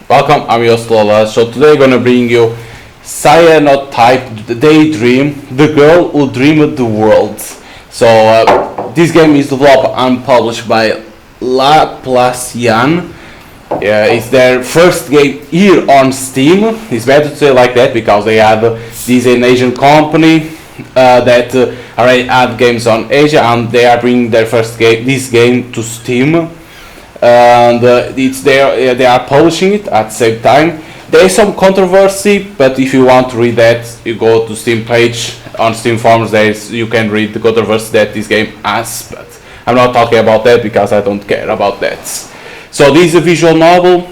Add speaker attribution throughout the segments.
Speaker 1: Welcome, I'm your theloladass. So today I'm gonna bring you Cyanotype Daydream, the girl who dreamed the world. This game is developed and published by Laplacian. It's their first game here on Steam. It's better to say like that because they had this an Asian company that already had games on Asia, and they are bringing their first game, this game, to Steam. And it's there. They are publishing it at the same time. There is some controversy, but if you want to read that, you go to Steam page on Steam forums. You can read the controversy that this game has. But I'm not talking about that because I don't care about that. So this is a visual novel.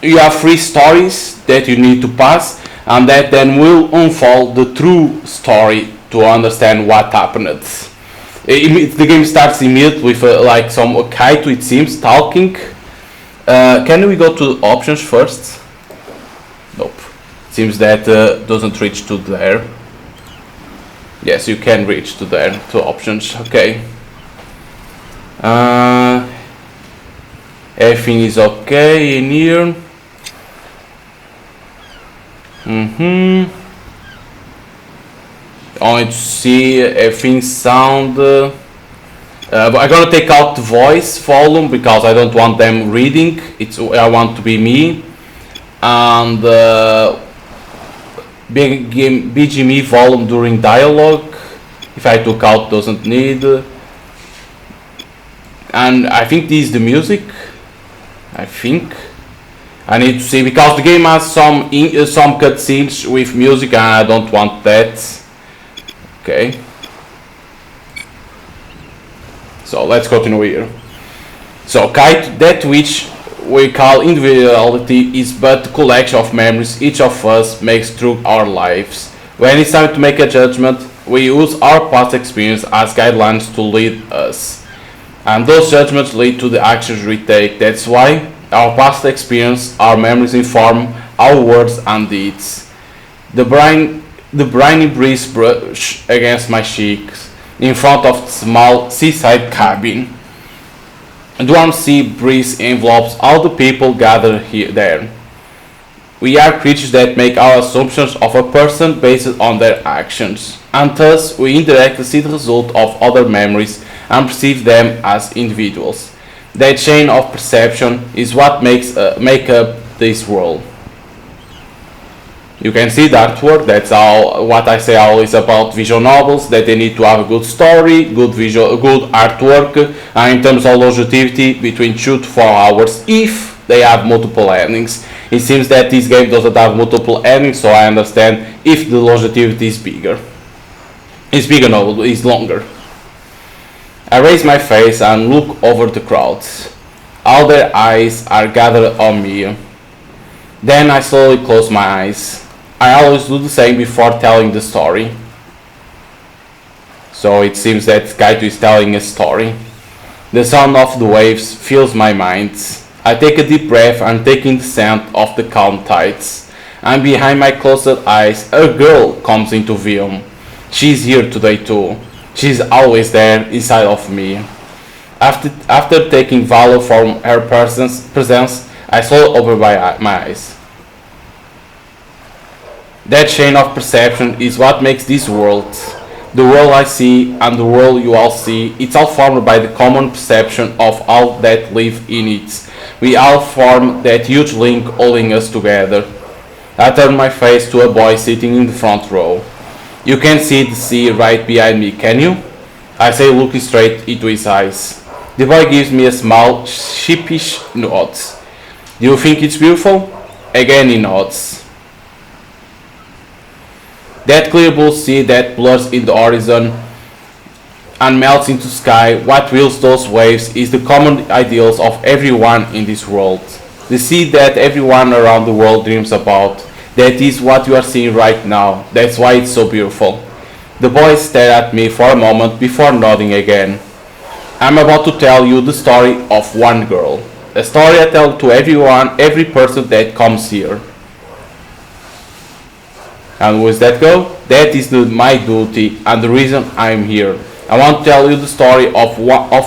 Speaker 1: You have 3 stories that you need to pass, and that then will unfold the true story to understand what happened. The game starts immediately with like some kite, it seems, talking. Can we go to options first? Nope. Seems that doesn't reach to there. Yes, you can reach to there, to options. Okay. Everything is okay in here. Only to see everything sound. But I'm gonna take out the voice volume because I don't want them reading. I want to be me. And BGME volume during dialogue. If I took out, doesn't need. And I think this is the music. I think. I need to see because the game has some cutscenes with music, and I don't want that. Okay. So let's continue here. So kite, that which we call individuality, is but a collection of memories each of us makes through our lives. When it's time to make a judgment, we use our past experience as guidelines to lead us. And those judgments lead to the actions we take. That's why our past experience, our memories inform our words and deeds. The briny breeze brushed against my cheeks in front of the small seaside cabin. The warm sea breeze envelops all the people gathered there. We are creatures that make our assumptions of a person based on their actions, and thus we indirectly see the result of other memories and perceive them as individuals. That chain of perception is what make up this world. You can see the artwork. That's all. What I say always about visual novels, that they need to have a good story, good artwork, and in terms of longevity, between 2 to 4 hours if they have multiple endings. It seems that this game doesn't have multiple endings, so I understand if the longevity is bigger. It's bigger, no, it's longer. I raise my face and look over the crowds. All their eyes are gathered on me. Then I slowly close my eyes. I always do the same before telling the story. So it seems that Kaito is telling a story. The sound of the waves fills my mind. I take a deep breath and take in the scent of the calm tides. And behind my closed eyes, a girl comes into view. She's here today too. She's always there inside of me. After taking value from her presence, I slowly open my eyes. That chain of perception is what makes this world. The world I see and the world you all see, it's all formed by the common perception of all that live in it. We all form that huge link holding us together. I turn my face to a boy sitting in the front row. You can see the sea right behind me, can you? I say, looking straight into his eyes. The boy gives me a small, sheepish nod. Do you think it's beautiful? Again he nods. That clear blue sea that blurs in the horizon and melts into sky, what wills those waves is the common ideals of everyone in this world. The sea that everyone around the world dreams about. That is what you are seeing right now. That's why it's so beautiful. The boy stared at me for a moment before nodding again. I'm about to tell you the story of one girl. A story I tell to everyone, every person that comes here. And with that go, that is my duty and the reason I'm here. I want to tell you the story of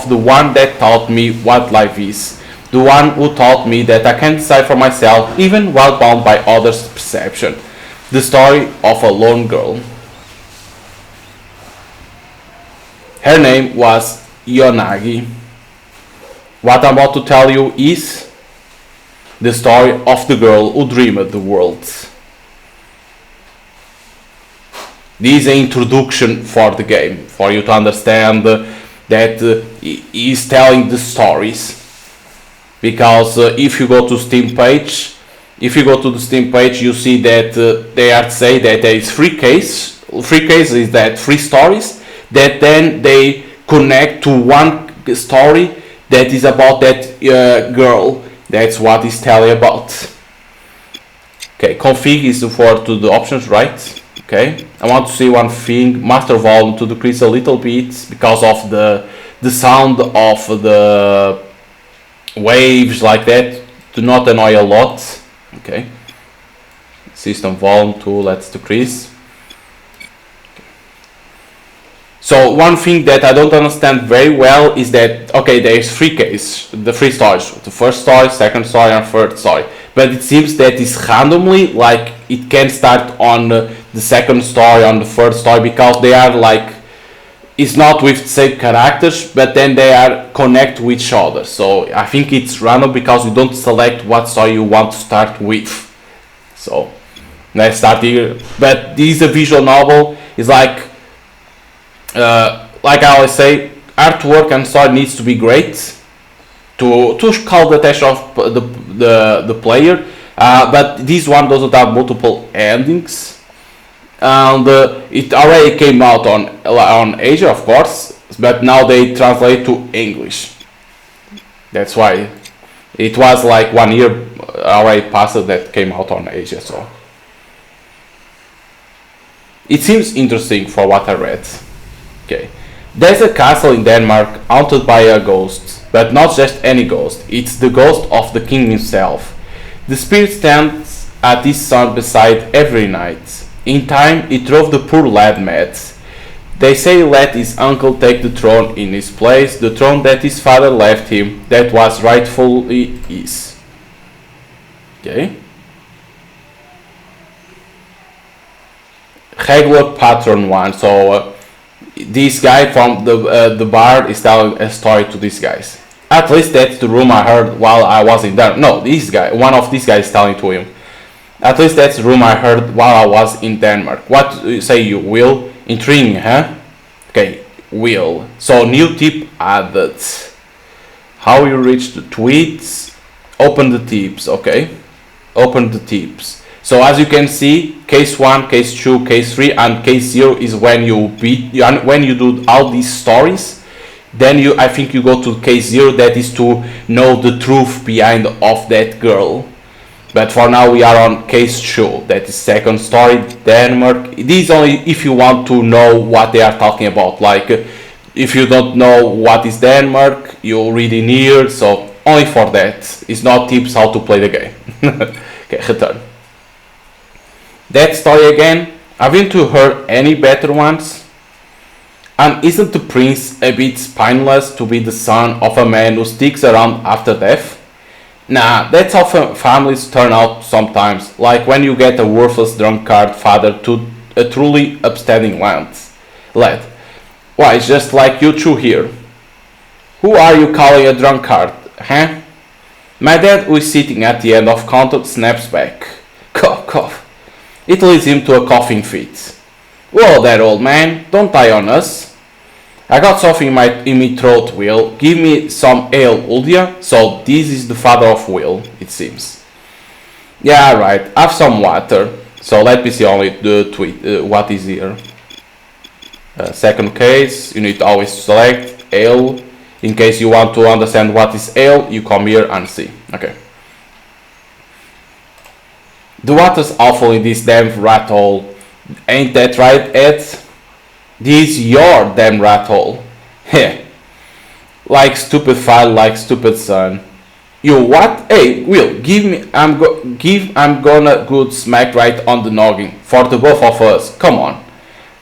Speaker 1: the one that taught me what life is. The one who taught me that I can decide for myself even while bound by others' perception. The story of a lone girl. Her name was Yonagi. What I'm about to tell you is the story of the girl who dreamed the world. This is an introduction for the game, for you to understand that he is telling the stories. Because if you go to Steam page, you see that they are say that there is three cases. Three cases is that three stories that then they connect to one story that is about that girl. That's what he's telling about. Okay, config is for to the options, right? Okay, I want to see one thing. Master volume to decrease a little bit because of the sound of the waves like that. Do not annoy a lot. Okay. System volume to let's decrease. So one thing that I don't understand very well is that okay, there is three cases, the three stories, the first story, second story, and third story. But it seems that it's randomly, like it can start on the second story, on the third story, because they are like, it's not with the same characters, but then they are connect with each other. So I think it's random because you don't select what story you want to start with. So let's start here. But this is a visual novel. It's like I always say, artwork and story needs to be great to call the attention of the player. But this one doesn't have multiple endings. And it already came out on Asia, of course, but now they translate to English. That's why it was like 1 year already passed that came out on Asia. So it seems interesting for what I read. Okay, there's a castle in Denmark haunted by a ghost, but not just any ghost. It's the ghost of the king himself. The spirit stands at his son beside every night. In time, it drove the poor lad mad. They say he let his uncle take the throne in his place, the throne that his father left him, that was rightfully his. Okay. Regular patron one. So this guy from the bar is telling a story to these guys. At least that's the rumor I heard while I was in there. No, this guy, one of these guys telling to him. At least that's the rumor I heard while I was in Denmark. What say you, Will? Intriguing, huh? Okay, Will. So new tip added. How you reach the tweets? Open the tips, okay? Open the tips. So as you can see, case 1, case 2, case 3, and case 0 is when you do all these stories. Then I think you go to case 0, that is to know the truth behind of that girl. But for now we are on case 2, that is second story, Denmark. This is only if you want to know what they are talking about. Like if you don't know what is Denmark, you read in here, so only for that. It's not tips how to play the game. Okay, return. That story again, haven't you heard any better ones? And isn't the prince a bit spineless to be the son of a man who sticks around after death? Nah, that's how families turn out sometimes, like when you get a worthless drunkard father to a truly upstanding lad. Why, it's just like you two here. Who are you calling a drunkard, huh? My dad, who is sitting at the end of counter, snaps back. Cough, cough. It leads him to a coughing fit. Whoa there, old man, don't die on us. I got something in my throat, Will. Give me some ale, would ya? So this is the father of Will, it seems. Yeah, right. Have some water. So let me see only the tweet. What is here? Second case. You need to always select ale. In case you want to understand what is ale, you come here and see. Okay. The water's awful in this damn rat hole. Ain't that right, Ed? This is your damn rat hole. Heh. Like stupid father, like stupid son. You what? Hey, Will, give me. I'm gonna good smack right on the noggin for the both of us. Come on.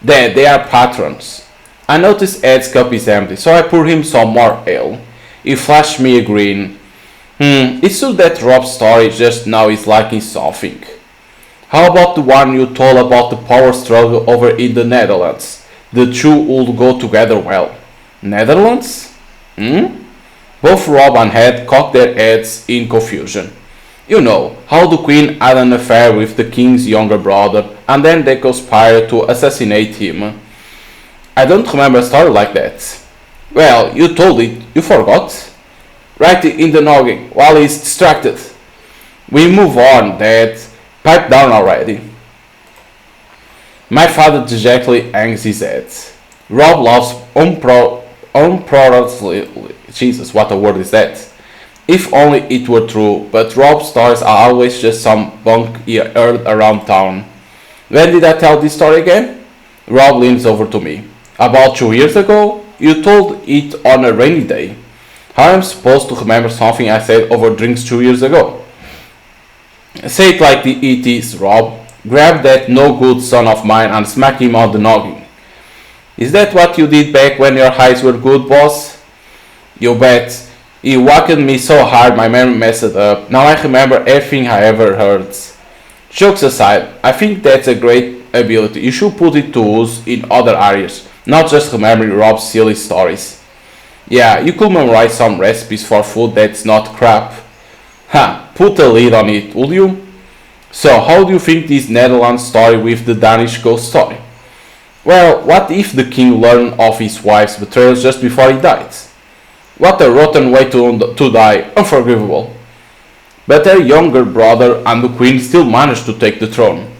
Speaker 1: There, they are patrons. I noticed Ed's cup is empty, so I pour him some more ale. He flashed me a grin. It's true that Rob's story just now is lacking something. How about the one you told about the power struggle over in the Netherlands? The two would go together well. Netherlands? Both Rob and Ed cocked their heads in confusion. You know, how the Queen had an affair with the King's younger brother and then they conspired to assassinate him. I don't remember a story like that. Well, you told it, you forgot? Right in the noggin, while he's distracted. We move on, Dad. Pipe down already. My father dejectedly hangs his head. Rob loves unproductively. Jesus, what a word is that? If only it were true, but Rob's stories are always just some bunk he heard around town. When did I tell this story again? Rob leans over to me. About 2 years ago? You told it on a rainy day. How am I supposed to remember something I said over drinks 2 years ago? Say it like it is, Rob. Grab that no good son of mine and smack him on the noggin. Is that what you did back when your eyes were good, boss? You bet. He whacked me so hard my memory messed up. Now I remember everything I ever heard. Jokes aside, I think that's a great ability. You should put it to use in other areas, not just remembering Rob's silly stories. Yeah, you could memorize some recipes for food that's not crap. Put a lid on it, would you? So, how do you think this Netherlands story with the Danish ghost story? Well, what if the king learned of his wife's betrayal just before he died? What a rotten way to die, unforgivable. But her younger brother and the queen still managed to take the throne.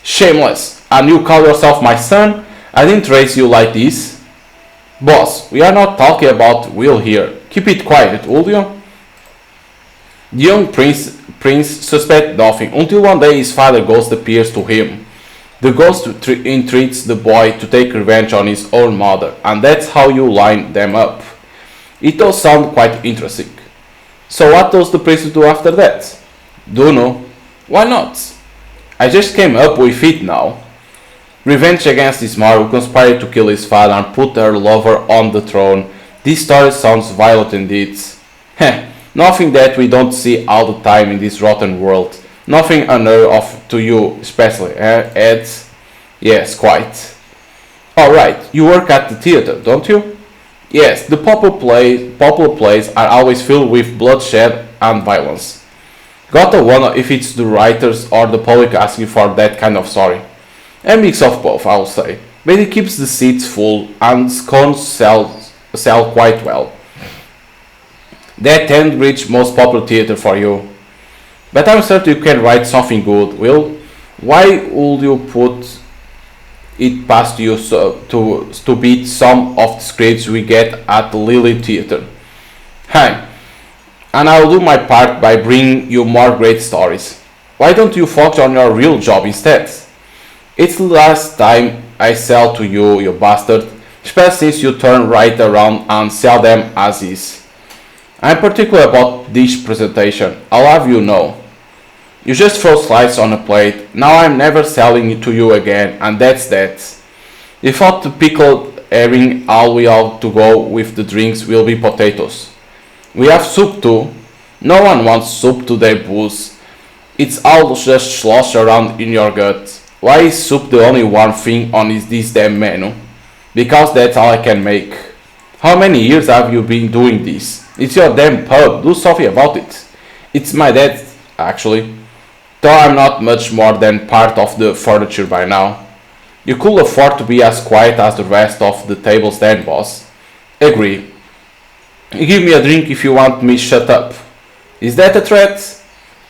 Speaker 1: Shameless, and you call yourself my son? I didn't raise you like this. Boss, we are not talking about will here. Keep it quiet, will you? The young prince suspects nothing until one day his father ghost appears to him. The ghost entreats the boy to take revenge on his own mother, and that's how you line them up. It does sound quite interesting. So what does the priest do after that? Don't know. Why not? I just came up with it now. Revenge against his mother who conspired to kill his father and put her lover on the throne. This story sounds violent indeed. Heh, nothing that we don't see all the time in this rotten world. Nothing unheard of to you especially, Ed? Yes, quite. Alright, you work at the theater, don't you? Yes, the popular plays are always filled with bloodshed and violence. Gotta wonder if it's the writers or the public asking for that kind of story. A mix of both, I'll say, but it keeps the seats full and scones sell quite well. That tend reach most popular theater for you. But I'm certain you can write something good, Will. Why would you put it past you to beat some of the scripts we get at the Lily Theater? Hey, and I'll do my part by bringing you more great stories. Why don't you focus on your real job instead? It's the last time I sell to you, you bastard, especially since you turn right around and sell them as is. I'm particular about this presentation, I'll have you know. You just throw slices on a plate, now I'm never selling it to you again, and that's that. You thought the pickled herring all we have to go with the drinks will be potatoes. We have soup too. No one wants soup to their booze. It's all just slosh around in your gut. Why is soup the only one thing on this damn menu? Because that's all I can make. How many years have you been doing this? It's your damn pub, do something about it. It's my dad, actually. Though I'm not much more than part of the furniture by now. You could afford to be as quiet as the rest of the tables then, boss. Agree. Give me a drink if you want me shut up. Is that a threat?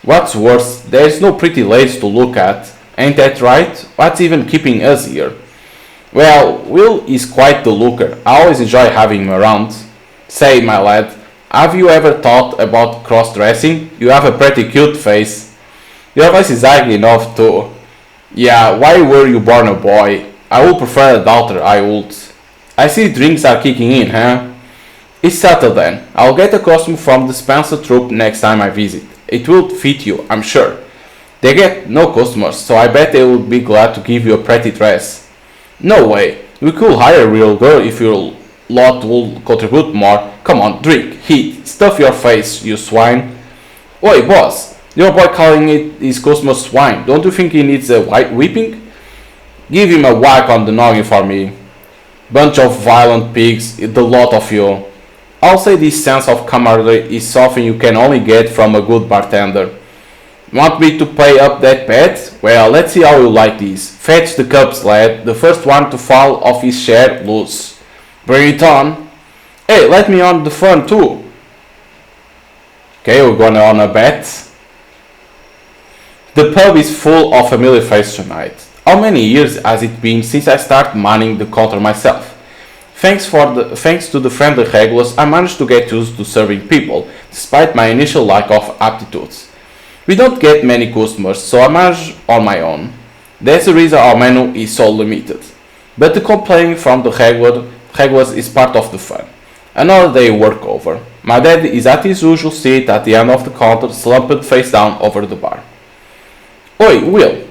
Speaker 1: What's worse, there's no pretty ladies to look at. Ain't that right? What's even keeping us here? Well, Will is quite the looker. I always enjoy having him around. Say, my lad, have you ever thought about cross-dressing? You have a pretty cute face. Your voice is ugly enough too. Yeah, why were you born a boy? I would prefer a daughter, I would. I see drinks are kicking in, huh? It's settled then. I'll get a costume from the Spencer troupe next time I visit. It will fit you, I'm sure. They get no customers, so I bet they would be glad to give you a pretty dress. No way. We could hire a real girl if your lot will contribute more. Come on, drink, eat, stuff your face, you swine. Oi, boss, your boy calling it his customer swine. Don't you think he needs a whipping? Give him a whack on the noggin for me. Bunch of violent pigs, the lot of you. I'll say this sense of camaraderie is something you can only get from a good bartender. Want me to pay up that bet? Well, let's see how you like this. Fetch the cups, lad. The first one to fall off his chair, lose. Bring it on. Hey, let me on the fun too. Okay, we're going on a bet. The pub is full of familiar faces tonight. How many years has it been since I started manning the counter myself? Thanks to the friendly regulars, I managed to get used to serving people, despite my initial lack of aptitudes. We don't get many customers, so I manage on my own. That's the reason our menu is so limited. But the complaining from the regulars is part of the fun. Another day work over. My dad is at his usual seat at the end of the counter, slumped face down over the bar. Oi, Will.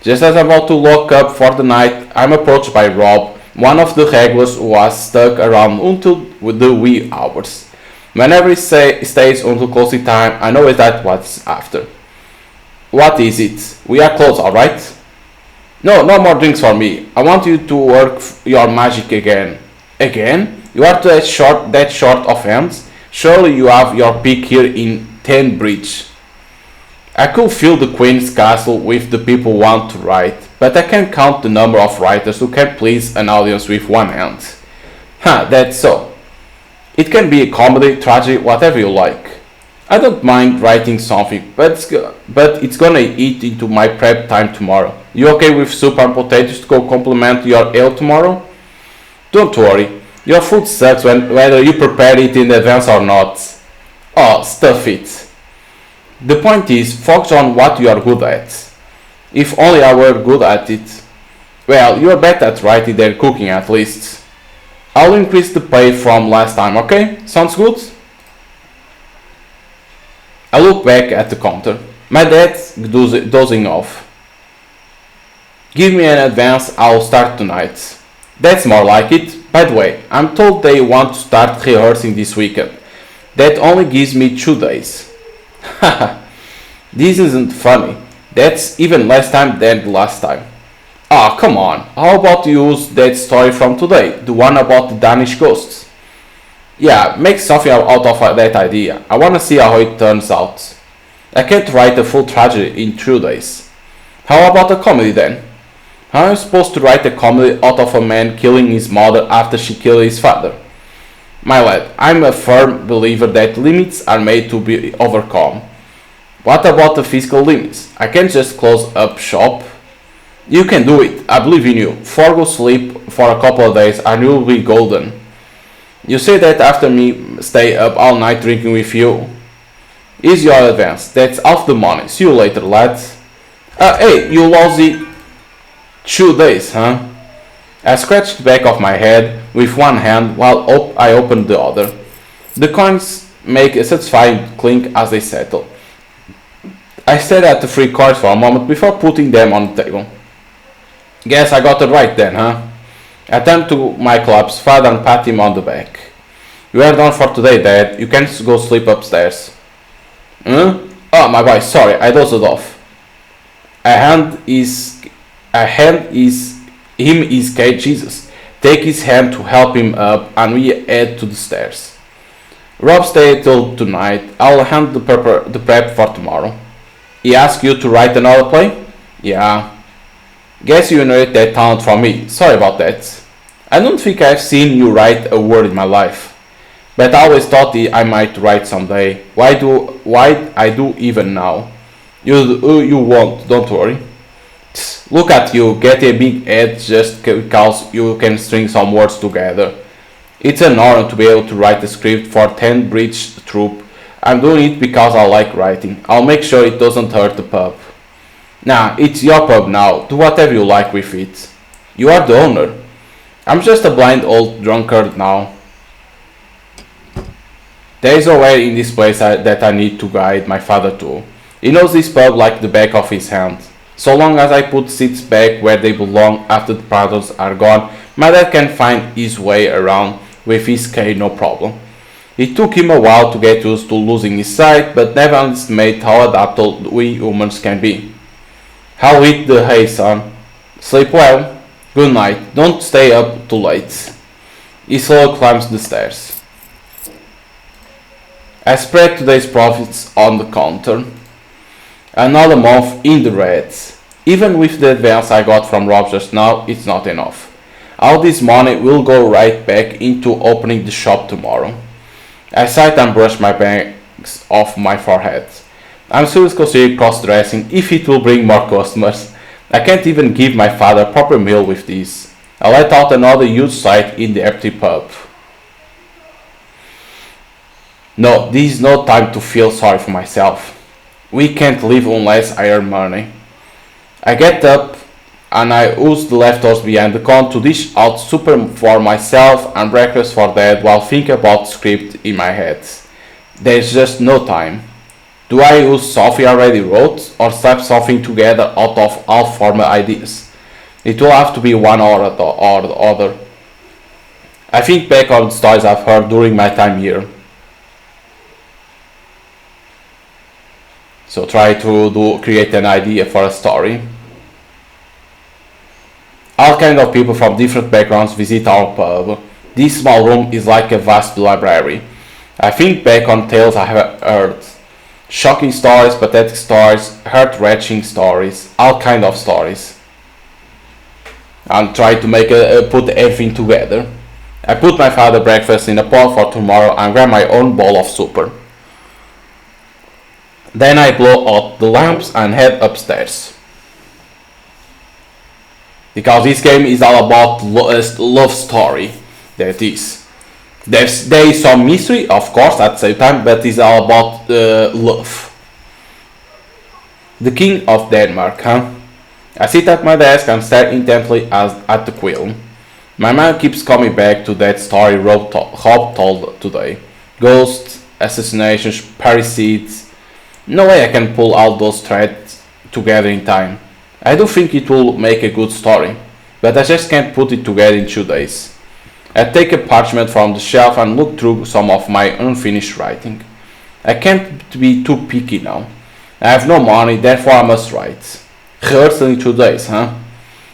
Speaker 1: Just as I'm about to lock up for the night, I'm approached by Rob, one of the regulars who was stuck around until the wee hours. Whenever he stays until closing time, I know that's what's after. What is it? We are closed, alright? No more drinks for me. I want you to work your magic again. Again? You are that short of hands? Surely you have your peak here in 10 bridge. I could fill the Queen's castle with the people who want to write, but I can't count the number of writers who can please an audience with one hand. That's so. It can be a comedy, tragedy, whatever you like. I don't mind writing something, but it's gonna eat into my prep time tomorrow. You okay with soup and potatoes to go complement your ale tomorrow? Don't worry, your food sucks whether you prepare it in advance or not. Oh, stuff it. The point is, focus on what you are good at. If only I were good at it. Well, you're better at writing than cooking at least. I'll increase the pay from last time, okay? Sounds good? I look back at the counter. My dad's dozing off. Give me an advance, I'll start tonight. That's more like it. By the way, I'm told they want to start rehearsing this weekend. That only gives me 2 days. Haha, this isn't funny. That's even less time than the last time. Ah, come on. How about you use that story from today, the one about the Danish ghosts? Yeah, make something out of that idea. I wanna see how it turns out. I can't write a full tragedy in 2 days. How about a comedy then? How am I supposed to write a comedy out of a man killing his mother after she killed his father? My lad, I'm a firm believer that limits are made to be overcome. What about the physical limits? I can't just close up shop. You can do it, I believe in you. Forgo sleep for a couple of days and you'll be golden. You say that after me stay up all night drinking with you. Is your advance. That's half the money. See you later, lads. Hey, you lousy 2 days, huh? I scratched the back of my head with one hand while I opened the other. The coins make a satisfying clink as they settle. I stared at the 3 coins for a moment before putting them on the table. Guess I got it right then, huh? I turned to my collapsed father and pat him on the back. You are done for today, Dad. You can go sleep upstairs. Huh? Oh, my boy, sorry, I dozed off. Him is Kate Jesus. Take his hand to help him up and we head to the stairs. Rob stayed till tonight. I'll hand the prep for tomorrow. He asked you to write another play? Yeah. Guess you inherit that talent from me. Sorry about that. I don't think I've seen you write a word in my life. But I always thought I might write someday. Why I do even now? You won't, don't worry. Look at you, get a big head just because you can string some words together. It's an honor to be able to write a script for 10 bridge troop. I'm doing it because I like writing. I'll make sure it doesn't hurt the pub. Nah, it's your pub now. Do whatever you like with it. You are the owner. I'm just a blind old drunkard now. There is a way in this place that I need to guide my father to. He knows this pub like the back of his hand. So long as I put seats back where they belong after the patrons are gone, my dad can find his way around with his cane no problem. It took him a while to get used to losing his sight, but never underestimate how adaptable we humans can be. I'll eat the hay, son. Sleep well. Good night. Don't stay up too late. He slowly climbs the stairs. I spread today's profits on the counter. Another month in the red. Even with the advance I got from Rob just now, it's not enough. All this money will go right back into opening the shop tomorrow. I sighed and brushed my bangs off my forehead. I'm seriously considering cross-dressing if it will bring more customers. I can't even give my father a proper meal with this. I let out another huge sigh in the empty pub. No, this is no time to feel sorry for myself. We can't live unless I earn money. I get up and I use the leftovers behind the counter to dish out super for myself and breakfast for Dad while thinking about the script in my head. There's just no time. Do I use stuff I already wrote or slap something together out of all former ideas? It will have to be one or the other. I think back on the stories I've heard during my time here. So try to create an idea for a story. All kinds of people from different backgrounds visit our pub. This small room is like a vast library. I think back on tales I have heard. Shocking stories, pathetic stories, heart-wrenching stories, all kinds of stories. I'll try to put everything together. I put my father breakfast in a pot for tomorrow and grab my own bowl of soup. Then I blow out the lamps and head upstairs. Because this game is all about love story. That is. There is some mystery, of course, at the same time, but it's all about love. The King of Denmark, huh? I sit at my desk and stare intently at the quill. My mind keeps coming back to that story Rob told today. Ghosts, assassinations, parricides. No way I can pull all those threads together in time. I do think it will make a good story, but I just can't put it together in 2 days. I take a parchment from the shelf and look through some of my unfinished writing. I can't be too picky now. I have no money, therefore I must write. Rehearsal in 2 days, huh?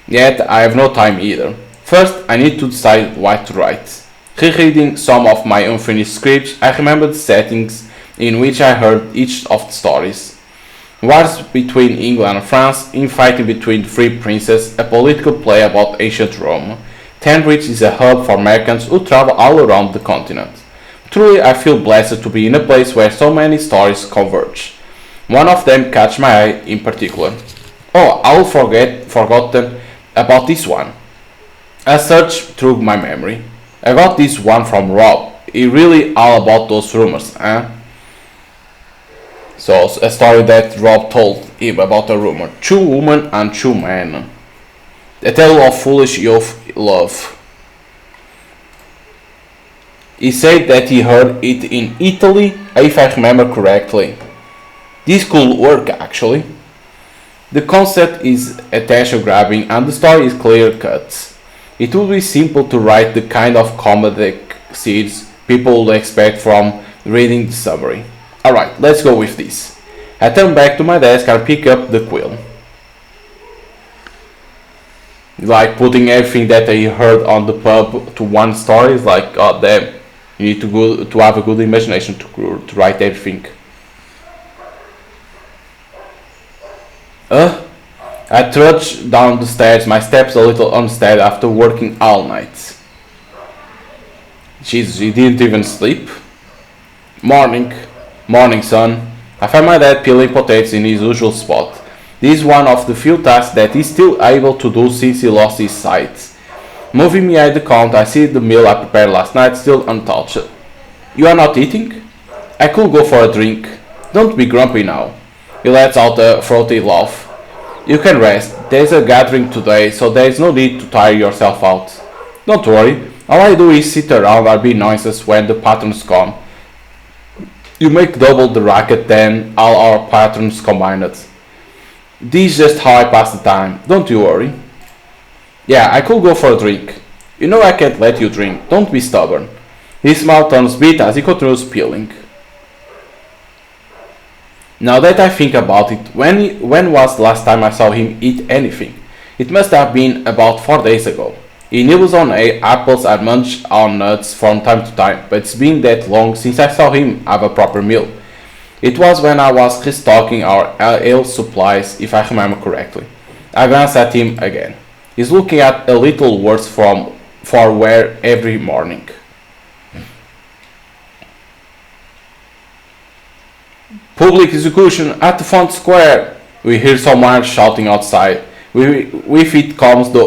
Speaker 1: Yet I have no time either. First, I need to decide what to write. Rereading some of my unfinished scripts, I remember the settings in which I heard each of the stories. Wars between England and France, infighting between three princes, a political play about ancient Rome. Tenbridge is a hub for merchants who travel all around the continent. Truly, I feel blessed to be in a place where so many stories converge. One of them catch my eye in particular. Oh, I'll forgotten about this one. I searched through my memory. I got this one from Rob. It really all about those rumors, eh? So, a story that Rob told him about a rumor. 2 women and 2 men. A tale of foolish youth love. He said that he heard it in Italy, if I remember correctly. This could work actually. The concept is attention grabbing and the story is clear cut. It would be simple to write the kind of comedic scenes people would expect from reading the summary. Alright, let's go with this. I turn back to my desk and pick up the quill. Like putting everything that I heard on the pub to one story is like, god damn, you need to have a good imagination to write everything. I trudge down the stairs, my steps a little unsteady after working all night. Jesus, you didn't even sleep? Morning, son. I find my dad peeling potatoes in his usual spot. This is one of the few tasks that he's still able to do since he lost his sight. Moving me at the counter, I see the meal I prepared last night still untouched. You are not eating? I could go for a drink. Don't be grumpy now. He lets out a throaty laugh. You can rest. There's a gathering today, so there is no need to tire yourself out. Don't worry. All I do is sit around and be noises when the patrons come. You make double the racket than all our patrons combined. This is just how I pass the time. Don't you worry. Yeah, I could go for a drink. You know I can't let you drink. Don't be stubborn. His mouth turns bit as he continues peeling. Now that I think about it, when was the last time I saw him eat anything? It must have been about 4 days ago. He nibbles on apples and munches on nuts from time to time, but it's been that long since I saw him have a proper meal. It was when I was restocking our ale supplies, if I remember correctly. I glance at him again. He's looking at a little worse for wear every morning. Public execution at the front square! We hear someone shouting outside. With it comes the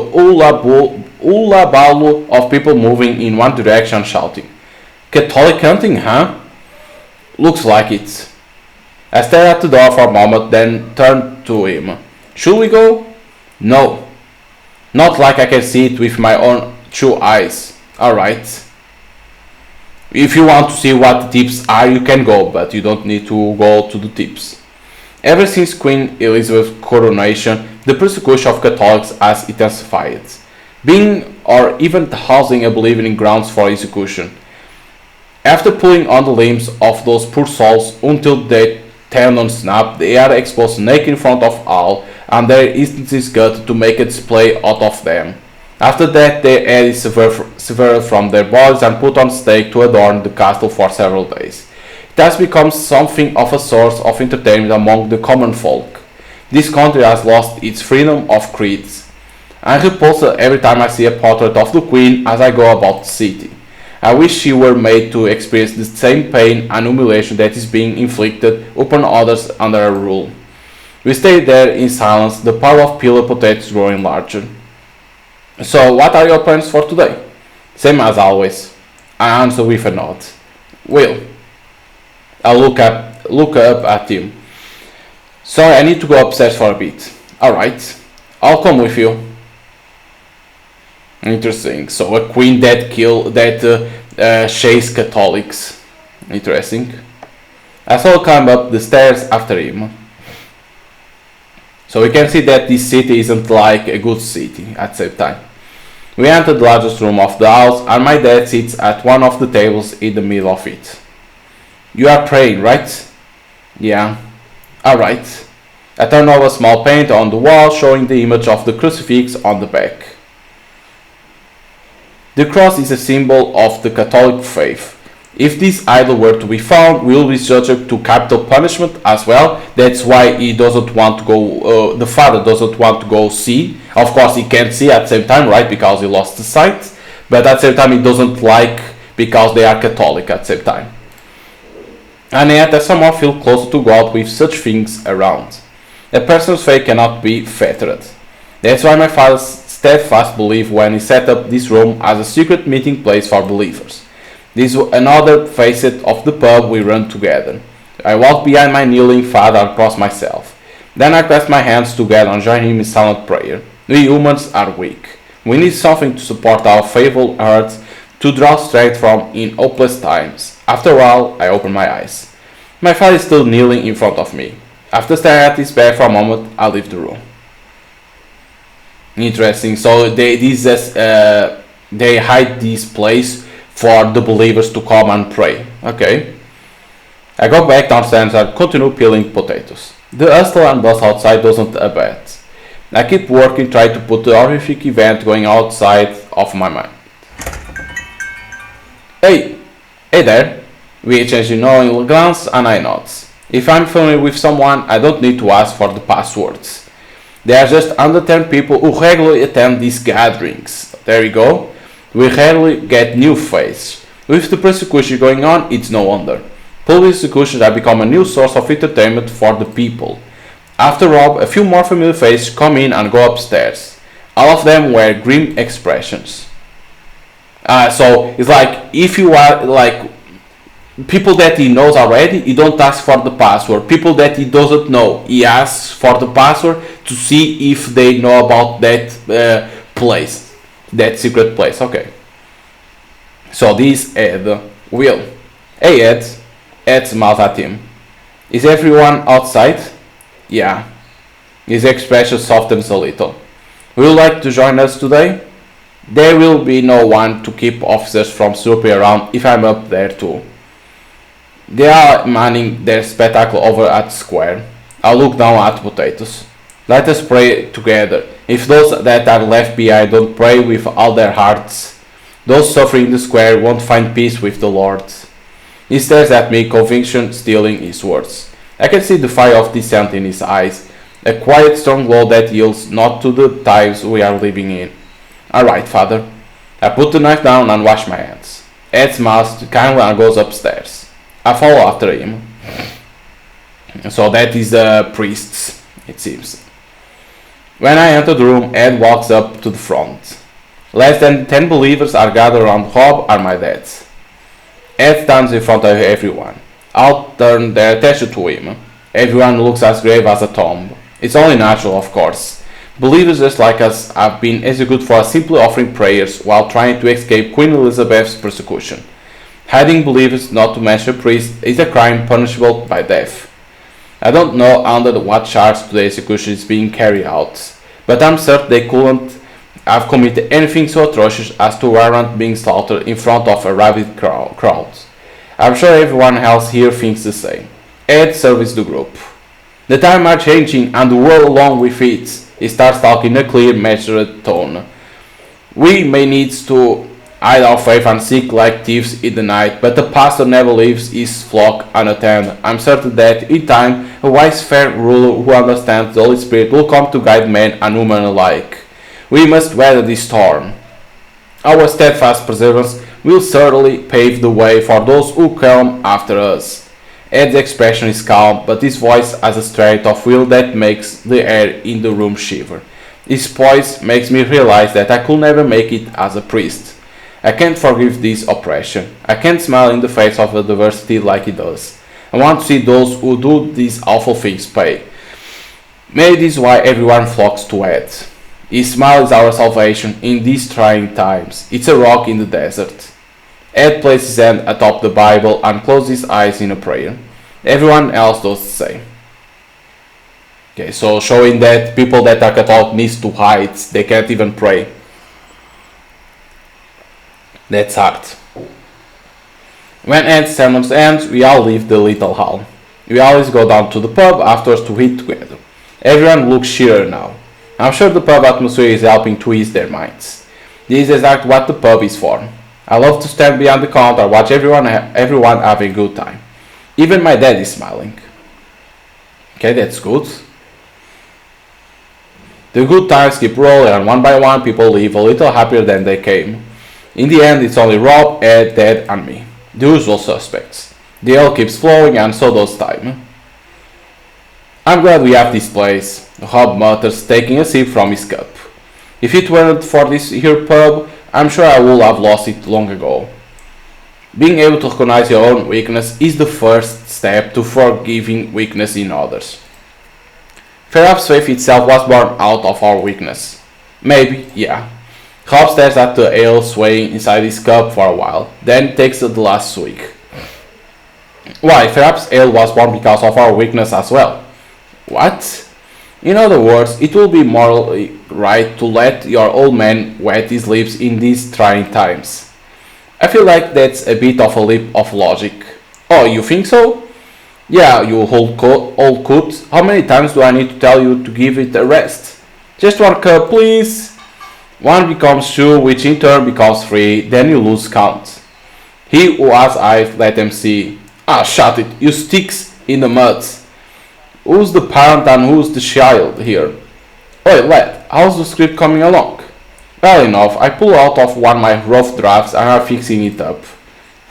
Speaker 1: hullabaloo of people moving in one direction shouting. Catholic hunting, huh? Looks like it. I stare at the door for a moment, then turn to him. Should we go? No. Not like I can see it with my own 2 eyes. Alright. If you want to see what the tips are, you can go, but you don't need to go to the tips. Ever since Queen Elizabeth's coronation, the persecution of Catholics has intensified, being or even housing a believing grounds for execution. After pulling on the limbs of those poor souls until their tendons snap, they are exposed naked in front of all, and their instances cut to make a display out of them. After that, their head is severed from their bodies and put on stake to adorn the castle for several days. It has become something of a source of entertainment among the common folk. This country has lost its freedom of creeds. I am repulsed every time I see a portrait of the Queen as I go about the city. I wish she were made to experience the same pain and humiliation that is being inflicted upon others under her rule. We stay there in silence, the pile of peeled potatoes growing larger. So, what are your plans for today? Same as always. I answer with a nod. Will. I look up at him. Sorry, I need to go upstairs for a bit. Alright. I'll come with you. Interesting. So a queen that chased Catholics. Interesting. I saw climb up the stairs after him. So we can see that this city isn't like a good city at the same time. We enter the largest room of the house and my dad sits at one of the tables in the middle of it. You are praying, right? Yeah. Alright. I turn over a small paint on the wall showing the image of the crucifix on the back. The cross is a symbol of the Catholic faith. If this idol were to be found, we will be subject to capital punishment as well. That's why he doesn't want to go, the father doesn't want to go see. Of course he can't see at the same time, right, because he lost the sight. But at the same time he doesn't like because they are Catholic at the same time. And yet I somehow feel closer to God with such things around. A person's faith cannot be fettered. That's why my father steadfast believed when he set up this room as a secret meeting place for believers. This is another facet of the pub we run together. I walk behind my kneeling father and cross myself. Then I clasp my hands together and join him in silent prayer. We humans are weak. We need something to support our feeble hearts to draw strength from in hopeless times. After a while, I open my eyes. My father is still kneeling in front of me. After staring at his back for a moment, I leave the room. Interesting. So they hide this place for the believers to come and pray. Okay. I go back downstairs and continue peeling potatoes. The hustle and bustle outside doesn't abate. I keep working, trying to put the horrific event going outside of my mind. Hey there. We exchange a knowing glance and I nod. If I'm familiar with someone, I don't need to ask for the passwords. There are just under 10 people who regularly attend these gatherings. There you go. We rarely get new faces. With the persecution going on, it's no wonder. Public executions have become a new source of entertainment for the people. After Rob, a few more familiar faces come in and go upstairs. All of them wear grim expressions. So it's like if you are like people that he knows already, he don't ask for the password. People that he doesn't know, he asks for the password to see if they know about that place, that secret place. Okay. So this Ed will. Hey Ed. Ed smiles at him. Is everyone outside? Yeah. His expression softens a little. Would you like to join us today? There will be no one to keep officers from swooping around if I'm up there too. They are manning their spectacle over at the square. I look down at potatoes. Let us pray together. If those that are left behind don't pray with all their hearts, those suffering in the square won't find peace with the Lord. He stares at me, conviction stealing his words. I can see the fire of dissent in his eyes, a quiet, strong glow that yields not to the times we are living in. All right, Father. I put the knife down and wash my hands. Ed smiles kindly and goes upstairs. I follow after him. So that is the priests, it seems. When I enter the room, Ed walks up to the front. Less than 10 believers are gathered around Rob and my dad. Ed stands in front of everyone. I'll turn their attention to him. Everyone looks as grave as a tomb. It's only natural, of course. Believers just like us have been executed for simply offering prayers while trying to escape Queen Elizabeth's persecution. Hiding believers, not to mention priests, is a crime punishable by death. I don't know under what charge the execution is being carried out, but I'm certain they couldn't have committed anything so atrocious as to warrant being slaughtered in front of a rabid crowd. I'm sure everyone else here thinks the same. Ed serves the group. The times are changing and the world along with it. He starts talking in a clear, measured tone. We may need to hide our faith and seek like thieves in the night, but the pastor never leaves his flock unattended. I'm certain that in time a wise, fair ruler who understands the Holy Spirit will come to guide men and women alike. We must weather this storm. Our steadfast perseverance will certainly pave the way for those who come after us. Ed's expression is calm, but his voice has a strength of will that makes the air in the room shiver. His poise makes me realize that I could never make it as a priest. I can't forgive this oppression. I can't smile in the face of adversity like he does. I want to see those who do these awful things pay. Maybe this is why everyone flocks to Ed. His smile is our salvation in these trying times. It's a rock in the desert. Ed places his hand atop the Bible and closes his eyes in a prayer. Everyone else does the same. Okay, so showing that people that are Catholic needs to hide. They can't even pray. That's hard. When Ed's sermon ends, we all leave the little hall. We always go down to the pub afterwards to eat together. Everyone looks cheered now. I'm sure the pub atmosphere is helping to ease their minds. This is exactly what the pub is for. I love to stand behind the counter, watch everyone having a good time. Even my dad is smiling. Okay, that's good. The good times keep rolling and one by one people leave a little happier than they came. In the end, it's only Rob, Ed, Dad, and me. The usual suspects. The ale keeps flowing and so does time. I'm glad we have this place, Rob mutters, taking a sip from his cup. If it weren't for this here pub, I'm sure I would have lost it long ago. Being able to recognize your own weakness is the first step to forgiving weakness in others. Perhaps faith itself was born out of our weakness. Maybe, yeah. Rob stares at the ale swaying inside his cup for a while, then takes the last swig. Why, perhaps ale was born because of our weakness as well. What? In other words, it will be morally right to let your old man wet his lips in these trying times. I feel like that's a bit of a leap of logic. Oh, you think so? Yeah, you old coot. How many times do I need to tell you to give it a rest? Just one cup, please. One becomes two, which in turn becomes three, then you lose count. He who has eyes, let them see. Ah, shut it, you sticks in the mud. Who's the parent and who's the child here? Oi, lad, how's the script coming along? Well enough, I pull out of one my rough drafts and are fixing it up.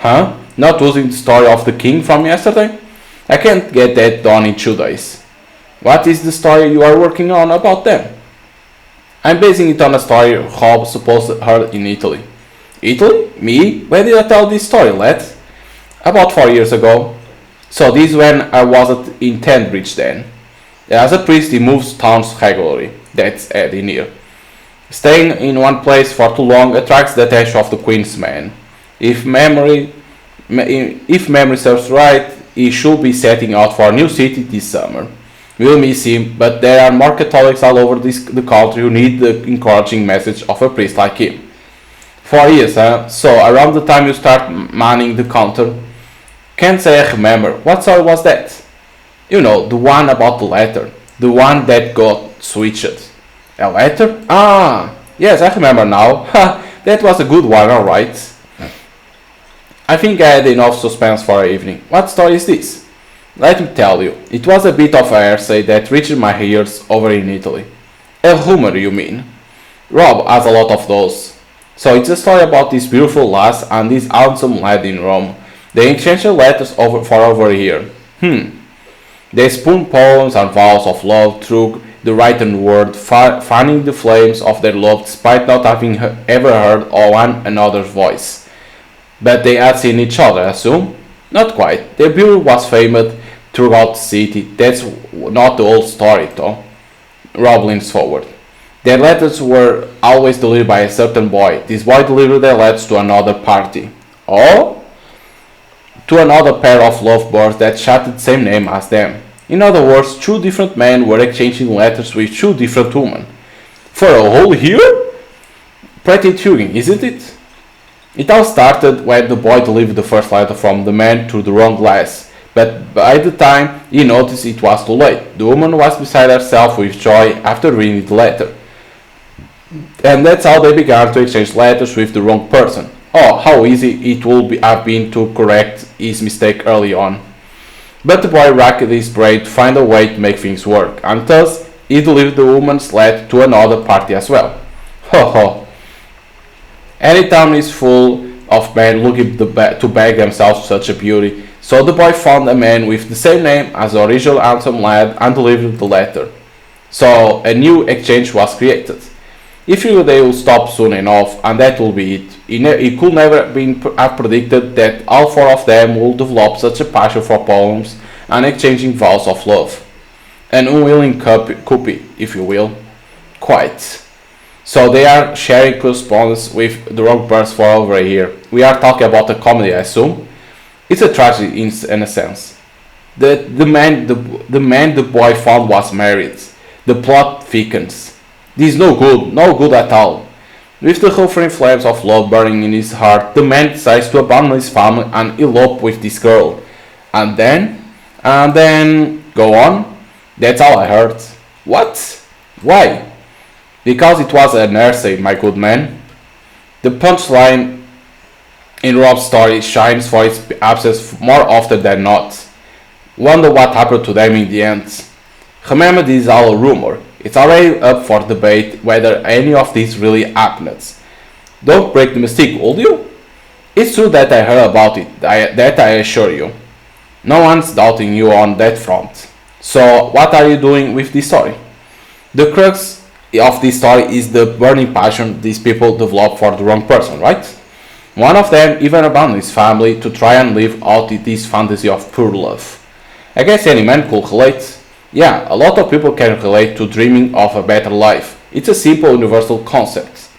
Speaker 1: Huh? Not using the story of the king from yesterday? I can't get that done in 2 days. What is the story you are working on about them? I'm basing it on a story Rob supposed heard in Italy. Italy? Me? Where did I tell this story, lad? About 4 years ago. So this when I wasn't in Tenbridge then. As a priest he moves towns regularly. That's Ed in here. Staying in one place for too long attracts the attention of the Queen's men. If memory serves right, he should be setting out for a new city this summer. We'll miss him, but there are more Catholics all over the country who need the encouraging message of a priest like him. 4 years, huh? So around the time you start manning the counter. Can't say I remember. What story was that? You know, the one about the letter. The one that got switched. A letter? Ah, yes, I remember now. Ha, that was a good one, alright. I think I had enough suspense for an evening. What story is this? Let me tell you, it was a bit of a hearsay that reached my ears over in Italy. A rumor, you mean? Rob has a lot of those. So it's a story about this beautiful lass and this handsome lad in Rome. They exchanged letters over here. They spun poems and vows of love through the written word, fanning the flames of their love despite not having ever heard one another's voice. But they had seen each other, I assume? Not quite. Their beauty was famed throughout the city. That's not the whole story, though. Rob leans forward. Their letters were always delivered by a certain boy. This boy delivered their letters to another party. Oh? To another pair of lovebirds that shared the same name as them. In other words, two different men were exchanging letters with two different women. For a whole year? Pretty intriguing, isn't it? It all started when the boy delivered the first letter from the man to the wrong lass, but by the time he noticed it was too late. The woman was beside herself with joy after reading the letter. And that's how they began to exchange letters with the wrong person. Oh, how easy it would have been to correct his mistake early on. But the boy racked his brain to find a way to make things work, and thus he delivered the woman's letter to another party as well. Ho ho. Any town is full of men looking to bag themselves such a beauty, so the boy found a man with the same name as the original handsome lad and delivered the letter. So a new exchange was created. He figured they would stop soon enough, and that would be it. He could never have predicted that all four of them would develop such a passion for poems and exchanging vows of love. An unwilling copy, if you will. Quite. So they are sharing correspondence with the wrong person for over a year. We are talking about a comedy, I assume. It's a tragedy in a sense. The man the boy found was married. The plot thickens. This is no good at all. With the hovering flames of love burning in his heart, the man decides to abandon his family and elope with this girl. And then, go on. That's all I heard. What? Why? Because it was an hearsay, my good man. The punchline in Rob's story shines for its absence more often than not. Wonder what happened to them in the end. Remember, this is all a rumor. It's already up for debate whether any of this really happened. Don't break the mystique, will you? It's true that I heard about it, that I assure you. No one's doubting you on that front. So, what are you doing with this story? The crux of this story is the burning passion these people develop for the wrong person, right? One of them even abandoned his family to try and live out this fantasy of pure love. I guess any man could relate. Yeah, a lot of people can relate to dreaming of a better life. It's a simple universal concept.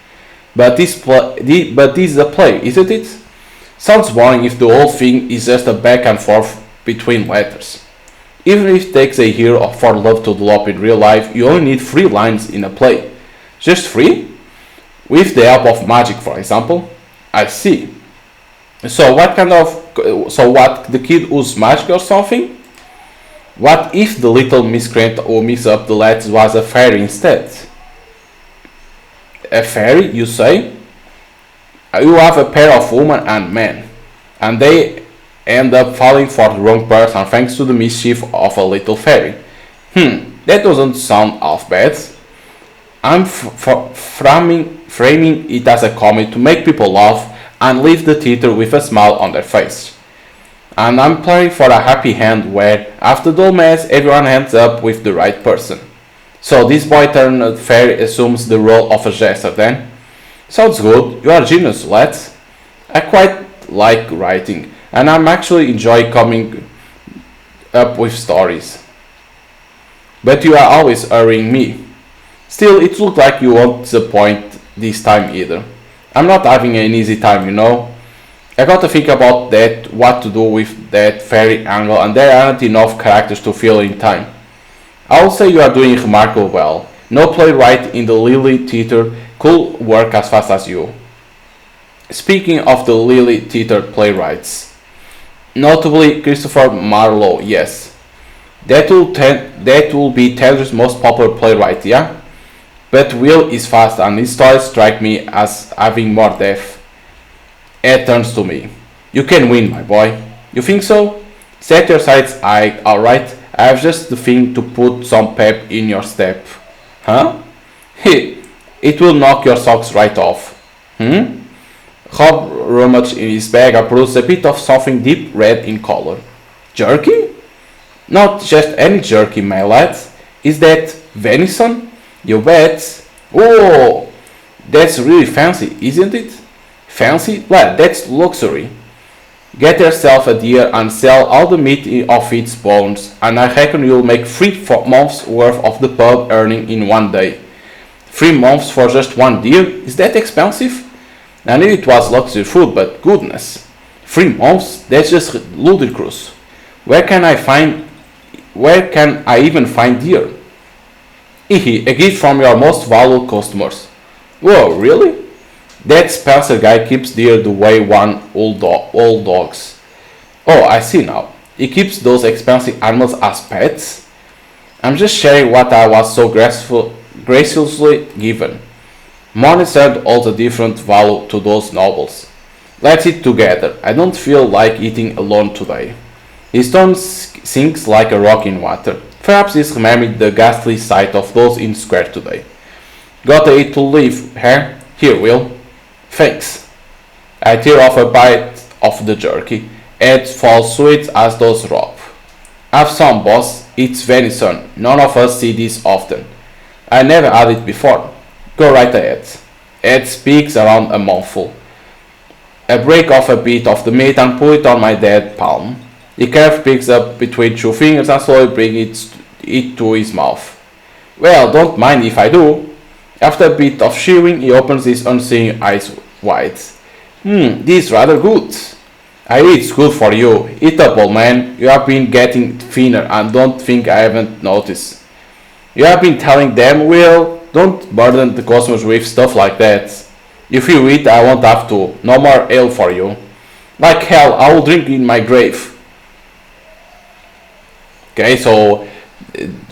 Speaker 1: But this is a play, isn't it? Sounds boring if the whole thing is just a back and forth between letters. Even if it takes a year for love to develop in real life, you only need 3 lines in a play. Just 3? With the help of magic, for example. I see. So what, the kid used magic or something? What if the little miscreant who mixed up the letters was a fairy instead? A fairy, you say? You have a pair of woman and man, and they end up falling for the wrong person thanks to the mischief of a little fairy. That doesn't sound half bad. I'm framing it as a comedy to make people laugh and leave the theater with a smile on their face. And I'm planning for a happy end where, after the mess, everyone ends up with the right person. So this boy turned fairy assumes the role of a jester then? Sounds good, you are a genius, lads. I quite like writing, and I'm actually enjoy coming up with stories. But you are always hurrying me. Still, it looks like you won't disappoint this time either. I'm not having an easy time, you know. I got to think about that, what to do with that fairy angle, and there aren't enough characters to fill in time. I will say you are doing remarkably well. No playwright in the Lily Theatre could work as fast as you. Speaking of the Lily Theatre playwrights, notably Christopher Marlowe, yes. That will be theatre's most popular playwright, yeah? But Will is fast and his stories strike me as having more depth. Ed turns to me. You can win, my boy. You think so? Set your sights high, alright? I have just the thing to put some pep in your step. Huh? It will knock your socks right off. Rob rummaged in his bag and produced a bit of something deep red in color. Jerky? Not just any jerky, my lad. Is that venison? You bet. Oh, that's really fancy, isn't it? Fancy? Lad, that's luxury. Get yourself a deer and sell all the meat of its bones, and I reckon you'll make 3 months worth of the pub earning in one day. 3 months for just one deer? Is that expensive? I knew it was luxury food, but goodness. 3 months? That's just ludicrous. Where can I even find deer? A gift from your most valuable customers. Whoa, really? That Spencer guy keeps deer the way one old dogs. Oh, I see now. He keeps those expensive animals as pets? I'm just sharing what I was so graciously given. Money served holds a different value to those nobles. Let's eat together. I don't feel like eating alone today. His tone sinks like a rock in water. Perhaps he's remembering the ghastly sight of those in the square today. Gotta eat to live, eh? Here, Will. Thanks. I tear off a bite of the jerky. It falls sweet as does Rob. Have some, boss. It's venison. None of us see this often. I never had it before. Go right ahead. Ed speaks around a mouthful. I break off a bit of the meat and put it on my dead palm. He carefully picks up between 2 fingers and slowly brings it to his mouth. Well, don't mind if I do. After a bit of chewing, he opens his unseeing eyes wide. This is rather good. I eat it's good for you. Eat up, old man. You have been getting thinner and don't think I haven't noticed. You have been telling them, Will, don't burden the customers with stuff like that. If you eat, I won't have to. No more ale for you. Like hell, I will drink in my grave. Okay, so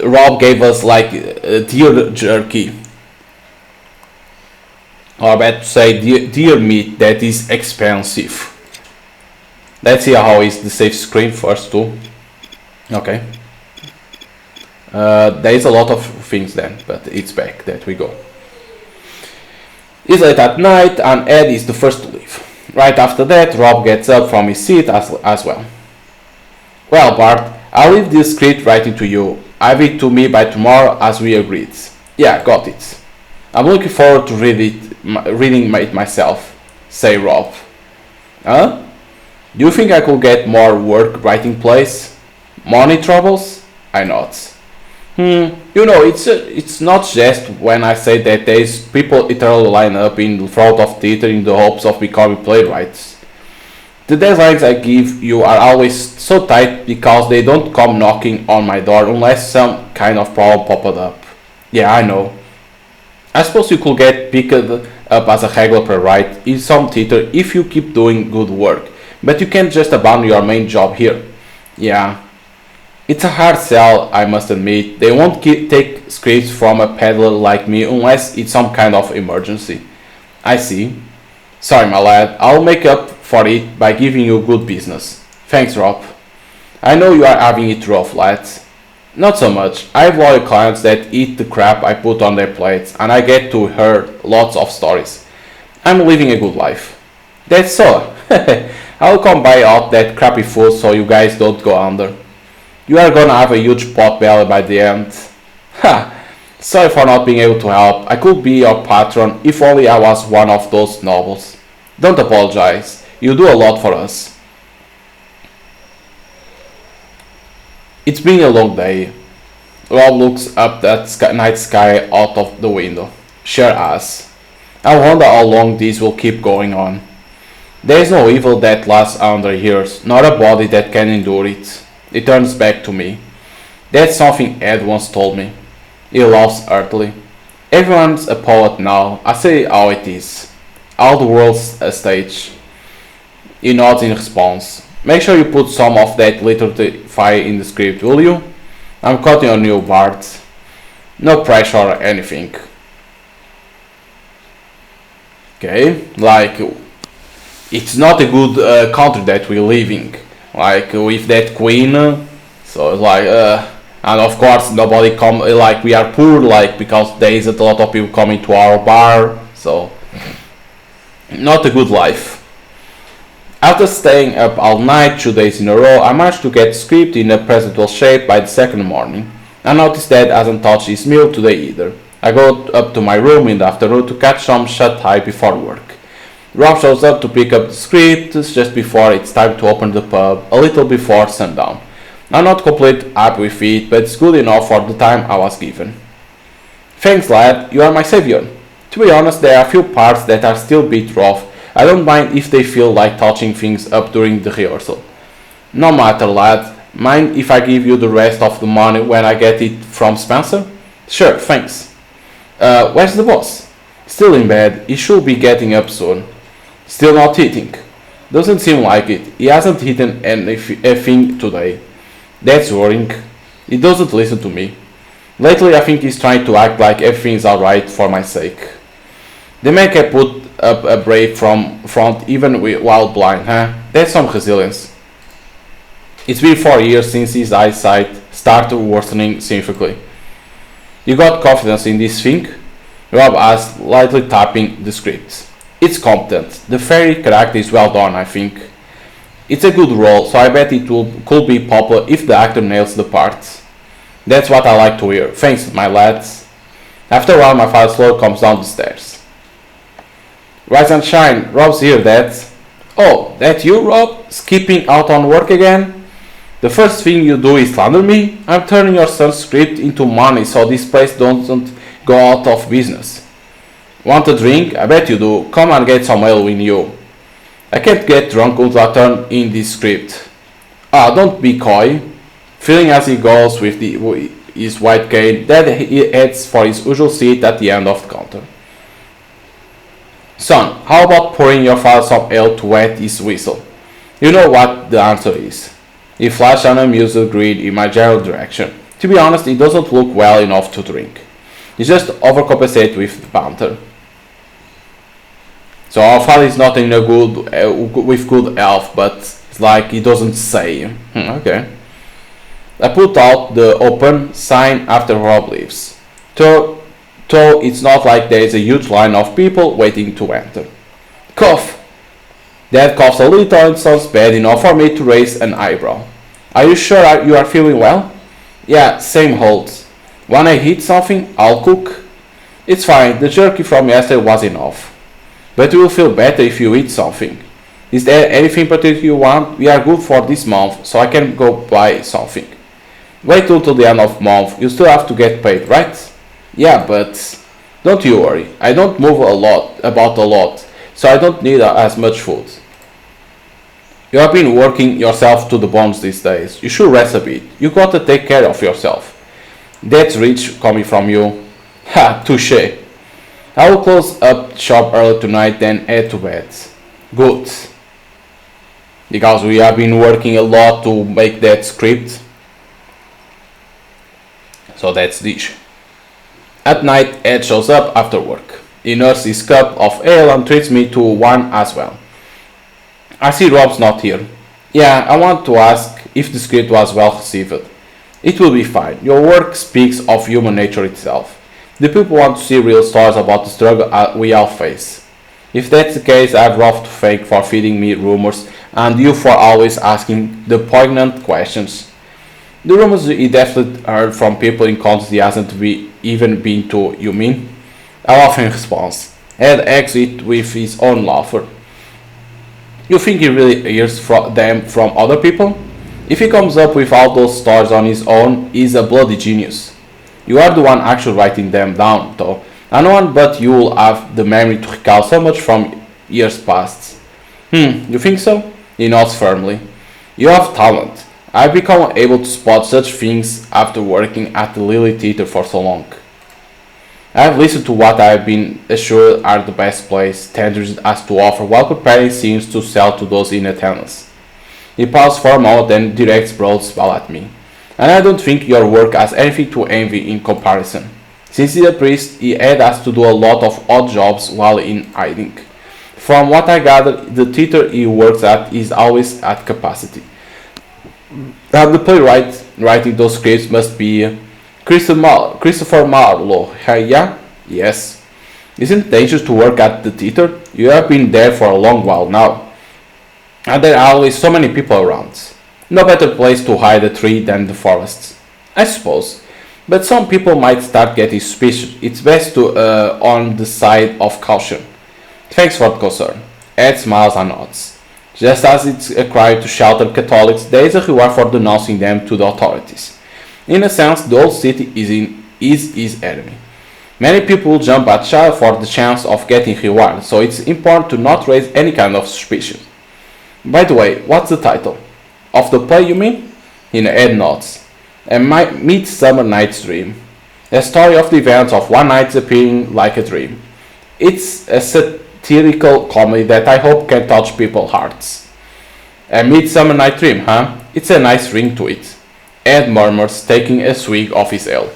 Speaker 1: Rob gave us like deer jerky. Or better to say deer meat that is expensive. Let's see how is the save screen first too. Okay. There is a lot of things then, but it's back. That we go. It's late at night and Ed is the first to leave. Right after that, Rob gets up from his seat as well. Well, Bart, I'll leave this script writing to you. Have it to me by tomorrow as we agreed. Yeah, got it. I'm looking forward to reading it myself, say Rob. Huh? Do you think I could get more work writing plays? Money troubles? I nod. You know, it's not just when I say that there's people literally line up in front of theater in the hopes of becoming playwrights. The deadlines I give you are always so tight because they don't come knocking on my door unless some kind of problem popped up. Yeah, I know. I suppose you could get picked up as a regular playwright in some theater if you keep doing good work, but you can't just abandon your main job here. Yeah. It's a hard sell, I must admit. They won't take scripts from a peddler like me unless it's some kind of emergency. I see. Sorry, my lad. I'll make up for it by giving you good business. Thanks, Rob. I know you are having it rough, lads. Not so much. I have loyal clients that eat the crap I put on their plates, and I get to hear lots of stories. I'm living a good life. That's so. I'll come buy out that crappy food so you guys don't go under. You are gonna have a huge pot belly by the end. Ha! Sorry for not being able to help. I could be your patron if only I was one of those nobles. Don't apologize. You do a lot for us. It's been a long day. Rob looks up at night sky out of the window. Sure has. I wonder how long this will keep going on. There is no evil that lasts 100 years, nor a body that can endure it. It turns back to me. That's something Ed once told me. He laughs heartily. Everyone's a poet now. I say how it is. all the world's a stage. He nods in response. Make sure you put some of that Sci-Fi in the script, will you? I'm counting on you, Bart. No pressure or anything. Okay, like, it's not a good country that we're living. Like, with that queen, so it's like, and of course nobody come, like, we are poor, like, because there isn't a lot of people coming to our bar, so, not a good life. After staying up all night 2 days in a row, I managed to get the script in a presentable shape by the second morning. I noticed that hasn't touched his meal today either. I go up to my room in the afternoon to catch some shut-eye before work. Rob shows up to pick up the script just before it's time to open the pub, a little before sundown. I'm not completely happy with it, but it's good enough for the time I was given. Thanks, lad, you are my savior. To be honest, there are a few parts that are still a bit rough. I don't mind if they feel like touching things up during the rehearsal. No matter, lad. Mind if I give you the rest of the money when I get it from Spencer? Sure, thanks. Where's the boss? Still in bed. He should be getting up soon. Still not eating. Doesn't seem like it. He hasn't eaten anything today. That's worrying. He doesn't listen to me. Lately I think he's trying to act like everything's alright for my sake. The man can put up a brave front even while blind, huh? That's some resilience. It's been 4 years since his eyesight started worsening significantly. You got confidence in this thing? Rob asked, lightly tapping the script. It's competent. The fairy character is well done, I think. It's a good role, so I bet it could be popular if the actor nails the part. That's what I like to hear. Thanks, my lads. After a while, my father slowly comes down the stairs. Rise and shine, Rob's here, Dad. Oh, that you, Rob? Skipping out on work again? The first thing you do is slander me? I'm turning your son's script into money so this place doesn't go out of business. Want a drink? I bet you do. Come and get some ale with you. I can't get drunk until I turn in this script. Ah, don't be coy. Feeling as he goes with his white cane, Dad heads for his usual seat at the end of the counter. Son, how about pouring your father some ale to wet his whistle? You know what the answer is. He flashed an amused grin in my general direction. To be honest, he doesn't look well enough to drink. He just overcompensates with banter. So our father is not in a with good health, but it's like he doesn't say. Okay. I put out the open sign after Rob leaves. Though it's not like there is a huge line of people waiting to enter. Cough. Dad coughs a little and sounds bad enough for me to raise an eyebrow. Are you sure you are feeling well? Yeah, same holds. When I eat something, I'll cook. It's fine, the jerky from yesterday was enough. But you will feel better if you eat something. Is there anything particular you want? We are good for this month, so I can go buy something. Wait till the end of the month, you still have to get paid, right? Yeah, but don't you worry, I don't move about a lot, so I don't need as much food. You have been working yourself to the bones these days. You should rest a bit. You gotta take care of yourself. That's rich coming from you. Ha, touche. I will close up shop early tonight, then head to bed. Good. Because we have been working a lot to make that script. So that's this. At night, Ed shows up after work. He nurses his cup of ale and treats me to one as well. I see Rob's not here. Yeah, I want to ask if the script was well received. It will be fine. Your work speaks of human nature itself. The people want to see real stories about the struggle we all face. If that's the case, I have Rob to thank for feeding me rumors and you for always asking the poignant questions. The rumors he definitely heard from people in countries he hasn't even been to, you mean? I laugh in response. Ed exits with his own laughter. You think he really hears them from other people? If he comes up with all those stories on his own, he's a bloody genius. You are the one actually writing them down, though, and no one but you will have the memory to recall so much from years past. You think so? He nods firmly. You have talent. I've become able to spot such things after working at the Lily Theatre for so long. I've listened to what I've been assured are the best plays Tenders has to offer while preparing scenes to sell to those in attendance. He paused for a moment, then directs broad smile at me. And I don't think your work has anything to envy in comparison. Since he's a priest, he had us to do a lot of odd jobs while in hiding. From what I gather, the theater he works at is always at capacity. And the playwright writing those scripts must be Christopher Marlowe. Yeah? Yes. Isn't it dangerous to work at the theater? You have been there for a long while now. And there are always so many people around. No better place to hide a tree than the forest, I suppose. But some people might start getting suspicious. It's best to on the side of caution. Thanks for the concern. Ed smiles and nods. Just as it's a crime to shelter Catholics, there is a reward for denouncing them to the authorities. In a sense, the old city is his enemy. Many people jump at child for the chance of getting reward, so it's important to not raise any kind of suspicion. By the way, what's the title? Of the play, you mean? Ed nods. A Midsummer Night's Dream. A story of the events of one night appearing like a dream. It's a satirical comedy that I hope can touch people's hearts. A Midsummer Night's Dream, huh? It's a nice ring to it. Ed murmurs, taking a swig of his ale.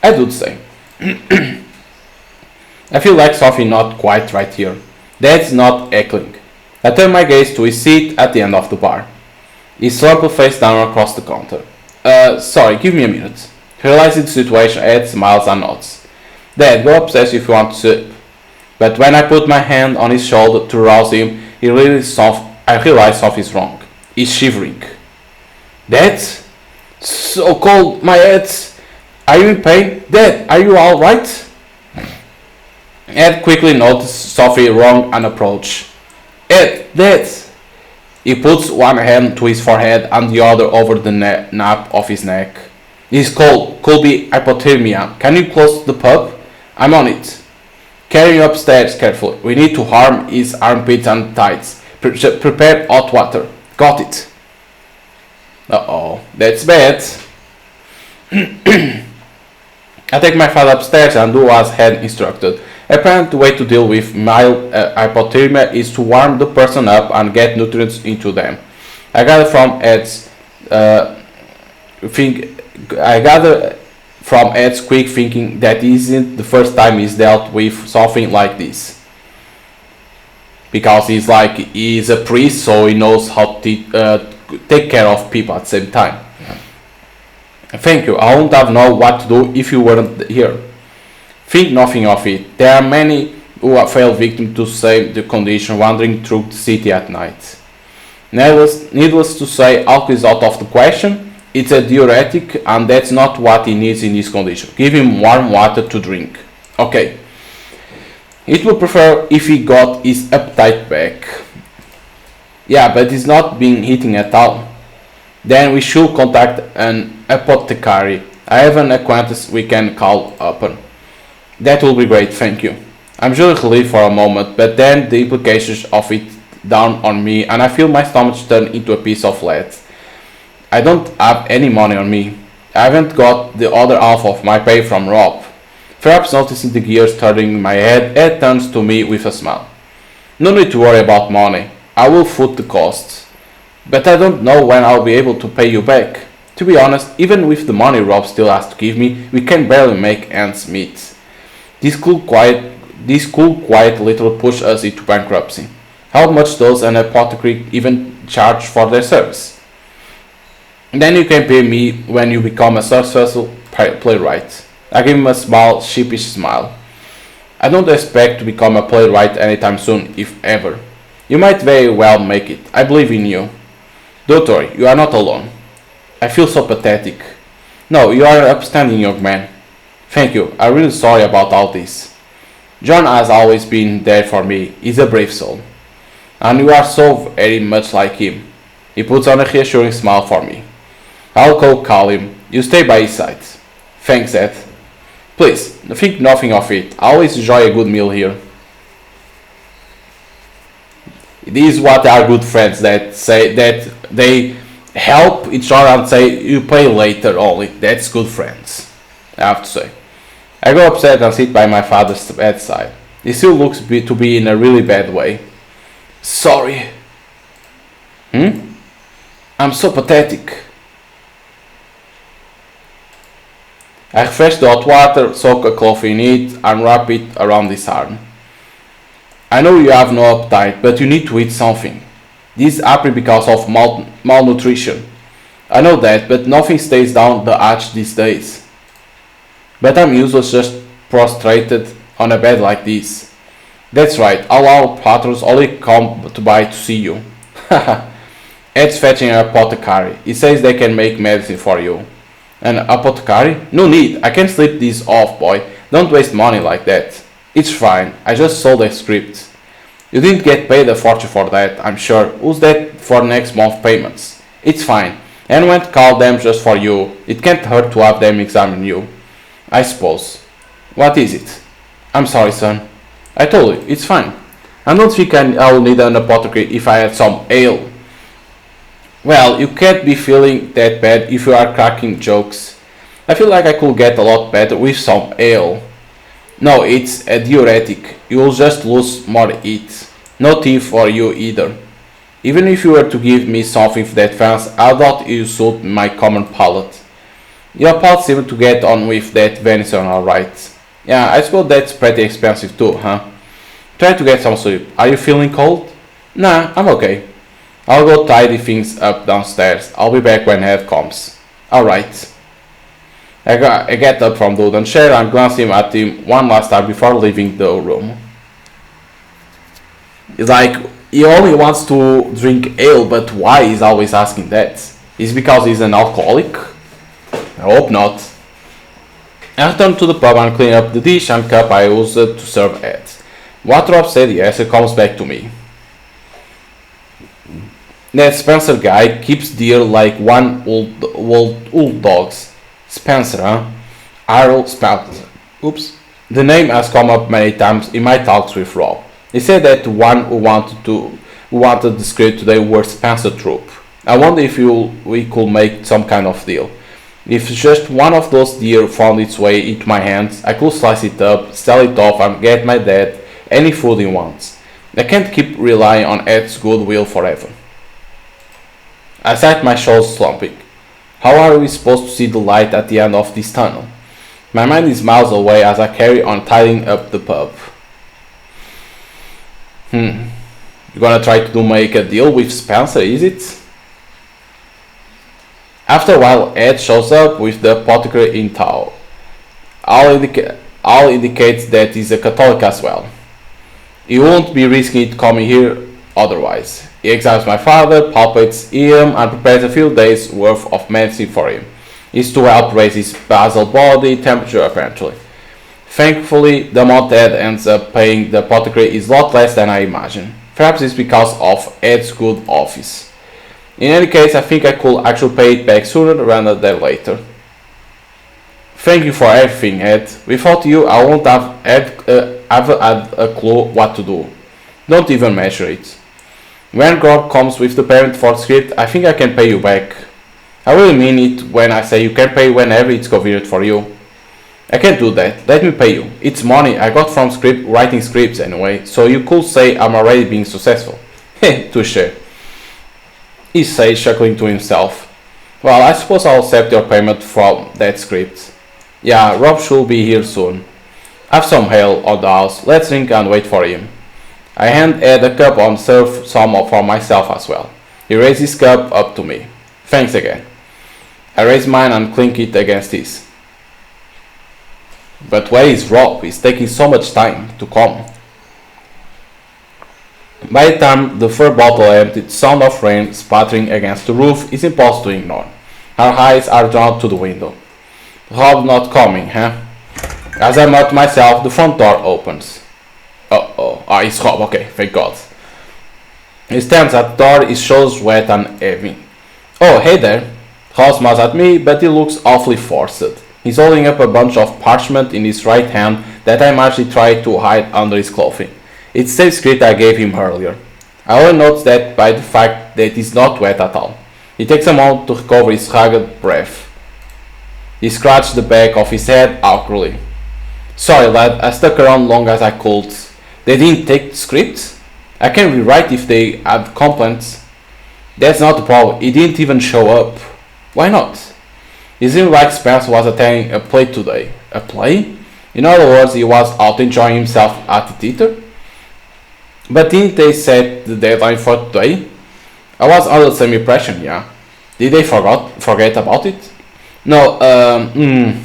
Speaker 1: I would say. I feel like something not quite right here. Dad's not heckling. I turn my gaze to his seat at the end of the bar. He slumped face down across the counter. Sorry, give me a minute. Realizing the situation, Ed smiles and nods. Dad, go upstairs if you want to sip. But when I put my hand on his shoulder to rouse him, I realize something's wrong. He's shivering. Dad? So cold, my head. Are you in pain? Dad, are you alright? Ed quickly noticed something wrong and approached. Ed, Dad! He puts one hand to his forehead and the other over the nape of his neck. He's cold, could be hypothermia. Can you close the pub? I'm on it. Carry him upstairs carefully. We need to harm his armpits and thighs. Prepare hot water. Got it. Uh-oh, that's bad. I take my father upstairs and do as had instructed. Apparently the way to deal with mild hypothermia is to warm the person up and get nutrients into them. I gather from Ed's quick thinking that isn't the first time he's dealt with something like this. Because he's a priest, so he knows how to take care of people at the same time. Thank you. I wouldn't have known what to do if you weren't here. Think nothing of it. There are many who fell victim to same the condition wandering through the city at night. Needless to say, alcohol is out of the question. It's a diuretic and that's not what he needs in this condition. Give him warm water to drink. Okay. It would prefer if he got his appetite back. Yeah, but he's not been eating at all. Then we should contact an apothecary. I have an acquaintance we can call upon. That will be great, thank you. I'm sure relieved for a moment, but then the implications of it dawn on me and I feel my stomach turn into a piece of lead. I don't have any money on me. I haven't got the other half of my pay from Rob. Perhaps noticing the gears turning in my head, Ed turns to me with a smile. No need to worry about money. I will foot the costs. But I don't know when I'll be able to pay you back. To be honest, even with the money Rob still has to give me, we can barely make ends meet. This could quite literally push us into bankruptcy. How much does an apothecary even charge for their service? Then you can pay me when you become a successful playwright. I give him a small, sheepish smile. I don't expect to become a playwright anytime soon, if ever. You might very well make it. I believe in you. Don't worry, you are not alone. I feel so pathetic. No, you are an upstanding young man. Thank you. I'm really sorry about all this. John has always been there for me. He's a brave soul. And you are so very much like him. He puts on a reassuring smile for me. I'll go call him. You stay by his side. Thanks, Ed. Please, think nothing of it. I always enjoy a good meal here. These what are good friends that say that they help each other and say you pay later only. That's good friends, I have to say. I go upset and sit by my father's bedside. He still looks to be in a really bad way. Sorry. I'm so pathetic. I refresh the hot water, soak a cloth in it, and wrap it around his arm. I know you have no appetite, but you need to eat something. This is happening because of malnutrition. I know that, but nothing stays down the hatch these days. But I'm useless just prostrated on a bed like this. That's right, all our patrons only come by to see you. Ed's fetching an apothecary. He says they can make medicine for you. An apothecary? No need, I can sleep this off, boy. Don't waste money like that. It's fine, I just sold a script. You didn't get paid a fortune for that, I'm sure. Who's that for next month payments? It's fine. And went call them just for you. It can't hurt to have them examine you. I suppose. What is it? I'm sorry, son. I told you, it's fine. I don't think I'll need an apothecary if I had some ale. Well, you can't be feeling that bad if you are cracking jokes. I feel like I could get a lot better with some ale. No, it's a diuretic. You'll just lose more heat. No tea for you either. Even if you were to give me something that fancy, I doubt you suit my common palate. Your palate seemed to get on with that venison alright. Yeah, I suppose that's pretty expensive too, huh? Try to get some sleep. Are you feeling cold? Nah, I'm okay. I'll go tidy things up downstairs. I'll be back when Ed comes. Alright. I get up from the wooden chair and glance at him one last time before leaving the room. It's like, he only wants to drink ale, but why he's always asking that? Is it because he's an alcoholic? I hope not. I return to the pub and clean up the dish and cup I used to serve Ed. What Rob said yes, comes back to me. That Spencer guy keeps deer like one old dogs. Spencer, huh? Harold Spencer. Oops. The name has come up many times in my talks with Rob. He said that the one who wanted the script today were Spencer Troop. I wonder if we could make some kind of deal. If just one of those deer found its way into my hands, I could slice it up, sell it off, and get my dad any food he wants. I can't keep relying on Ed's goodwill forever. I sat my shoulders slumping. How are we supposed to see the light at the end of this tunnel? My mind is miles away as I carry on tidying up the pub. You're gonna try to make a deal with Spencer, is it? After a while, Ed shows up with the apothecary in tow. All indicates that he's a Catholic as well. He won't be risking it coming here otherwise. He examines my father, palpates him, and prepares a few days' worth of medicine for him. It's to help raise his basal body temperature apparently. Thankfully, the amount Ed ends up paying the apothecary is a lot less than I imagine. Perhaps it's because of Ed's good office. In any case, I think I could actually pay it back sooner rather than later. Thank you for everything, Ed. Without you, I won't have ever had a clue what to do. Don't even measure it. When Grob comes with the payment for the script, I think I can pay you back. I really mean it when I say you can pay whenever it's convenient for you. I can't do that. Let me pay you. It's money I got from writing scripts anyway, so you could say I'm already being successful. Heh, touche. He says, chuckling to himself. Well, I suppose I'll accept your payment from that script. Yeah, Rob should be here soon. Have some ale on the house. Let's drink and wait for him. I hand Ed a cup and serve some for myself as well. He raises his cup up to me. Thanks again. I raise mine and clink it against his. But where is Rob? He's taking so much time to come. By the time the third bottle emptied, the sound of rain spattering against the roof is impossible to ignore. Our eyes are drawn to the window. Rob not coming, huh? As I mutter myself, the front door opens. It's Rob, okay, thank God. He stands at the door, his shoulders wet and heavy. Oh, hey there. Rob smiles at me, but he looks awfully forced. He's holding up a bunch of parchment in his right hand that I imagine he tried to hide under his clothing. It's the script I gave him earlier. I only notice that by the fact that he's not wet at all. He takes a moment to recover his ragged breath. He scratched the back of his head awkwardly. Sorry lad, I stuck around long as I could. They didn't take the script? I can rewrite if they have complaints. That's not the problem, he didn't even show up. Why not? It seemed like Spencer was attending a play today. A play? In other words, he was out enjoying himself at the theater? But didn't they set the deadline for today? I was under the same impression, yeah. Did they forget about it? No,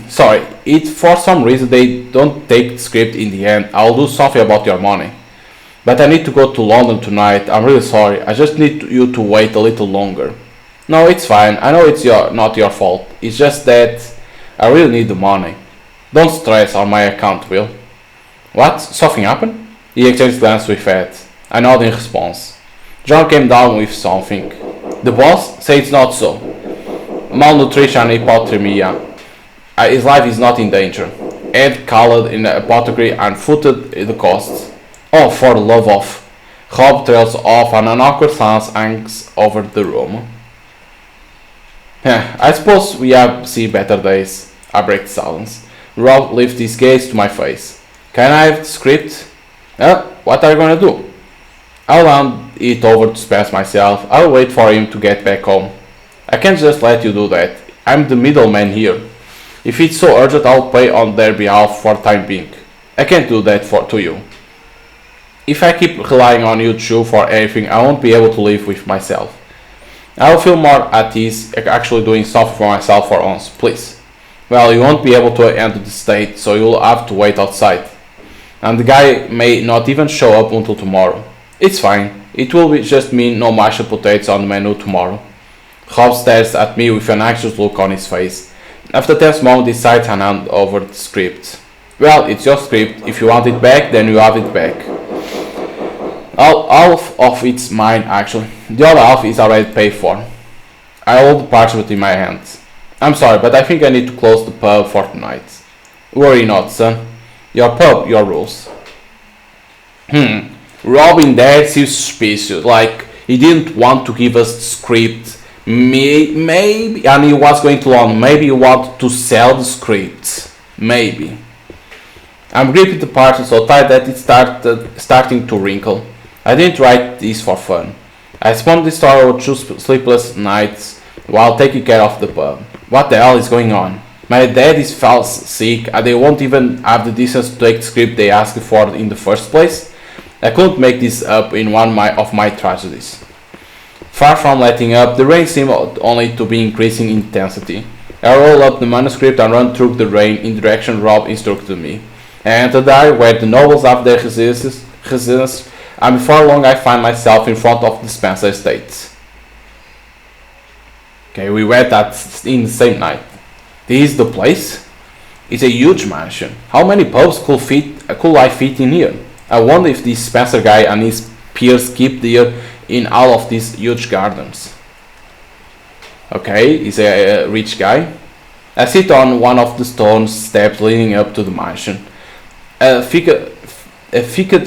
Speaker 1: sorry. If for some reason they don't take the script in the end, I'll do something about your money. But I need to go to London tonight. I'm really sorry. I just need you to wait a little longer. No, it's fine. I know it's not your fault. It's just that I really need the money. Don't stress on my account, Will. What? Something happened? He exchanged glances with Ed. I nodded in response. John came down with something. The boss? Say it's not so. Malnutrition and hypothermia. His life is not in danger. Ed called in the apothecary and footed the costs. Oh, for the love of... Rob trails off and an awkward silence hangs over the room. I suppose we have seen better days. I break the silence. Rob lifts his gaze to my face. Can I have the script? What are you gonna do? I'll hand it over to Spence myself. I'll wait for him to get back home. I can't just let you do that. I'm the middleman here. If it's so urgent, I'll pay on their behalf for the time being. I can't do that to you. If I keep relying on you two for everything, I won't be able to live with myself. I'll feel more at ease actually doing something for myself for once, please. Well, you won't be able to enter the state, so you'll have to wait outside. And the guy may not even show up until tomorrow. It's fine. It will just mean no mashed potatoes on the menu tomorrow. Rob stares at me with an anxious look on his face. After a tense moment, he decides and hands over the script. Well, it's your script. If you want it back, then you have it back. Half of it's mine, actually. The other half is already paid for. I hold the parchment in my hands. I'm sorry, but I think I need to close the pub for tonight. Worry not, son. Your pub, your rules. Robin there seems suspicious, like he didn't want to give us the script. Maybe, and he was going to London. Maybe he wanted to sell the script. Maybe. I'm gripping the parchment so tight that it's starting to wrinkle. I didn't write this for fun. I spent this story over 2 sleepless nights while taking care of the pub. What the hell is going on? My dad is fell sick and they won't even have the decency to take the script they asked for in the first place. I couldn't make this up in one of my tragedies. Far from letting up, the rain seemed only to be increasing in intensity. I roll up the manuscript and run through the rain in the direction Rob instructed me. I enter there where the nobles have their residence, and before long I find myself in front of the Spencer estate. Okay, we went that in the same night. This is the place? It's a huge mansion. How many pubs could I fit in here? I wonder if this Spencer guy and his peers keep deer in all of these huge gardens. Okay, he's a rich guy. I sit on one of the stone steps leading up to the mansion. A thicket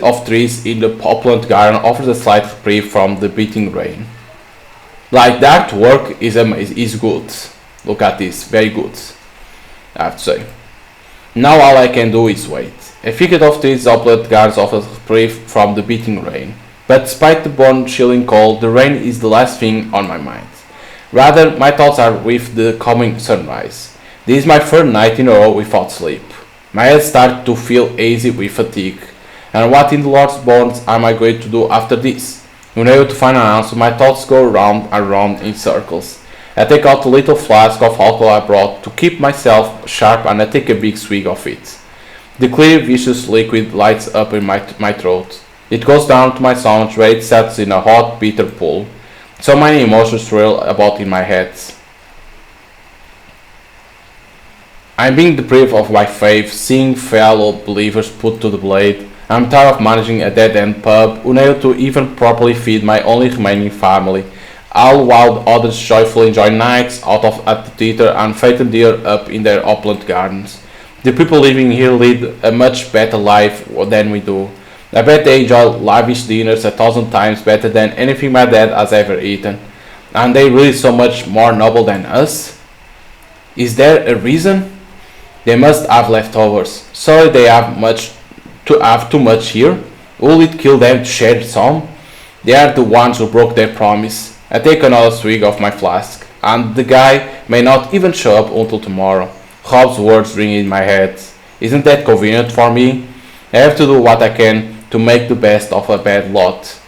Speaker 1: of trees in the upland garden offers a slight reprieve from the beating rain. Like the artwork is good. Look at this, very good, I have to say. Now all I can do is wait. A thicket of trees upland gardens offers reprieve from the beating rain. But despite the bone-chilling cold, the rain is the last thing on my mind. Rather, my thoughts are with the coming sunrise. This is my third night in a row without sleep. My head starts to feel hazy with fatigue. And what in the Lord's bones am I going to do after this? Unable to find an answer, my thoughts go round and round in circles. I take out the little flask of alcohol I brought to keep myself sharp and I take a big swig of it. The clear, viscous liquid lights up in my throat. It goes down to my stomach where it sets in a hot, bitter pool. So many emotions swirl about in my head. I'm being deprived of my faith, seeing fellow believers put to the blade. I'm tired of managing a dead-end pub, unable to even properly feed my only remaining family, all while others joyfully enjoy nights out at the theater and fatten deer up in their upland gardens. The people living here lead a much better life than we do. I bet they enjoy lavish dinners 1,000 times better than anything my dad has ever eaten. And they really so much more noble than us? Is there a reason? They must have leftovers. Sorry they have too much here. Will it kill them to share some? They are the ones who broke their promise. I take another swig of my flask, and the guy may not even show up until tomorrow. Rob's words ring in my head. Isn't that convenient for me? I have to do what I can to make the best of a bad lot.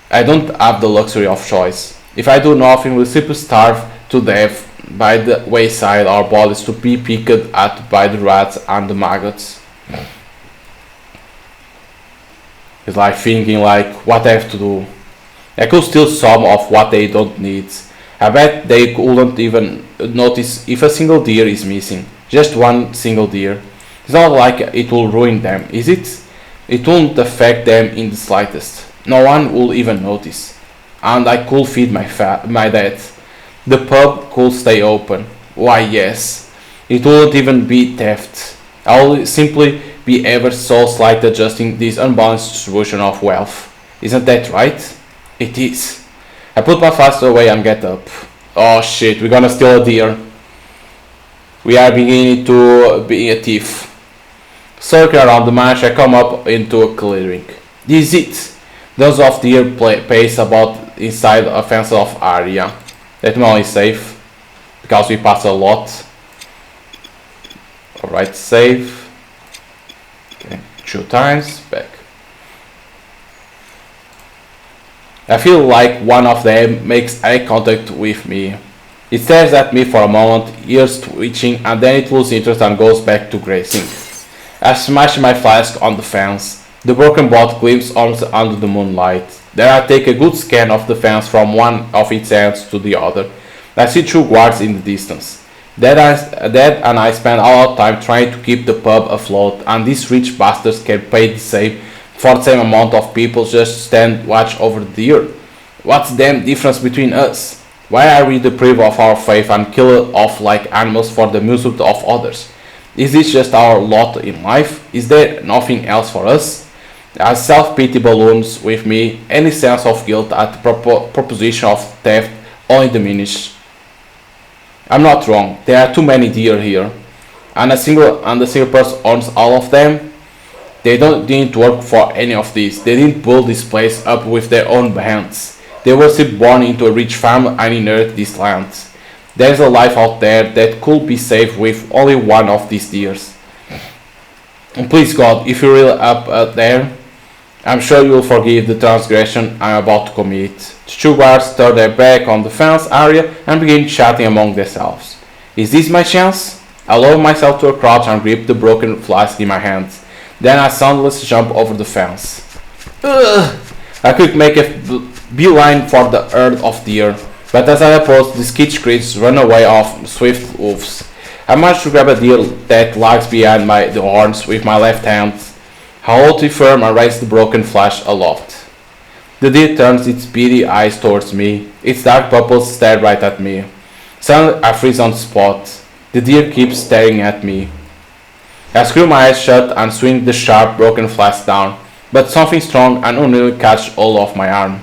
Speaker 1: I don't have the luxury of choice. If I do nothing, we'll simply starve to death by the wayside, our bodies to be picked at by the rats and the maggots. It's like thinking like what I have to do. I could steal some of what they don't need. I bet they couldn't even notice if a single deer is missing. Just one single deer. It's not like it will ruin them, is it? It won't affect them in the slightest. No one will even notice. And I could feed my dad. The pub could stay open. Why yes. It wouldn't even be theft. I will simply be ever so slightly adjusting this unbalanced distribution of wealth. Isn't that right? It is. I put my flask away and get up. Oh shit, we're gonna steal a deer. We are beginning to be a thief. Circling around the marsh, I come up into a clearing. This is it. Those of deer pace about inside a fenced off area. That one is safe, because we pass a lot. Alright, save. Okay, 2 times, back. I feel like one of them makes eye contact with me. It stares at me for a moment, ears twitching, and then it loses interest and goes back to grazing. I smash my flask on the fence. The broken bolt gleams almost under the moonlight. Then I take a good scan of the fence from one of its ends to the other. I see 2 guards in the distance. Dad and I spend all our time trying to keep the pub afloat, and these rich bastards can pay the same for the same amount of people just stand watch over the deer. What's the damn difference between us? Why are we deprived of our faith and kill off like animals for the amusement of others? Is this just our lot in life? Is there nothing else for us? As self-pity balloons with me, any sense of guilt at the proposition of theft only diminishes. I'm not wrong, there are too many deer here, and a single person owns all of them. They didn't work for any of this. They didn't build this place up with their own hands. They were still born into a rich family and inherit this land. There's a life out there that could be saved with only one of these deers. And please God, if you're really up there, I'm sure you'll forgive the transgression I'm about to commit. The 2 guards turn their back on the fence area and begin chatting among themselves. Is this my chance? I lower myself to a crouch and grip the broken flask in my hands. Then I soundlessly jump over the fence. Ugh! I quick make a beeline for the herd of deer, but as I approach, the skitch creatures run away off swift hoofs. I manage to grab a deer that lags behind the horns with my left hand. I hold it firm and raise the broken flash aloft. The deer turns its beady eyes towards me. Its dark pupils stare right at me. Suddenly I freeze on the spot. The deer keeps staring at me. I screw my eyes shut and swing the sharp broken flask down, but something strong and unwilling catches hold of my arm.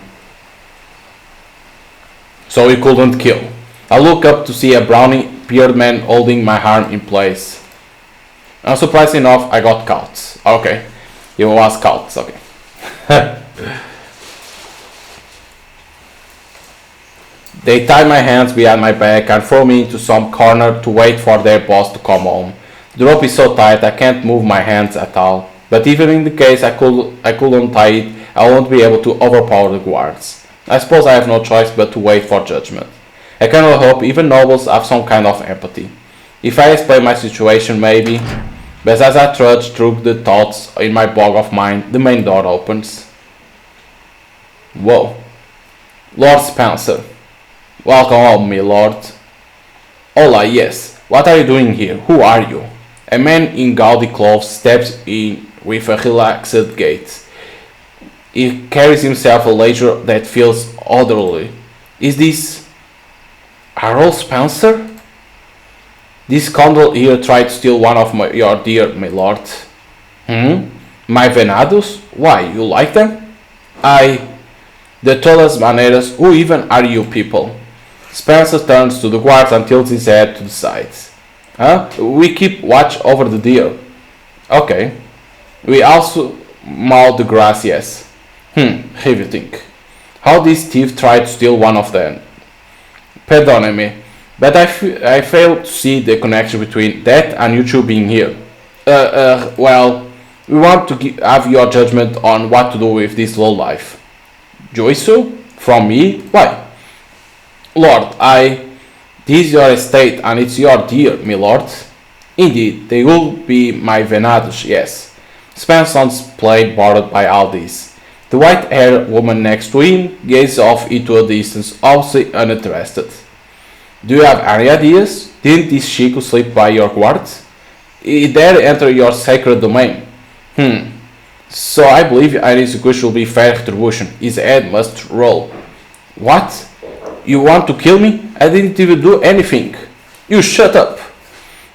Speaker 1: So he couldn't kill. I look up to see a brownie-bearded man holding my arm in place. Unsurprisingly enough, I got caught. Okay, he was caught, okay. They tie my hands behind my back and throw me into some corner to wait for their boss to come home. The rope is so tight I can't move my hands at all. But even in the case I could untie it, I won't be able to overpower the guards. I suppose I have no choice but to wait for judgment. I cannot hope even nobles have some kind of empathy. If I explain my situation, maybe. But as I trudge through the thoughts in my bog of mind, the main door opens. Whoa. Lord Spencer. Welcome home, my lord. Hola, yes. What are you doing here? Who are you? A man in gaudy clothes steps in with a relaxed gait. He carries himself a leisure that feels orderly. Is this Harold Spencer? This scoundrel here tried to steal one of your deer, my lord. My venados? Why, you like them? De todas maneras, who even are you people? Spencer turns to the guards and tilts his head to the side. Huh? We keep watch over the deer. Okay. We also mow the grass, yes. Have you think? How this thief tried to steal one of them? Pardon me, but I fail to see the connection between that and you two being here. Well, we want to have your judgment on what to do with this low life. Joisu? From me? Why? Lord, this is your estate and it's your deer, my lord. Indeed, they will be my venados, yes. Spencer's played bored by all this. The white-haired woman next to him gazed off into a distance, obviously uninterested. Do you have any ideas? Didn't this Chico sleep by your guards? He dare enter your sacred domain. So I believe any execution will be fair retribution. His head must roll. What? You want to kill me? I didn't even do anything. You shut up.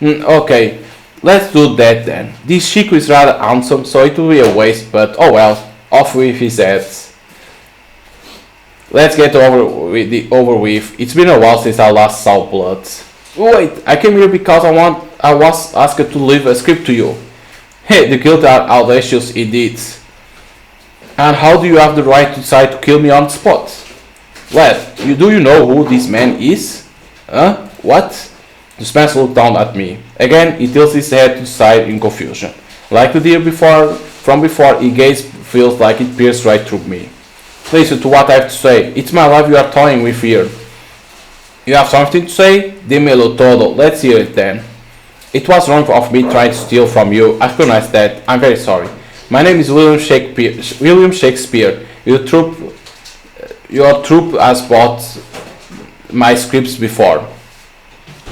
Speaker 1: Okay, let's do that then. This Chico is rather handsome, so it will be a waste, but oh well, off with his head. Let's get over with. It's been a while since I last saw blood. Wait, I came here because I was asked to leave a script to you. Hey, the guilty are audacious indeed. And how do you have the right to decide to kill me on the spot? Lad, do you know who this man is? Huh? What? The Spencer looked down at me. Again, he tilts his head to the side in confusion. Like the deer from before, his gaze feels like it pierced right through me. Listen to what I have to say. It's my life you are toying with here. You have something to say? Dímelo todo. Let's hear it then. It was wrong of me trying to steal from you. I recognize that. I'm very sorry. My name is William Shakespeare. Your troupe has bought my scripts before.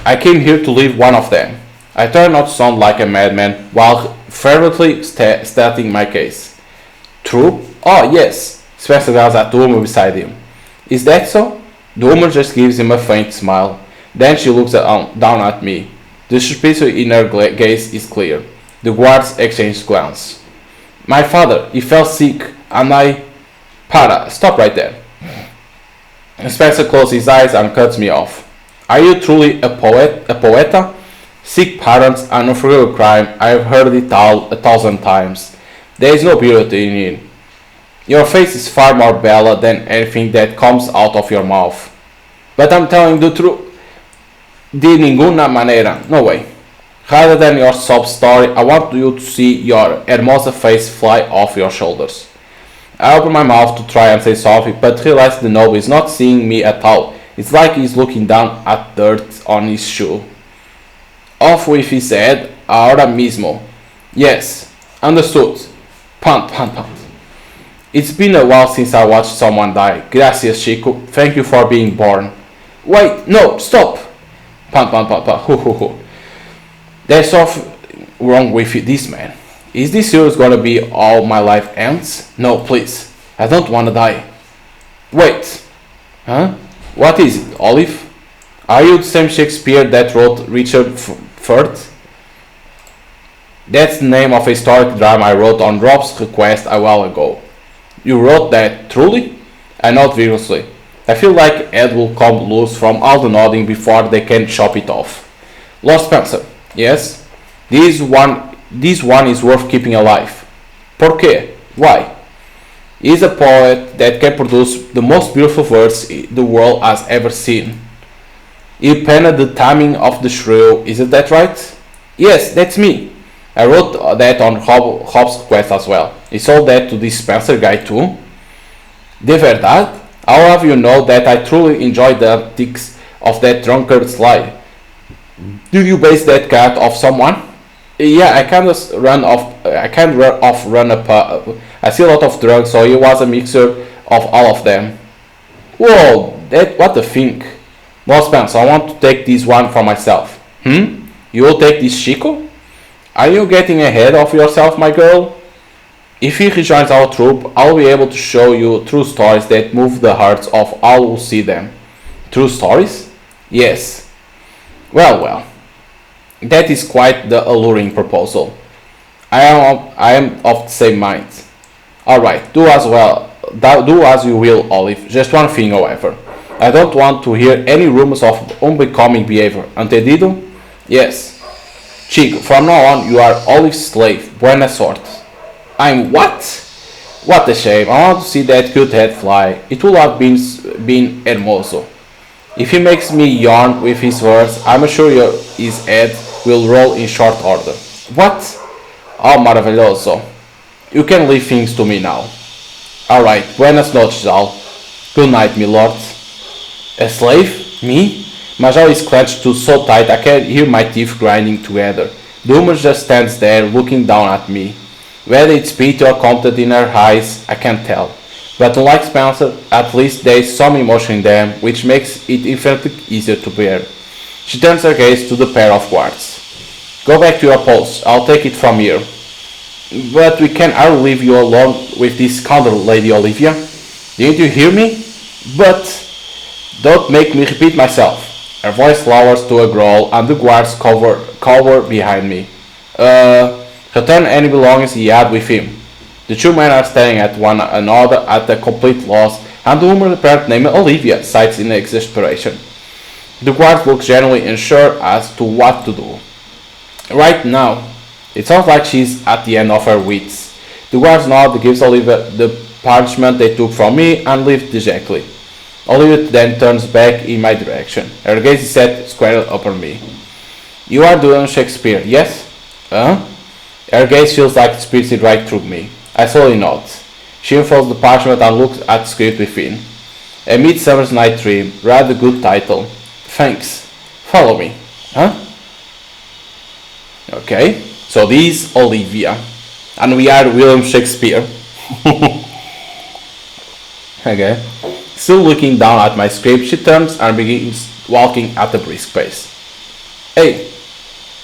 Speaker 1: I came here to leave one of them. I try not to sound like a madman while fervently stating my case. Troupe? Oh, yes. Spencer glares at the woman beside him. Is that so? The woman just gives him a faint smile. Then she looks down at me. The suspicion in her gaze is clear. The guards exchange glance. My father, he fell sick, and I... Stop right there. Spencer closes his eyes and cuts me off. Are you truly a poeta? Sick parents, an unforgivable crime. I have heard it all 1,000 times. There is no beauty in it. Your face is far more bella than anything that comes out of your mouth. But I'm telling the truth. De ninguna manera. No way. Rather than your sob story, I want you to see your hermosa face fly off your shoulders. I open my mouth to try and say something, but realize the noble is not seeing me at all. It's like he's looking down at dirt on his shoe. Off with his head, ahora mismo. Yes, understood. Punt. It's been a while since I watched someone die. Gracias, Chico. Thank you for being born. Wait, no, stop. Punt. There's something wrong with this man. Is this serious gonna be all my life ends? No, please. I don't wanna die. Wait. Huh? What is it, Olive? Are you the same Shakespeare that wrote Richard III? That's the name of a historic drama I wrote on Rob's request a while ago. You wrote that, truly? I nod vigorously. I feel like Ed will come loose from all the nodding before they can chop it off. Lord Spencer, yes? This one is worth keeping alive. ¿Por qué? Why? He's a poet that can produce the most beautiful verse the world has ever seen. He penned the timing of the shrill, isn't that right? Yes, that's me. I wrote that on Rob's request as well. He sold that to this Spencer guy too. De verdad? I'll have you know that I truly enjoyed the antics of that drunkard slide. Do you base that cat off someone? Yeah, I can't run a pub. I see a lot of drugs, so it was a mixture of all of them. Whoa, what a thing. Well, Spencer, I want to take this one for myself. You will take this Chico? Are you getting ahead of yourself, my girl? If he rejoins our troop, I'll be able to show you true stories that move the hearts of all who see them. True stories? Yes. Well. That is quite the alluring proposal. I am of the same mind. Alright, do as you will, Olive. Just one thing, however. I don't want to hear any rumors of unbecoming behavior. Entendido? Yes. Chico, from now on you are Olive's slave, buena sorte. I'm what? What a shame. I want to see that cute head fly. It would have been hermoso. If he makes me yawn with his words, I'm sure his head will roll in short order. What? Oh, maravilloso. You can leave things to me now. Alright, buenas noches, Al. Good night, my lord. A slave? Me? My jaw is clenched to so tight I can hear my teeth grinding together. The woman just stands there looking down at me. Whether it's pity or contempt in her eyes, I can't tell. But unlike Spencer, at least there is some emotion in them, which makes it infinitely easier to bear. She turns her gaze to the pair of guards. Go back to your post, I'll take it from here. But we can hardly leave you alone with this scoundrel, Lady Olivia. Didn't you hear me? But don't make me repeat myself. Her voice lowers to a growl and the guards cover behind me. Return any belongings he had with him. The two men are staring at one another at a complete loss, and the woman apparently named Olivia sighs in exasperation. The guard looks genuinely unsure as to what to do. Right now, it sounds like she's at the end of her wits. The guards nod, gives Olivia the parchment they took from me, and leaves dejectedly. Olivia then turns back in my direction. Her gaze is set squarely upon me. You are doing Shakespeare, yes? Huh? Her gaze feels like it pierces right through me. I slowly nod. She unfolds the parchment and looks at the script within. A Midsummer's Night Dream. Rather good title. Thanks. Follow me. Huh? Okay. So this is Olivia. And we are William Shakespeare. Okay. Still looking down at my script, she turns and begins walking at a brisk pace. Hey!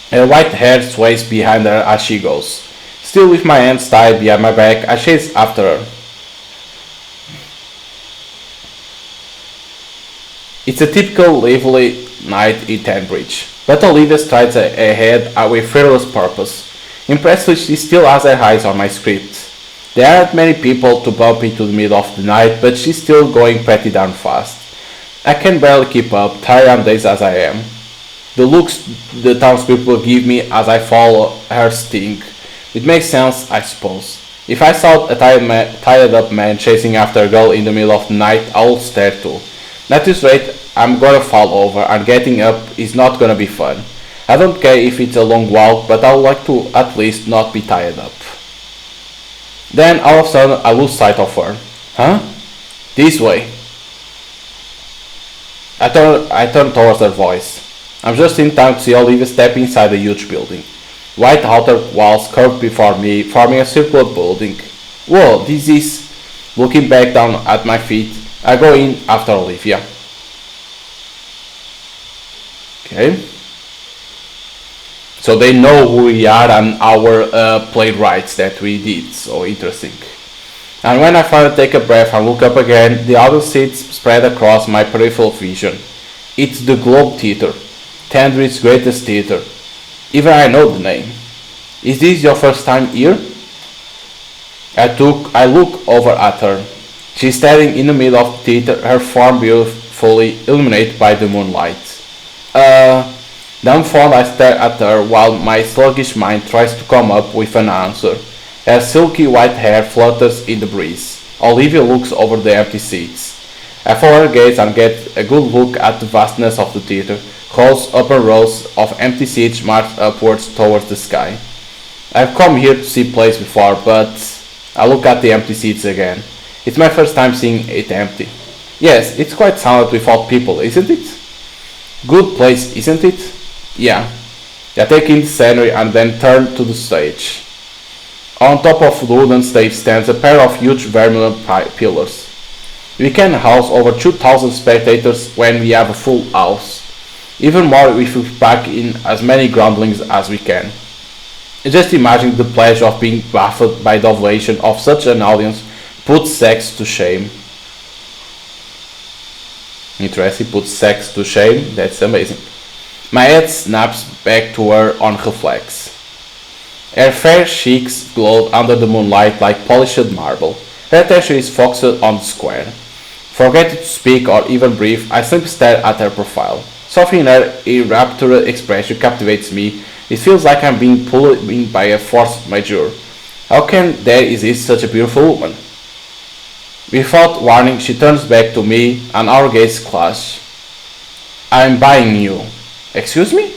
Speaker 1: Her white hair sways behind her as she goes. Still with my hands tied behind my back, I chase after her. It's a typical lively night in Tanbridge, but Olivia strides ahead with fearless purpose. Impressively, she still has her eyes on my script. There aren't many people to bump into the middle of the night, but she's still going pretty darn fast. I can barely keep up, tired and dazed as I am. The looks the townspeople give me as I follow her sting. It makes sense, I suppose. If I saw a tired up man chasing after a girl in the middle of the night, I would stare too. At this rate, I'm gonna fall over, and getting up is not gonna be fun. I don't care if it's a long walk, but I would like to at least not be tired up. Then all of a sudden I lose sight of her. Huh? This way. I turn towards her voice. I'm just in time to see Olivia step inside a huge building. White outer walls curved before me, forming a circular building. Whoa, this is... Looking back down at my feet, I go in after Olivia. Okay. So they know who we are and our playwrights that we did. So interesting. And when I finally take a breath and look up again, the other seats spread across my peripheral vision. It's the Globe Theatre, Tandridge's greatest theatre. Even I know the name. Is this your first time here? I look over at her. She's standing in the middle of the theatre, her form beautifully illuminated by the moonlight. Dumbfounded, I stare at her while my sluggish mind tries to come up with an answer. Her silky white hair flutters in the breeze. Olivia looks over the empty seats. I follow her gaze and get a good look at the vastness of the theatre. Rows upon rows of empty seats march upwards towards the sky. I've come here to see plays before, but I look at the empty seats again. It's my first time seeing it empty. Yes, it's quite silent without people, isn't it? Good place, isn't it? Yeah. I take in the scenery and then turn to the stage. On top of the wooden stage stands a pair of huge vermilion pillars. We can house over 2,000 spectators when we have a full house. Even more if we pack in as many groundlings as we can. Just imagine the pleasure of being baffled by the ovation of such an audience puts sex to shame. Interesting, puts sex to shame, that's amazing. My head snaps back to her on reflex. Her fair cheeks glowed under the moonlight like polished marble. Her attention is focused on the square. Forgetting to speak or even breathe, I simply stare at her profile. Something in her irreparable expression captivates me, It feels like I'm being pulled in by a force majeure. How can there exist such a beautiful woman? Without warning, she turns back to me and our gaze clash. I'm buying you. Excuse me?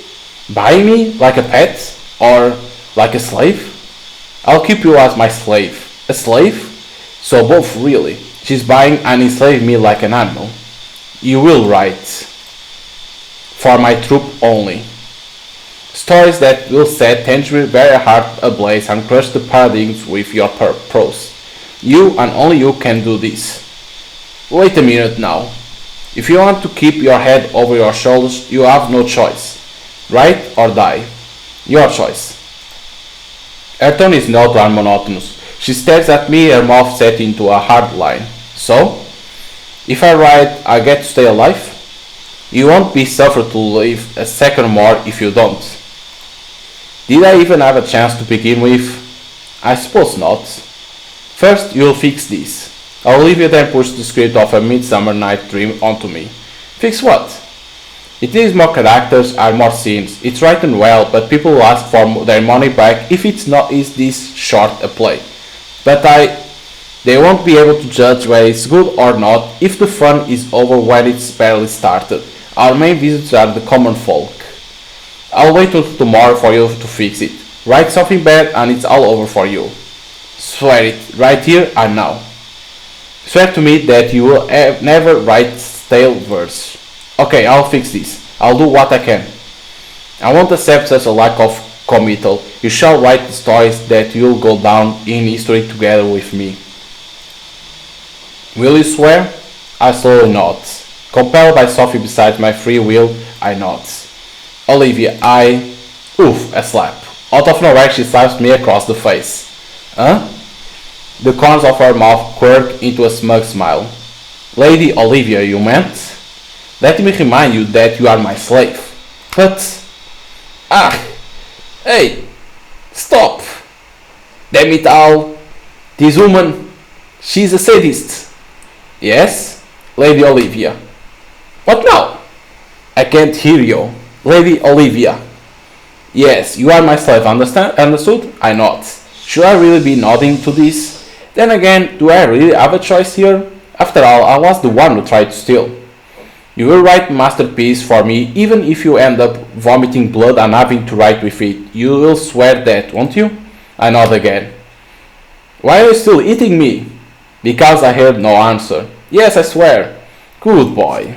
Speaker 1: Buying me like a pet? Or like a slave? I'll keep you as my slave. A slave? So both really. She's buying and enslaving me like an animal. You will write. For my troop only. Stories that will set Tangerine very hard ablaze and crush the paradigms with your prose. You and only you can do this. Wait a minute now. If you want to keep your head over your shoulders, you have no choice. Write or die. Your choice. Her tone is neutral and monotonous. She stares at me, her mouth set into a hard line. So? If I write, I get to stay alive? You won't be suffered to live a second more if you don't. Did I even have a chance to begin with? I suppose not. First, you'll fix this. Olivia then pushed the script of A Midsummer Night Dream onto me. Fix what? It needs more characters and more scenes. It's written well, but people will ask for their money back if it's not is this short a play. But they won't be able to judge whether it's good or not if the fun is over when it's barely started. Our main visitors are the common folk. I'll wait until tomorrow for you to fix it. Write something bad and it's all over for you. Swear it, right here and now. Swear to me that you will never write stale verse. Okay, I'll fix this. I'll do what I can. I won't accept such a lack of committal. You shall write the stories that you'll go down in history together with me. Will you swear? I slowly nod. Compelled by Sophie besides my free will, I nod. Olivia, Oof, a slap. Out of nowhere she slaps me across the face. Huh? The corners of her mouth quirk into a smug smile. Lady Olivia, you meant? Let me remind you that you are my slave. But... Hey! Stop! Damn it all! This woman, she's a sadist. Yes, Lady Olivia. What now? I can't hear you. Lady Olivia. Yes, you are my slave, understood? I nod. Should I really be nodding to this? Then again, do I really have a choice here? After all, I was the one who tried to steal. You will write masterpiece for me even if you end up vomiting blood and having to write with it. You will swear that, won't you? I nod again. Why are you still eating me? Because I heard no answer. Yes, I swear. Good boy.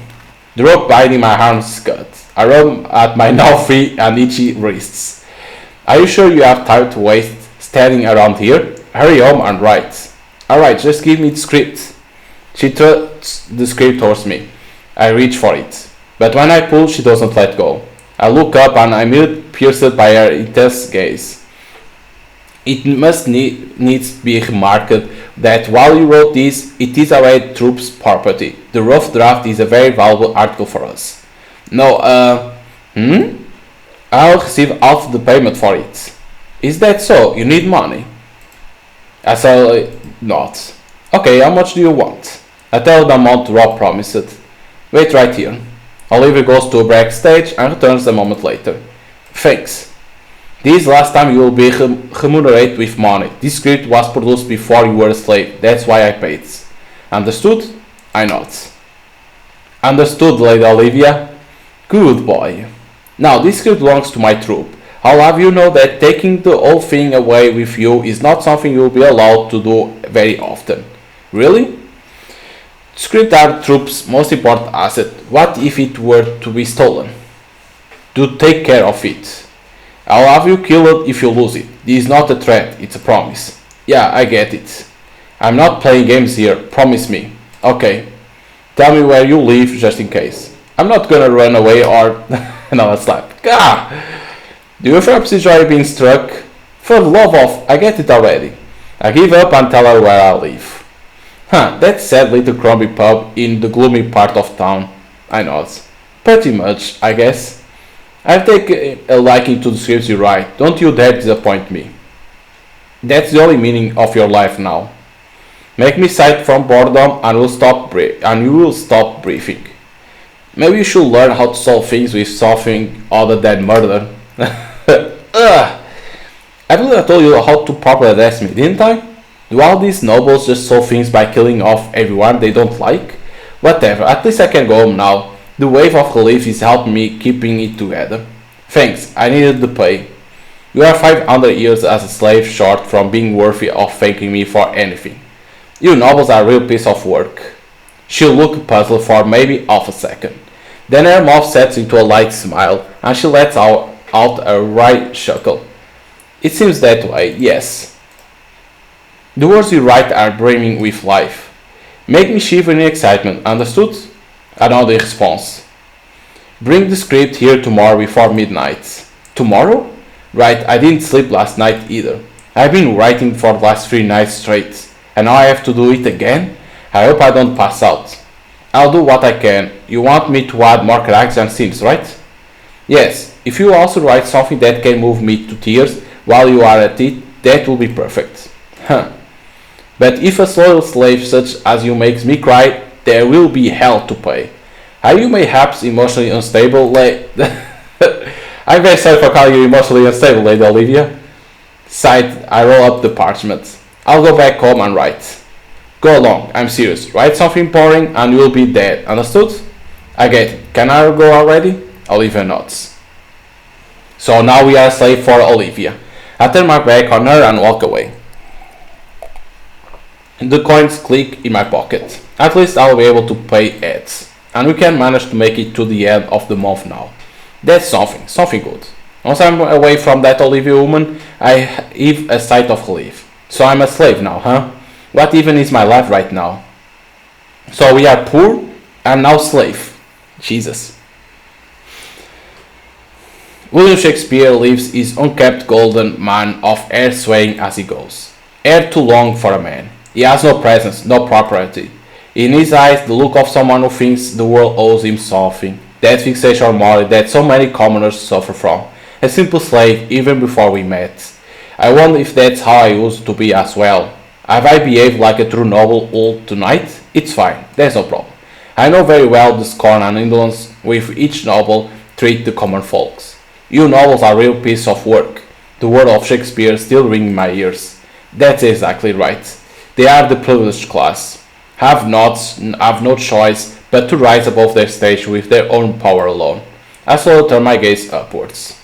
Speaker 1: The rope binding my arms cut. I rub at my now free and itchy wrists. Are you sure you have time to waste standing around here? Hurry home and write. Alright, just give me the script. She thrusts the script towards me. I reach for it. But when I pull, she doesn't let go. I look up and I'm pierced by her intense gaze. It must needs be remarked that while you wrote this, it is our troops' property. The rough draft is a very valuable article for us. No, I'll receive half the payment for it. Is that so? You need money? I say not. Okay, how much do you want? I tell the amount Rob promised. Wait right here. Olivia goes to a backstage and returns a moment later. Thanks. This last time you will be remunerated with money. This script was produced before you were a slave. That's why I paid. Understood? I nod. Understood, Lady Olivia. Good boy. Now this script belongs to my troop. I'll have you know that taking the whole thing away with you is not something you'll be allowed to do very often. Really? Script are the troop's most important asset. What if it were to be stolen? Do take care of it. I'll have you killed if you lose it. This is not a threat, it's a promise. Yeah, I get it. I'm not playing games here, promise me. Okay. Tell me where you live just in case. I'm not gonna run away or... another slap. Gah! Do you perhaps enjoy being struck? For the love of... I get it already. I give up and tell her where I live. Huh, that sad little crumbly pub in the gloomy part of town. I nod. Pretty much, I guess. I've taken a liking to the scripts you write. Don't you dare disappoint me. That's the only meaning of your life now. Make me sigh from boredom and you will stop breathing. Maybe you should learn how to solve things with something other than murder. I believe I told you how to properly address me, didn't I? Do all these nobles just solve things by killing off everyone they don't like? Whatever, at least I can go home now. The wave of relief is helping me keeping it together. Thanks, I needed the pay. You are 500 years as a slave short from being worthy of thanking me for anything. You nobles are a real piece of work. She'll look puzzled for maybe half a second. Then her mouth sets into a light smile, and she lets out a wry chuckle. It seems that way, yes. The words you write are brimming with life. Make me shiver in excitement, understood? I know the response. Bring the script here tomorrow before midnight. Tomorrow? Right, I didn't sleep last night either. I've been writing for the last 3 nights straight, and now I have to do it again? I hope I don't pass out. I'll do what I can. You want me to add more characters and scenes, right? Yes, if you also write something that can move me to tears while you are at it, that will be perfect. Huh. But if a loyal slave such as you makes me cry, there will be hell to pay. Are you mayhaps emotionally unstable, I'm very sorry for calling you emotionally unstable, Lady Olivia. Sighed, I roll up the parchment. I'll go back home and write. Go along, I'm serious. Write something boring and you'll be dead, understood? I get it. Can I go already? Olivia nods. So now we are a slave for Olivia. I turn my back on her and walk away. The coins click in my pocket. At least I'll be able to pay ads. And we can manage to make it to the end of the month now. That's something good. Once I'm away from that Olivia woman, I have a sight of relief. So I'm a slave now, huh? What even is my life right now? So we are poor and now slave. Jesus. William Shakespeare leaves his unkept golden man of hair swaying as he goes. Hair too long for a man. He has no presence, no property. In his eyes, the look of someone who thinks the world owes him something. That fixation or morality that so many commoners suffer from. A simple slave even before we met. I wonder if that's how I used to be as well. Have I behaved like a true noble all tonight? It's fine, there's no problem. I know very well the scorn and indolence with each noble treat the common folks. You nobles are a real piece of work. The word of Shakespeare still ring in my ears. That's exactly right. They are the privileged class. Have no choice but to rise above their station with their own power alone. I slowly turn my gaze upwards.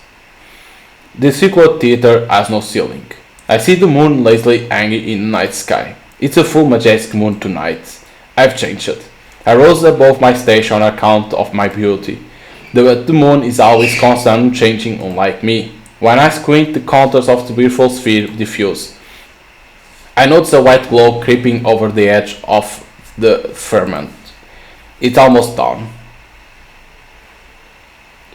Speaker 1: The circular theater has no ceiling. I see the moon lazily hanging in the night sky. It's a full majestic moon tonight. I've changed it. I rose above my station on account of my beauty. The moon is always constant and changing, unlike me. When I squint, the contours of the beautiful sphere diffuse. I notice a white glow creeping over the edge of the firmament. It's almost dawn.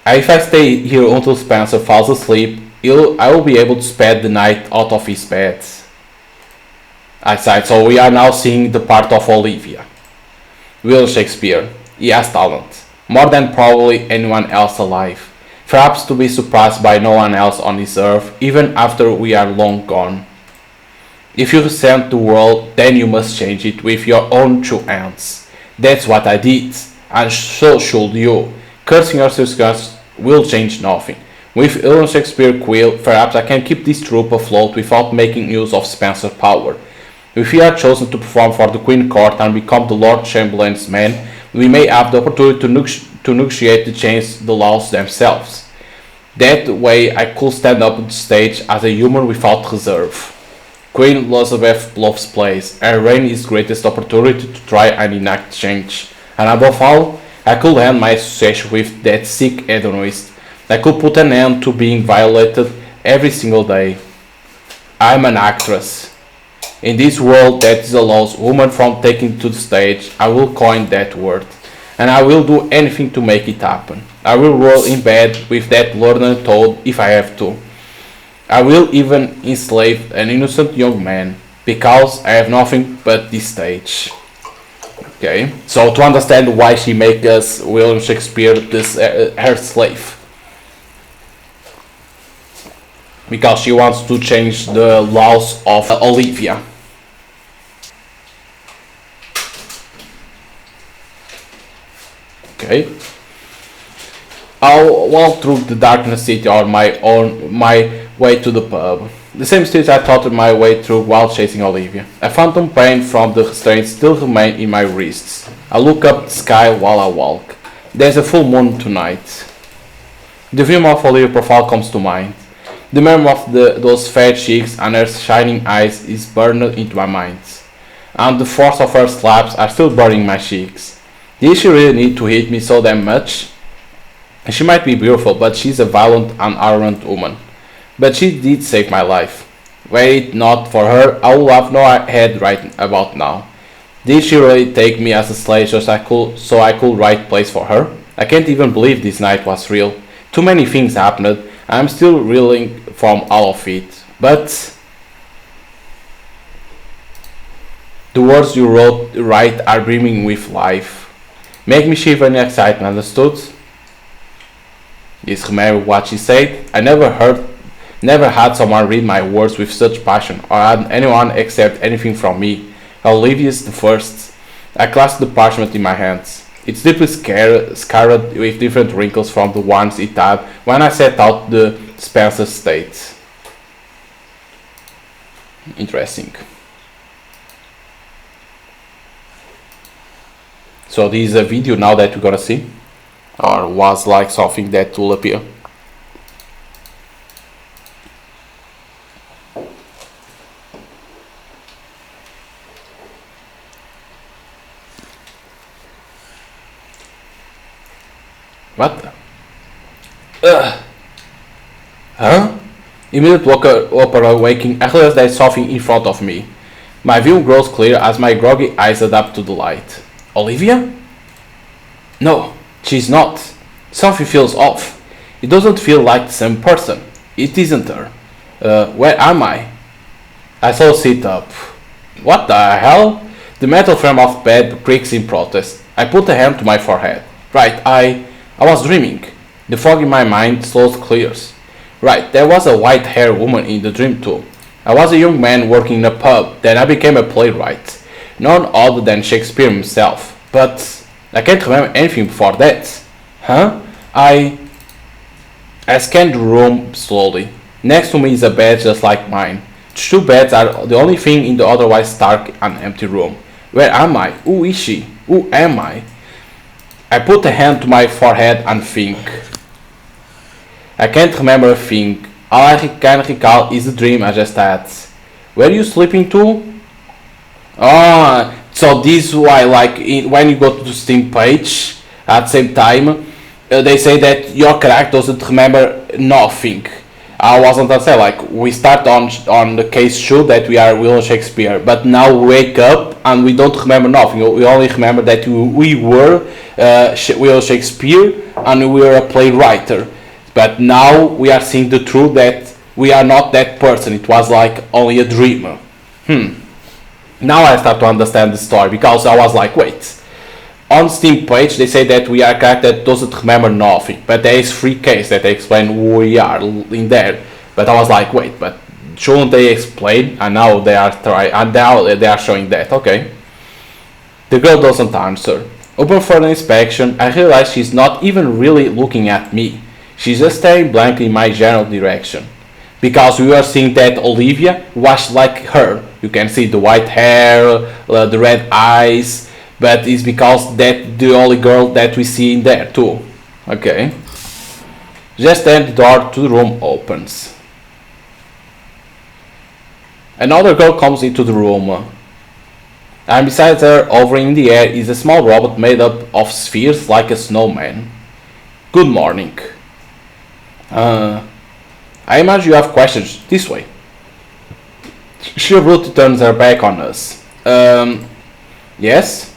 Speaker 1: If I stay here until Spencer falls asleep, I will be able to spend the night out of his bed. I sighed. So we are now seeing the part of Olivia. William Shakespeare. He has talent. More than probably anyone else alive. Perhaps to be surpassed by no one else on this earth, even after we are long gone. If you resent the world, then you must change it with your own 2 hands. That's what I did, and so should you. Cursing your disgust will change nothing. With William Shakespeare quill, perhaps I can keep this troop afloat without making use of Spencer's power. If we are chosen to perform for the Queen Court and become the Lord Chamberlain's men, we may have the opportunity to negotiate to change the laws themselves. That way I could stand up on the stage as a human without reserve. Queen Elizabeth loves plays. Her reign is greatest opportunity to try and enact change. And above all, I could end my association with that sick hedonist. I could put an end to being violated every single day. I'm an actress. In this world that allows women from taking to the stage, I will coin that word. And I will do anything to make it happen. I will roll in bed with that learned toad if I have to. I will even enslave an innocent young man, because I have nothing but this stage. Okay, so to understand why she makes us William Shakespeare her slave. Because she wants to change the laws of Olivia. Okay. I'll walk through the darkness city on my way to the pub. The same streets I thought my way through while chasing Olivia. A phantom pain from the restraints still remain in my wrists. I look up the sky while I walk. There's a full moon tonight. The vision of Olivia's profile comes to mind. The memory of those fair cheeks and her shining eyes is burned into my mind. And the force of her slaps are still burning my cheeks. Did she really need to hit me so damn much? She might be beautiful, but she's a violent and arrogant woman. But she did save my life. Were it not for her, I would have no head right about now. Did she really take me as a slave so I could write plays for her? I can't even believe this night was real. Too many things happened. I'm still reeling from all of it. But the words you write are brimming with life. Make me shiver in excitement, understood? Yes, remember what she said? I never had someone read my words with such passion, or had anyone accept anything from me. Olivia's the first. I clasped the parchment in my hands. It's deeply scarred with different wrinkles from the ones it had when I set out the Spencer estate. Interesting. So this is a video now that we're gonna see, or was like something that will appear. What? Huh? Immediate upon waking, I realized there is something in front of me. My view grows clear as my groggy eyes adapt to the light. Olivia? No, she's not. Something feels off. It doesn't feel like the same person. It isn't her. Where am I? I saw sit up. What the hell? The metal frame of bed creaks in protest. I put a hand to my forehead. Right, I was dreaming. The fog in my mind slowly clears. Right, there was a white-haired woman in the dream too. I was a young man working in a pub, then I became a playwright. None other than Shakespeare himself. But I can't remember anything before that. Huh? I scanned the room slowly. Next to me is a bed just like mine. The two beds are the only thing in the otherwise stark and empty room. Where am I? Who is she? Who am I? I put a hand to my forehead and think. I can't remember a thing. All I can recall is the dream I just had. Were you sleeping too? Ah, so this is why, like, when you go to the Steam page at the same time, they say that your character doesn't remember nothing. I wasn't gonna say, like, we start on the case 2 that we are William Shakespeare, but now we wake up and we don't remember nothing. We only remember that we were William Shakespeare and we were a playwright. But now we are seeing the truth that we are not that person. It was like only a dream. Now I start to understand the story, because I was like, wait. On Steam page they say that we are a character that doesn't remember nothing, but there is 3 cases that explain who we are in there. But I was like, wait, but shouldn't they explain? And now they are they are showing that. Okay. The girl doesn't answer. Open for an inspection, I realize she's not even really looking at me. She's just staring blankly in my general direction. Because we were seeing that Olivia was like her. You can see the white hair, the red eyes, but it's because that's the only girl that we see in there too. Okay. Just then the door to the room opens. Another girl comes into the room. And beside her, hovering in the air, is a small robot made up of spheres like a snowman. Good morning. I imagine you have questions. This way. She abruptly turns her back on us. Yes?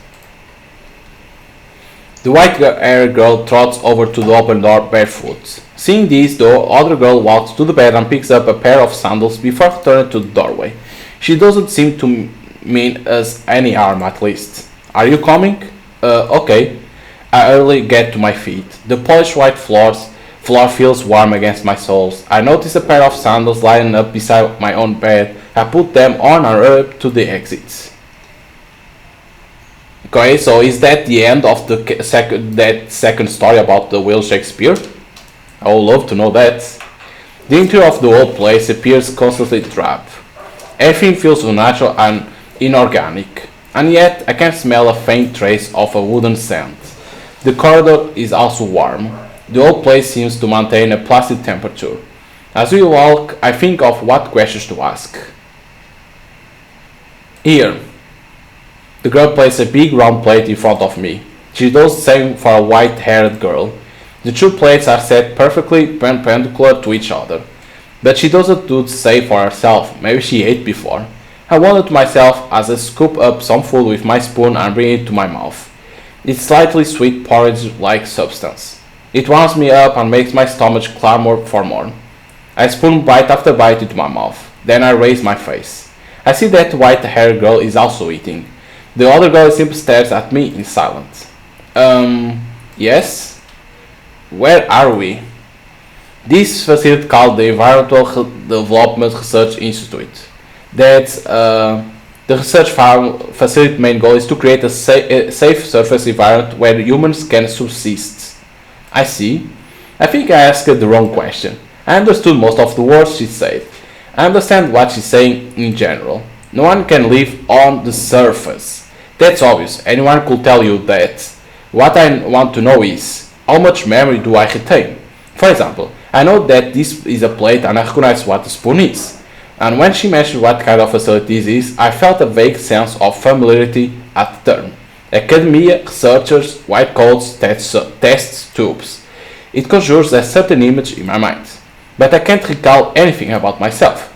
Speaker 1: The white-haired girl trots over to the open door barefoot. Seeing this, the other girl walks to the bed and picks up a pair of sandals before returning to the doorway. She doesn't seem to mean us any harm, at least. Are you coming? Okay. I early get to my feet. The polished white floor feels warm against my soles. I notice a pair of sandals lying up beside my own bed. I put them on and up to the exits. Okay, so is that the end of the second story about the Will Shakespeare? I would love to know that. The interior of the whole place appears constantly drab. Everything feels unnatural and inorganic, and yet I can smell a faint trace of a wooden scent. The corridor is also warm. The whole place seems to maintain a placid temperature. As we walk, I think of what questions to ask. Here, the girl places a big round plate in front of me. She does the same for a white-haired girl. The two plates are set perfectly perpendicular to each other. But she doesn't do the same for herself. Maybe she ate before. I wonder to myself as I scoop up some food with my spoon and bring it to my mouth. It's slightly sweet porridge-like substance. It warms me up and makes my stomach clamor for more. I spoon bite after bite into my mouth. Then I raise my face. I see that white-haired girl is also eating. The other girl simply stares at me in silence. Yes? Where are we? This facility called the Environmental Development Research Institute. That's the research facility main goal is to create a safe surface environment where humans can subsist. I see. I think I asked the wrong question. I understood most of the words she said. I understand what she's saying in general. No one can live on the surface. That's obvious. Anyone could tell you that. What I want to know is, how much memory do I retain? For example, I know that this is a plate and I recognize what the spoon is. And when she mentioned what kind of facility this is, I felt a vague sense of familiarity at the term. Academia, researchers, white coats, test tubes. It conjures a certain image in my mind. But I can't recall anything about myself.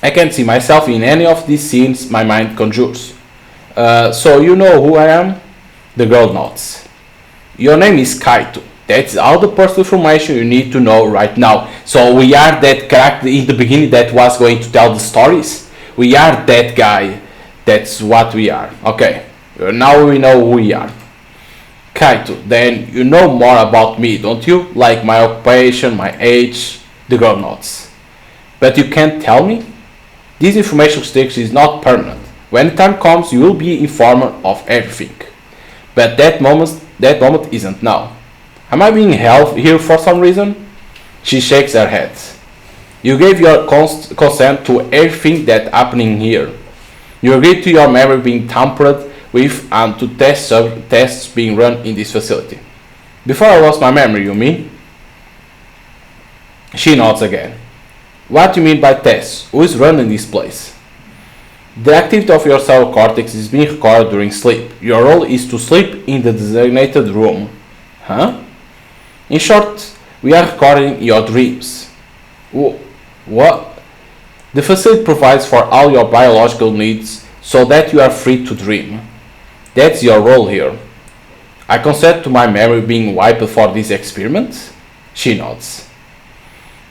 Speaker 1: I can't see myself in any of these scenes my mind conjures. So you know who I am? The girl nods. Your name is Kaito. That's all the personal information you need to know right now. So we are that character in the beginning that was going to tell the stories. We are that guy. That's what we are. Okay. Now we know who we are. Kaito, then you know more about me, don't you? Like my occupation, my age. The girl nods. But you can't tell me? This information restriction is not permanent. When the time comes, you will be informed of everything. But that moment isn't now. Am I being held here for some reason? She shakes her head. You gave your consent to everything that's happening here. You agreed to your memory being tampered with and to tests being run in this facility. Before I lost my memory, you mean? She nods again. What do you mean by tests? Who is running this place? The activity of your cerebral cortex is being recorded during sleep. Your role is to sleep in the designated room. Huh? In short, we are recording your dreams. What? The facility provides for all your biological needs so that you are free to dream. That's your role here. I consent to my memory being wiped for this experiment? She nods.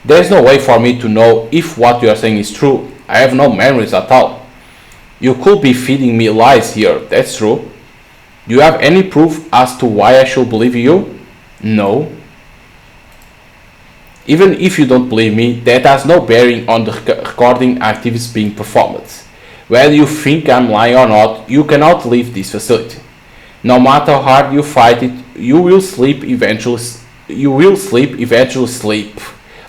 Speaker 1: There's no way for me to know if what you are saying is true. I have no memories at all. You could be feeding me lies here, that's true. Do you have any proof as to why I should believe you? No. Even if you don't believe me, that has no bearing on the recording activities being performed. Whether you think I'm lying or not, you cannot leave this facility. No matter how hard you fight it, you will sleep eventually sleep.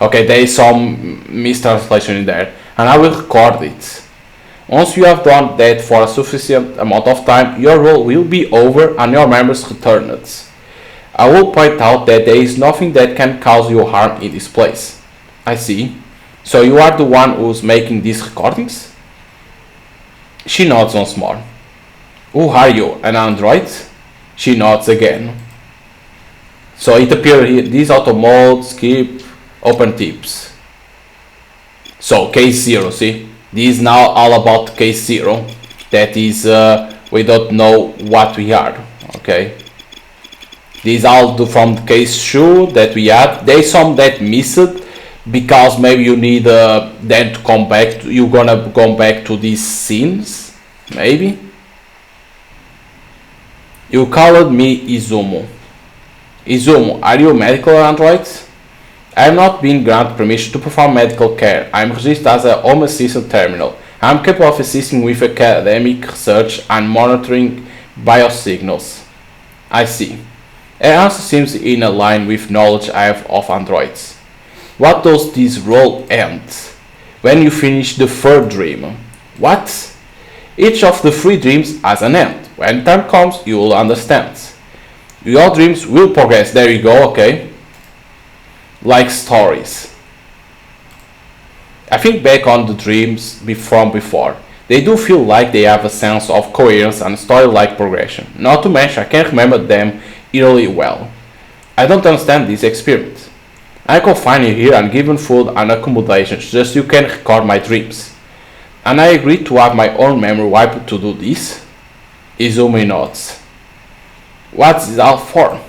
Speaker 1: Okay, there is some mistranslation in there, and I will record it. Once you have done that for a sufficient amount of time, your role will be over and your memories returned. I will point out that there is nothing that can cause you harm in this place. I see. So you are the one who's making these recordings? She nods once more. Who are you, an android? She nods again. So it appears here, this auto mode, skip, open tips. So case 0, see? This is now all about case 0. That is, we don't know what we are, okay? These all from case 2 that we had. There's some that missed because maybe you need then to come back. You're gonna go back to these scenes, maybe. You called me Izumo. Izumo, are you a medical android? I am not being granted permission to perform medical care. I am registered as a home assistant terminal. I am capable of assisting with academic research and monitoring biosignals. I see. Her answer seems in line with knowledge I have of androids. What does this role end? When you finish the third dream. What? Each of the three dreams has an end. When time comes, you will understand. Your dreams will progress. There you go, okay? Like stories. I think back on the dreams from before. They do feel like they have a sense of coherence and story-like progression. Not to mention, I can't remember them eerily well. I don't understand this experiment. I confine you here and given food and accommodations just so you can record my dreams. And I agreed to have my own memory wiped to do this? Izumi nods. What's it all for?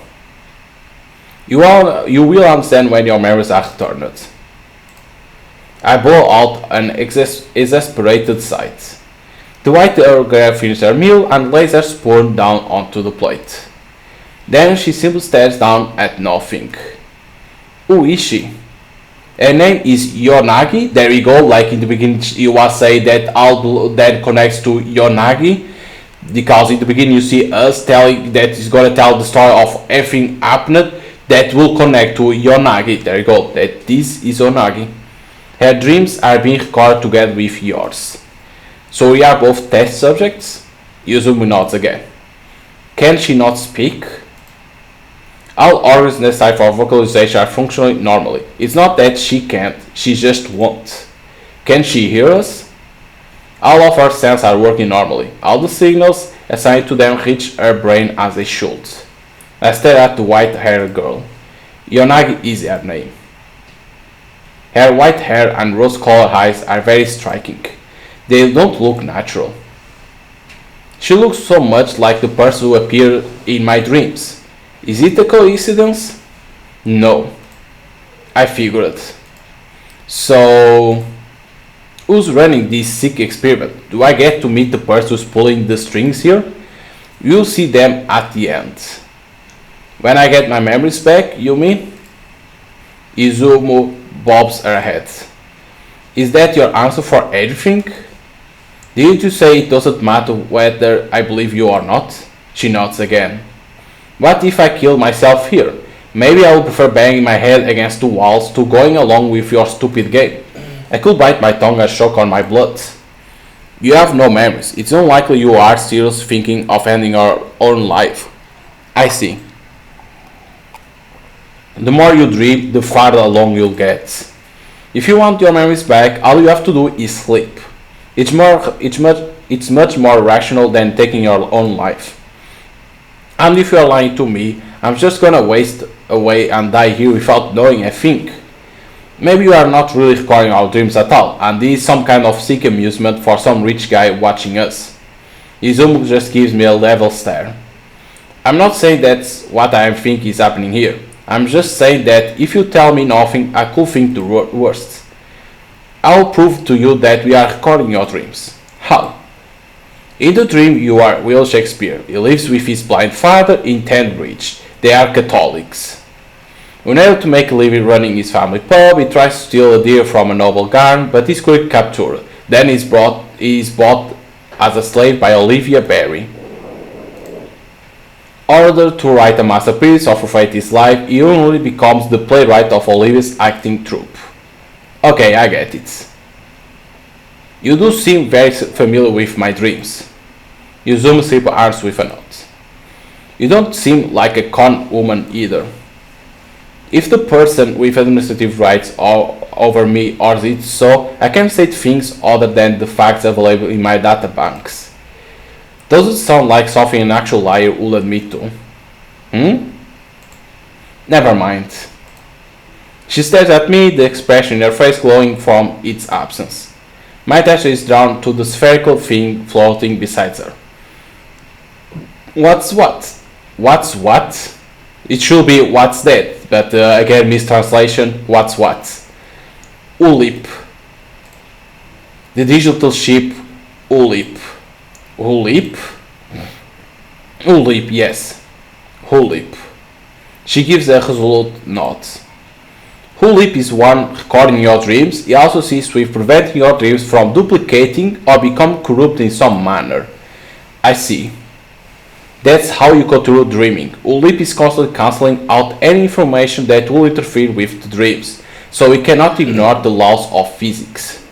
Speaker 1: You will understand when your memories are returned. I blow out an exasperated sigh. The white-haired girl finishes her meal and lays her spoon down onto the plate. Then she simply stares down at nothing. Who is she? Her name is Yonagi. There we go, like in the beginning you was say that all that connects to Yonagi. Because in the beginning you see us telling that is gonna tell the story of everything happened that will connect to Yonagi. There you go, that this is Yonagi. Her dreams are being recorded together with yours. So we are both test subjects? Yuzumi nods again. Can she not speak? All organs necessary for vocalization are functioning normally. It's not that she can't, she just won't. Can she hear us? All of her senses are working normally. All the signals assigned to them reach her brain as they should. I stare at the white-haired girl. Yonagi is her name. Her white hair and rose-colored eyes are very striking. They don't look natural. She looks so much like the person who appeared in my dreams. Is it a coincidence? No. I figured. So, who's running this sick experiment? Do I get to meet the person who's pulling the strings here? You'll see them at the end. When I get my memories back, you mean? Izumo bobs her head. Is that your answer for everything? Didn't you say it doesn't matter whether I believe you or not? She nods again. What if I kill myself here? Maybe I would prefer banging my head against the walls to going along with your stupid game. I could bite my tongue and choke on my blood. You have no memories. It's unlikely you are seriously thinking of ending your own life. I see. The more you dream, the farther along you'll get. If you want your memories back, all you have to do is sleep. It's much more rational than taking your own life. And if you're lying to me, I'm just gonna waste away and die here without knowing a thing. Maybe you are not really recording our dreams at all, and this is some kind of sick amusement for some rich guy watching us. Izumu just gives me a level stare. I'm not saying that's what I think is happening here. I'm just saying that if you tell me nothing, I could think the worst. I'll prove to you that we are recording your dreams. How? In the dream you are Will Shakespeare. He lives with his blind father in Tenbridge. They are Catholics. In order to make a living running his family pub, he tries to steal a deer from a noble garden, but is quickly captured. Then he is bought as a slave by Olivia Barry. Ordered to write a masterpiece of his life, he only becomes the playwright of Olivia's acting troupe. Okay, I get it. You do seem very familiar with my dreams. Yuzumi slips arms with a nod. You don't seem like a con woman either. If the person with administrative rights over me orders it so, I can say things other than the facts available in my databanks. Does it sound like something an actual liar would admit to? Never mind. She stares at me, the expression in her face glowing from its absence. My attention is drawn to the spherical thing floating beside her. What's what? What's what? It should be what's that, but again mistranslation, what's what? Ulip. The digital ship Ulip. Ulip? Ulip, yes. Ulip. She gives a resolute nod. Ulip is one recording your dreams. He also assists with preventing your dreams from duplicating or become corrupt in some manner. I see. That's how you continue dreaming. Ulip is constantly cancelling out any information that will interfere with the dreams, so we cannot ignore the laws of physics.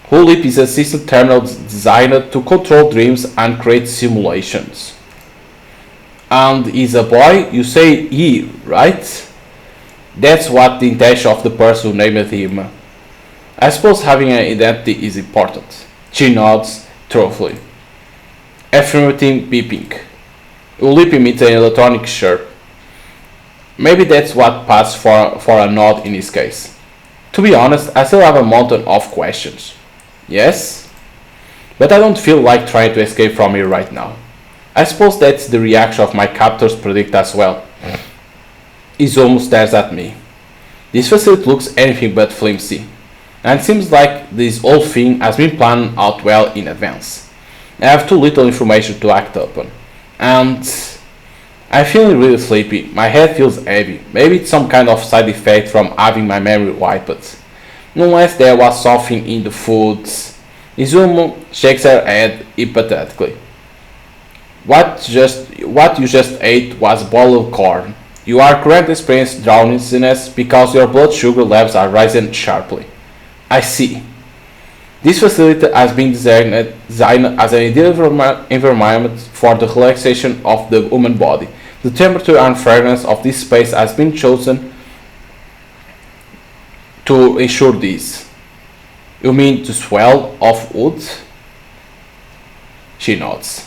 Speaker 1: Hulip is a system terminal designed to control dreams and create simulations. And is a boy, you say he, right? That's what the intention of the person who named him. I suppose having an identity is important. She nods thoughtfully. Affirmative beeping. Hulip emits an electronic chirp. Maybe that's what passed for a nod in his case. To be honest, I still have a mountain of questions. Yes? But I don't feel like trying to escape from here right now. I suppose that's the reaction of my captors predict as well. Izumo stares at me. This facility looks anything but flimsy, and it seems like this whole thing has been planned out well in advance. I have too little information to act upon, and I'm feeling really sleepy. My head feels heavy. Maybe it's some kind of side effect from having my memory wiped. Unless there was something in the foods. Izumo shakes her head hypothetically. What you just ate was boiled corn. You are currently experiencing drowsiness because your blood sugar levels are rising sharply. I see. This facility has been designed as an ideal environment for the relaxation of the human body. The temperature and fragrance of this space has been chosen to ensure this. You mean the swell of wood? She nods.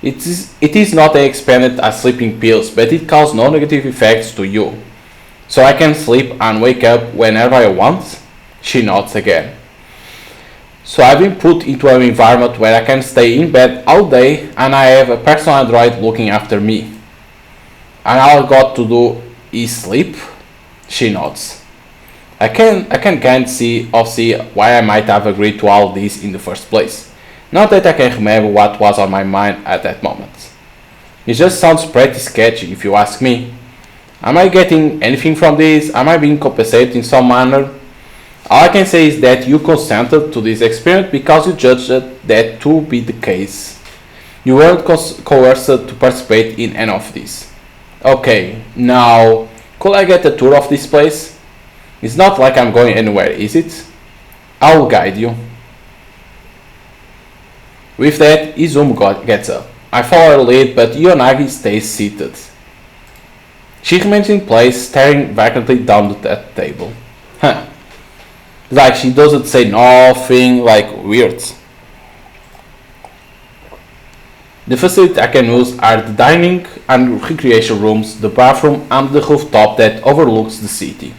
Speaker 1: It is not expanded as sleeping pills, but it causes no negative effects to you. So I can sleep and wake up whenever I want? She nods again. So I've been put into an environment where I can stay in bed all day and I have a personal android looking after me. And all I got to do is sleep? She nods. I can't see why I might have agreed to all this in the first place. Not that I can remember what was on my mind at that moment. It just sounds pretty sketchy if you ask me. Am I getting anything from this? Am I being compensated in some manner? All I can say is that you consented to this experiment because you judged that to be the case. You weren't coerced to participate in any of this. Okay, now, could I get a tour of this place? It's not like I'm going anywhere, is it? I will guide you. With that, Izumo gets up. I follow her lead, but Ionagi stays seated. She remains in place, staring vacantly down at the table. Huh. Like she doesn't say nothing, like weird. The facilities I can use are the dining and recreation rooms, the bathroom, and the rooftop that overlooks the city.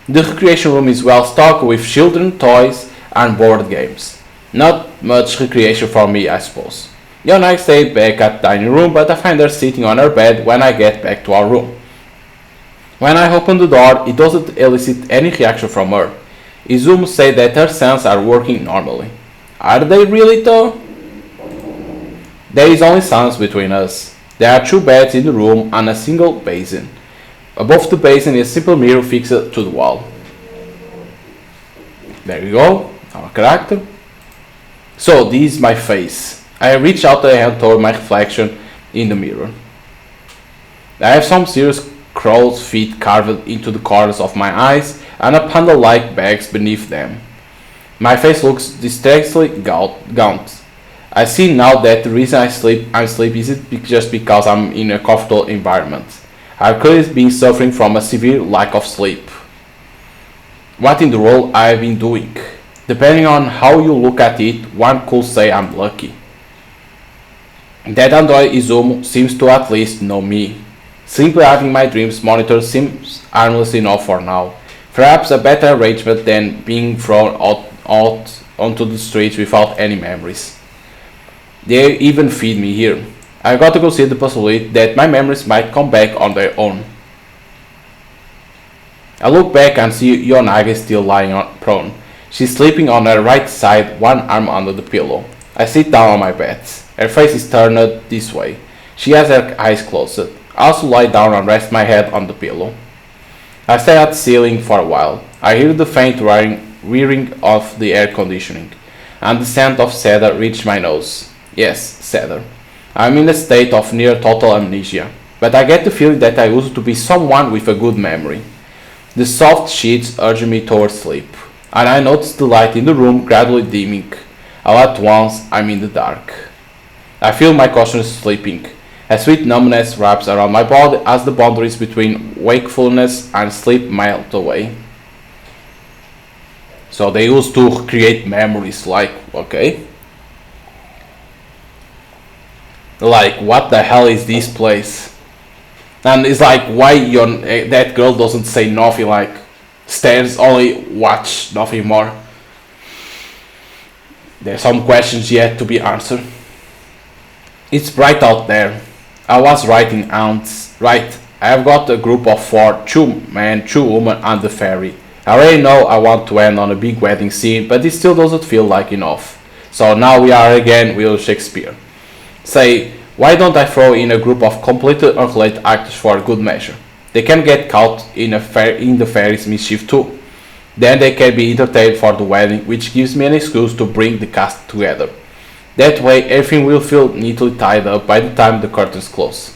Speaker 1: The recreation room is well stocked with children's toys and board games. Not much recreation for me, I suppose. Yonai stays back at the dining room, but I find her sitting on her bed when I get back to our room. When I open the door, it doesn't elicit any reaction from her. Izumo says that her senses are working normally. Are they really though? There is only silence between us. There are two beds in the room and a single basin. Above the basin is a simple mirror fixed to the wall. There you go, our character. So this is my face. I reach out a hand toward my reflection in the mirror. I have some serious crow's feet carved into the corners of my eyes and a panda-like bags beneath them. My face looks distractedly gaunt. I see now that the reason I'm sleepy isn't just because I'm in a comfortable environment. I've clearly been suffering from a severe lack of sleep. What in the world I've been doing? Depending on how you look at it, one could say I'm lucky. That android Izumo seems to at least know me. Simply having my dreams monitored seems harmless enough for now. Perhaps a better arrangement than being thrown out onto the streets without any memories. They even feed me here. I got to consider the possibility that my memories might come back on their own. I look back and see Yonagi still lying prone. She's sleeping on her right side, one arm under the pillow. I sit down on my bed. Her face is turned this way. She has her eyes closed. I also lie down and rest my head on the pillow. I stare at the ceiling for a while. I hear the faint whirring of the air conditioning, and the scent of cedar reach my nose. Yes, cedar. I'm in a state of near total amnesia, but I get the feeling that I used to be someone with a good memory. The soft sheets urge me towards sleep, and I notice the light in the room gradually dimming. All at once, I'm in the dark. I feel my consciousness sleeping. A sweet numbness wraps around my body as the boundaries between wakefulness and sleep melt away. So they used to create memories like, okay, like what the hell is this place? And it's like why that girl doesn't say nothing, like stares only, watch nothing more. There's some questions yet to be answered. It's bright out there. I was writing ants. Right, I have got a group of 4, 2 men, 2 women and the fairy. I already know I want to end on a big wedding scene, but it still doesn't feel like enough. So now we are again William Shakespeare. Say, why don't I throw in a group of completely unrelated actors for good measure? They can get caught in the fairy's mischief too. Then they can be entertained for the wedding, which gives me an excuse to bring the cast together. That way everything will feel neatly tied up by the time the curtains close.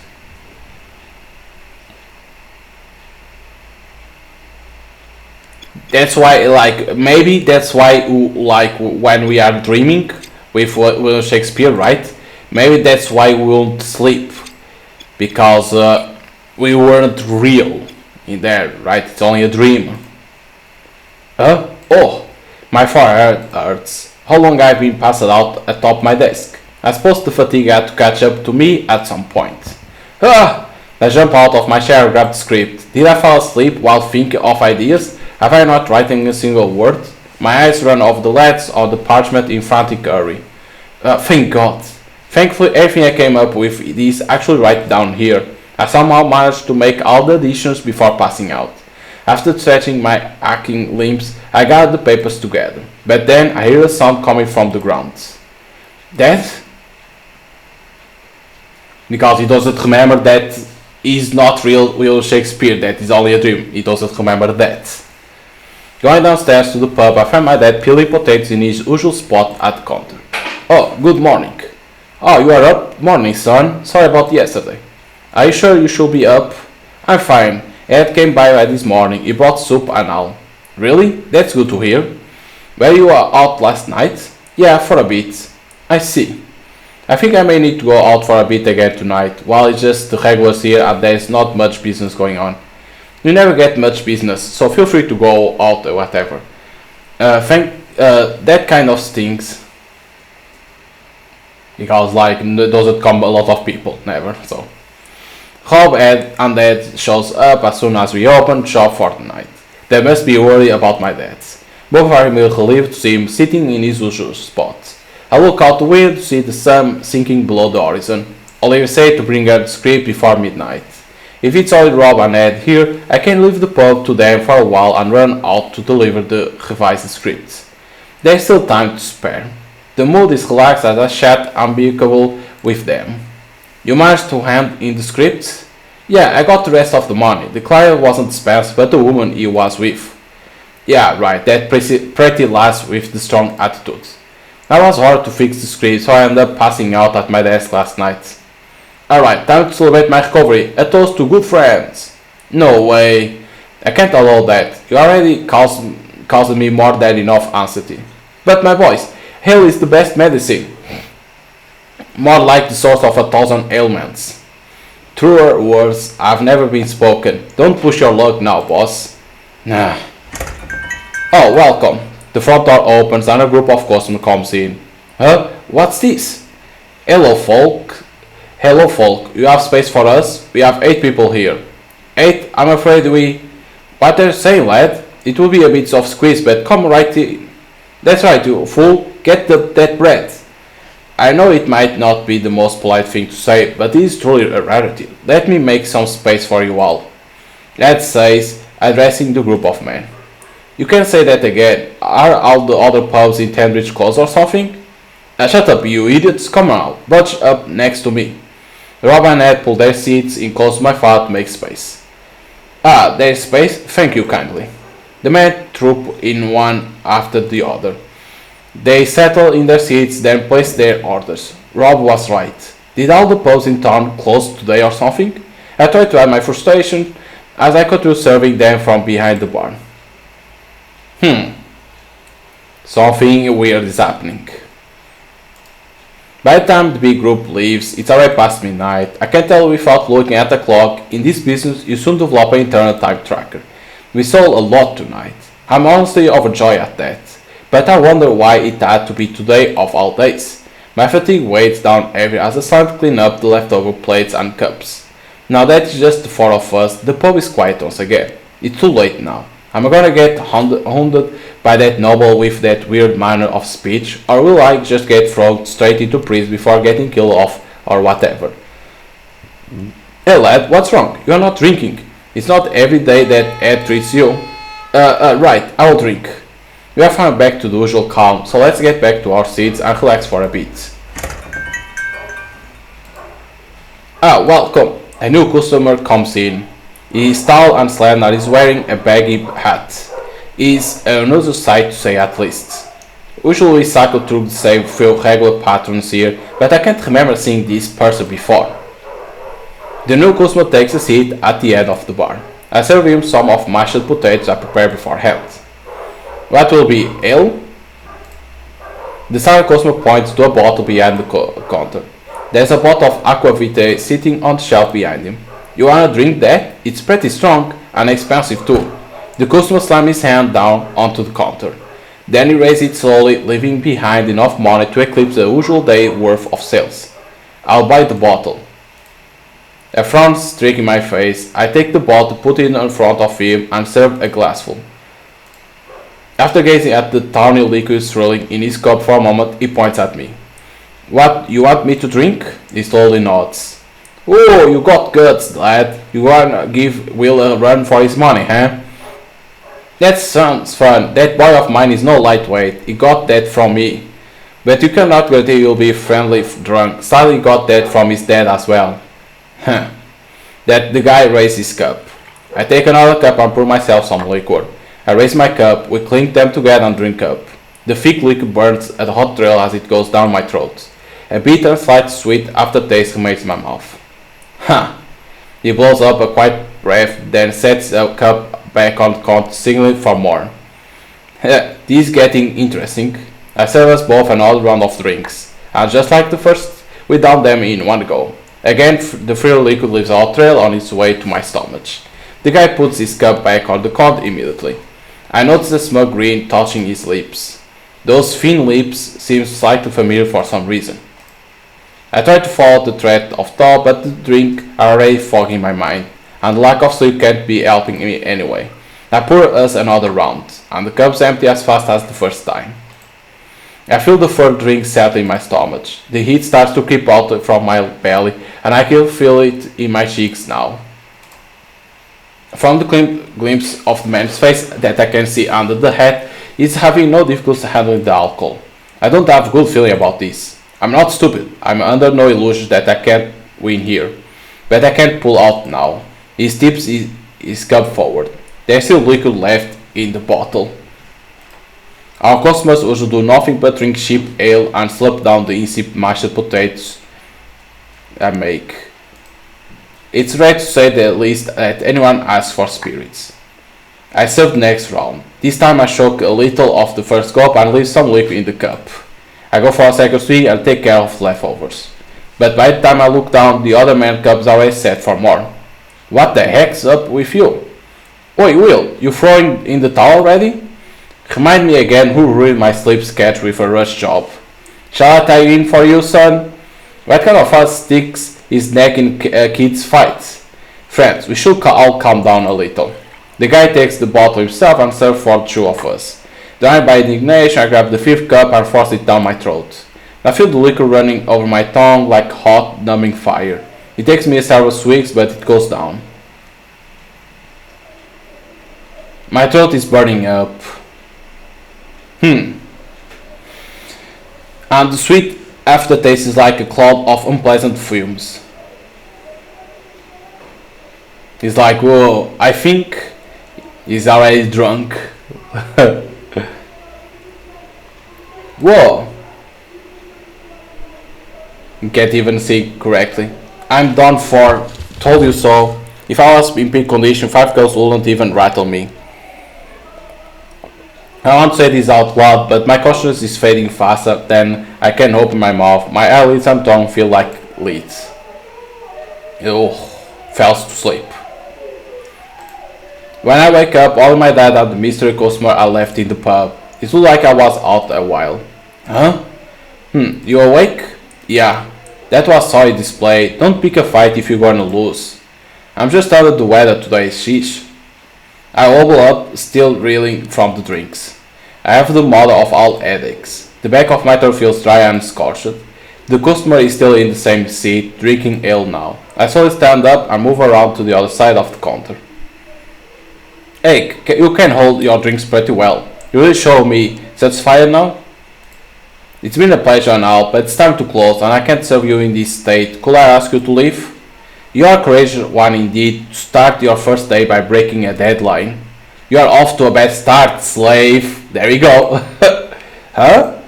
Speaker 1: That's why, like, maybe that's why, like, when we are dreaming with William Shakespeare, right? Maybe that's why we won't sleep, because we weren't real in there, right? It's only a dream. Huh? Oh, my forehead hurts. How long I've been passed out atop my desk? I suppose the fatigue had to catch up to me at some point. Ah! I jump out of my chair and grab the script. Did I fall asleep while thinking of ideas? Have I not written a single word? My eyes run over the letters of the parchment in frantic hurry. Thank God. Thankfully, everything I came up with is actually right down here. I somehow managed to make all the additions before passing out. After stretching my aching limbs, I gathered the papers together. But then I hear a sound coming from the ground. That? Because he doesn't remember that he's not real William Shakespeare, that is only a dream. He doesn't remember that. Going downstairs to the pub, I find my dad peeling potatoes in his usual spot at the counter. Oh, good morning. Oh, you are up? Morning, son. Sorry about yesterday. Are you sure you should be up? I'm fine. Ed came by this morning. He brought soup and all. Really? That's good to hear. Were you out last night? Yeah, for a bit. I see. I think I may need to go out for a bit again tonight. While it's just the regulars here and there's not much business going on. You never get much business, so feel free to go out or whatever. That kind of stinks. Because like doesn't come a lot of people, never. So Rob, Ed and Dad shows up as soon as we open shop for the night. They must be worried about my dad. Both are immediately relieved to see him sitting in his usual spot. I look out the window to see the sun sinking below the horizon. Olivia said to bring her the script before midnight. If it's only Rob and Ed here, I can leave the pub to them for a while and run out to deliver the revised scripts. There's still time to spare. The mood is relaxed as I chat amicable with them. You managed to hand in the scripts? Yeah, I got the rest of the money. The client wasn't Spence, but the woman he was with. Yeah, right, that pretty lass with the strong attitude. I was hard to fix the script, so I ended up passing out at my desk last night. Alright, time to celebrate my recovery. A toast to good friends. No way. I can't allow that. You already caused me more than enough anxiety. But my boys, hell is the best medicine. More like the source of 1,000 ailments. Truer words have never been spoken. Don't push your luck now, boss. Nah. Oh, welcome. The front door opens and a group of customers comes in. Huh? What's this? Hello, folk. Hello, folk. You have space for us? We have 8 people here. 8? I'm afraid we... What are you saying, lad? It will be a bit of squeeze, but come right in. That's right, you fool. Get that bread. I know it might not be the most polite thing to say, but it is truly a rarity. Let me make some space for you all. Lad says, addressing the group of men. You can say that again. Are all the other pubs in Tenbridge closed or something? Shut up, you idiots. Come on, bunch up next to me. Rob and Ed pull their seats in close to my fire to make space. Ah, there's space? Thank you kindly. The men troop in one after the other. They settle in their seats, then place their orders. Rob was right. Did all the pubs in town close today or something? I tried to hide my frustration, as I continue serving them from behind the bar. Something weird is happening. By the time the big group leaves, it's already past midnight. I can tell without looking at the clock, in this business you soon develop an internal time tracker. We sold a lot tonight. I'm honestly overjoyed at that. But I wonder why it had to be today of all days. My fatigue weighs down heavy as I start to clean up the leftover plates and cups. Now that it's just the four of us, the pub is quiet once again. It's too late now. Am I gonna get hounded by that noble with that weird manner of speech, or will I just get thrown straight into prison before getting killed off or whatever? Hey lad, what's wrong? You're not drinking. It's not every day that Ed treats you. Right, I'll drink. We are finally back to the usual calm, so let's get back to our seats and relax for a bit. Ah, welcome. A new customer comes in. He is tall and slender and is wearing a baggy hat. He is an unusual sight to say at least. Usually we cycle through the same few regular patterns here, but I can't remember seeing this person before. The new customer takes a seat at the end of the bar. I serve him some of mashed potatoes I prepared beforehand. What will be ale? The silent customer points to a bottle behind the counter. There's a bottle of aquavitae sitting on the shelf behind him. You wanna drink that? It's pretty strong and expensive too. The customer slams his hand down onto the counter. Then he raises it slowly, leaving behind enough money to eclipse the usual day worth of sales. I'll buy the bottle. A frown streaks my face. I take the bottle, put it in front of him, and serve a glassful. After gazing at the tawny liquid swirling in his cup for a moment, he points at me. What, you want me to drink? He slowly nods. Oh, you got guts, lad. You wanna give Will a run for his money, huh? That sounds fun. That boy of mine is no lightweight. He got that from me. But you cannot guarantee you'll be friendly drunk. Sally got that from his dad as well. Huh. That the guy raised his cup. I take another cup and pour myself some liquor. I raise my cup, we clink them together and drink up. The thick liquor burns a hot trail as it goes down my throat. A bitter, slight sweet aftertaste remains in my mouth. Huh. He blows up a quiet breath, then sets the cup back on the counter, signaling for more. This is getting interesting. I serve us both another round of drinks, and just like the first, we down them in one go. Again, the free liquid leaves a hot trail on its way to my stomach. The guy puts his cup back on the counter immediately. I notice a smug grin touching his lips. Those thin lips seem slightly familiar for some reason. I try to follow the thread of thought, but the drink are already fogging my mind, and the lack of sleep can't be helping me anyway. I pour us another round, and the cup's empty as fast as the first time. I feel the third drink settle in my stomach. The heat starts to creep out from my belly, and I can feel it in my cheeks now. From the glimpse of the man's face that I can see under the hat, he's having no difficulty handling the alcohol. I don't have a good feeling about this. I'm not stupid. I'm under no illusion that I can't win here. But I can't pull out now. He tips his cup forward. There's still liquid left in the bottle. Our customers usually do nothing but drink cheap ale and slurp down the insipid mashed potatoes I make. It's rare to say the least that anyone asks for spirits. I serve the next round. This time I choke a little of the first cup and leave some liquid in the cup. I go for a second swig and take care of the leftovers. But by the time I look down, the other man's cup is already set for more. What the heck's up with you? Oi, Will, you throwing in the towel already? Remind me again who ruined my sleep sketch with a rush job. Shall I tie in for you, son? What kind of fast sticks his neck in kids' fights? Friends, we should all calm down a little. The guy takes the bottle himself and serves for the two of us. Driven by indignation, I grab the fifth cup and force it down my throat. I feel the liquor running over my tongue like hot, numbing fire. It takes me several swigs, but it goes down. My throat is burning up. And the sweet aftertaste is like a cloud of unpleasant fumes. He's like, whoa, I think he's already drunk. Whoa. You can't even see correctly. I'm done for. Told you so. If I was in peak condition, 5 girls wouldn't even rattle me. I won't say this out loud, but my consciousness is fading faster than I can open my mouth. My eyelids and tongue feel like lids. Ugh, fell to sleep. When I wake up, all my dad and the mystery customer are left in the pub. It looked like I was out a while. Huh? You awake? Yeah. That was sorry display. Don't pick a fight if you're gonna lose. I'm just out of the weather today, sheesh. I wobble up, still reeling from the drinks. I have the mother of all headaches. The back of my throat feels dry and scorched. The customer is still in the same seat, drinking ale now. I slowly stand up and move around to the other side of the counter. Hey, you can hold your drinks pretty well. You really show me satisfied now? It's been a pleasure now, but it's time to close and I can't serve you in this state. Could I ask you to leave? You are a courageous one indeed to start your first day by breaking a deadline. You are off to a bad start, slave. There we go. Huh?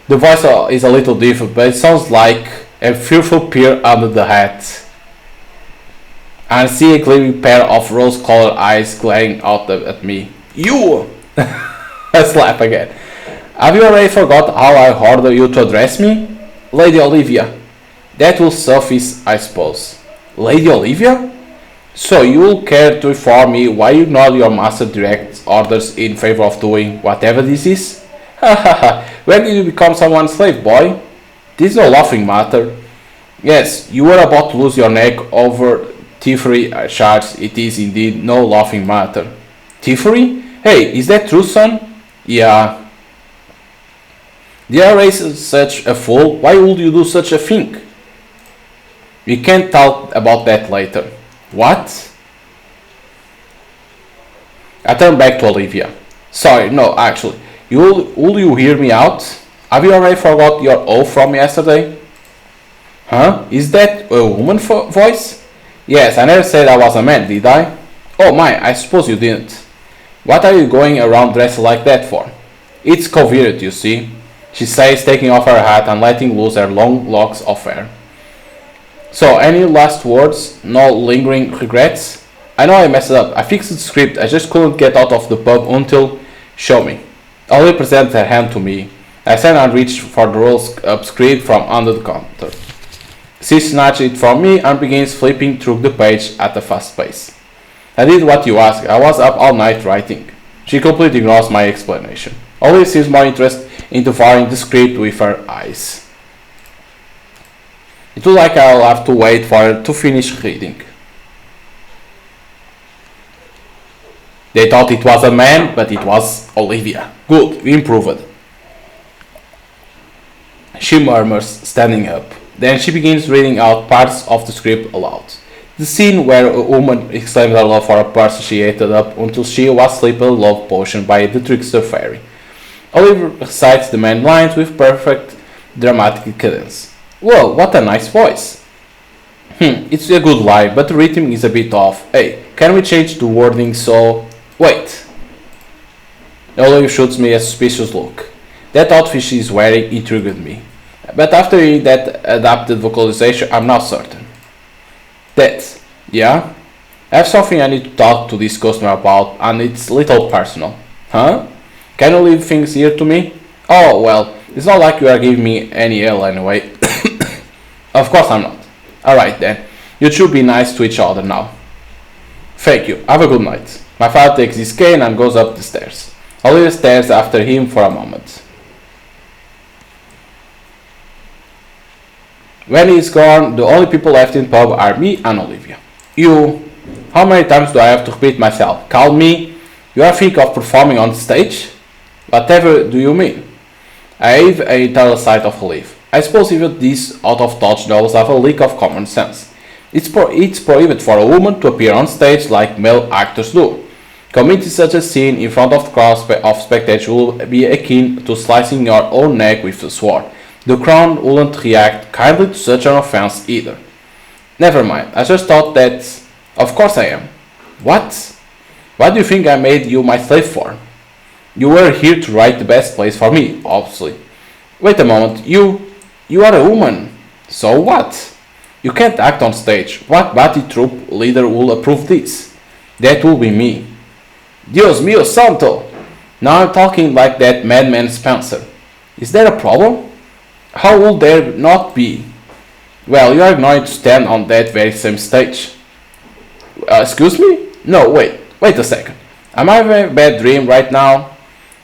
Speaker 1: The voice is a little different, but it sounds like a fearful peer under the hat. And I see a gleaming pair of rose-colored eyes glaring out at me. You! I slap again. Have you already forgot how I ordered you to address me? Lady Olivia. That will suffice, I suppose. Lady Olivia? So you will care to inform me why you ignored your master direct orders in favor of doing whatever this is? Hahaha, when did you become someone's slave, boy? This is no laughing matter. Yes, you were about to lose your neck over thievery charge. It is indeed no laughing matter. Thievery? Hey, is that true, son? Yeah. Did I raise such a fool? Why would you do such a thing? We can talk about that later. What? I turn back to Olivia. Sorry, no, actually. Will you hear me out? Have you already forgot your oath from yesterday? Huh? Is that a woman voice? Yes, I never said I was a man, did I? Oh my, I suppose you didn't. What are you going around dressed like that for? It's convenient, you see, she says, taking off her hat and letting loose her long locks of hair. So, any last words? No lingering regrets? I know I messed up. I fixed the script. I just couldn't get out of the pub until... Show me. Ollie presented her hand to me. I stand and reached for the rolled-up script from under the counter. She snatched it from me and begins flipping through the page at a fast pace. I did what you asked. I was up all night writing. She completely ignores my explanation. Ollie seems more interested in devouring the script with her eyes. It looks like I'll have to wait for her to finish reading. They thought it was a man, but it was Olivia. Good, we improved. She murmurs, standing up. Then she begins reading out parts of the script aloud. The scene where a woman exclaimed her love for a person she hated up until she was sleeping a love potion by the trickster fairy. Olivia recites the main lines with perfect dramatic cadence. Whoa, what a nice voice. It's a good lie, but the rhythm is a bit off. Hey, can we change the wording so... Wait. Olivia shoots me a suspicious look. That outfit she is wearing intrigued me. But after hearing that adapted vocalization, I'm not certain. That, yeah? I have something I need to talk to this customer about, and it's a little personal. Huh? Can you leave things here to me? Oh, well, it's not like you are giving me any ale anyway. Of course I'm not. Alright then, you should be nice to each other now. Thank you, have a good night. My father takes his cane and goes up the stairs. Olivia stares after him for a moment. When he's gone, the only people left in the pub are me and Olivia. You... How many times do I have to repeat myself? Call me... You are thinking of performing on stage? Whatever do you mean? I have a entire sight of relief. I suppose even these out-of-touch novels have a leak of common sense. It's prohibited for a woman to appear on stage like male actors do. Committing such a scene in front of the crowd of spectators will be akin to slicing your own neck with a sword. The crown wouldn't react kindly to such an offense either. Never mind, I just thought that... Of course I am. What? What do you think I made you my slave for? You were here to write the best plays for me, obviously. Wait a moment, you are a woman. So what? You can't act on stage. What body troop leader will approve this? That will be me. Dios mío santo! Now I'm talking like that madman Spencer. Is there a problem? How will there not be? Well, you are going to stand on that very same stage. Excuse me? No, wait a second. Am I having a bad dream right now?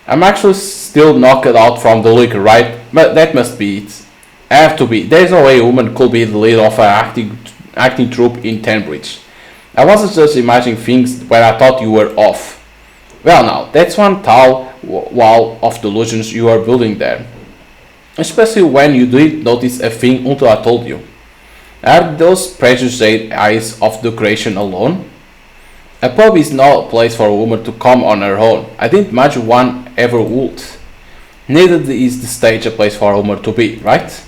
Speaker 1: I'm actually still knocked out from the liquor, right? But that must be it. I have to be. There's no way a woman could be the leader of an acting troupe in Cambridge. I wasn't just imagining things where I thought you were off. Well now, that's one tall wall of delusions you are building there. Especially when you didn't notice a thing until I told you. Are those prejudiced eyes of decoration alone? A pub is not a place for a woman to come on her own. I didn't imagine one ever would. Neither is the stage a place for a woman to be, right?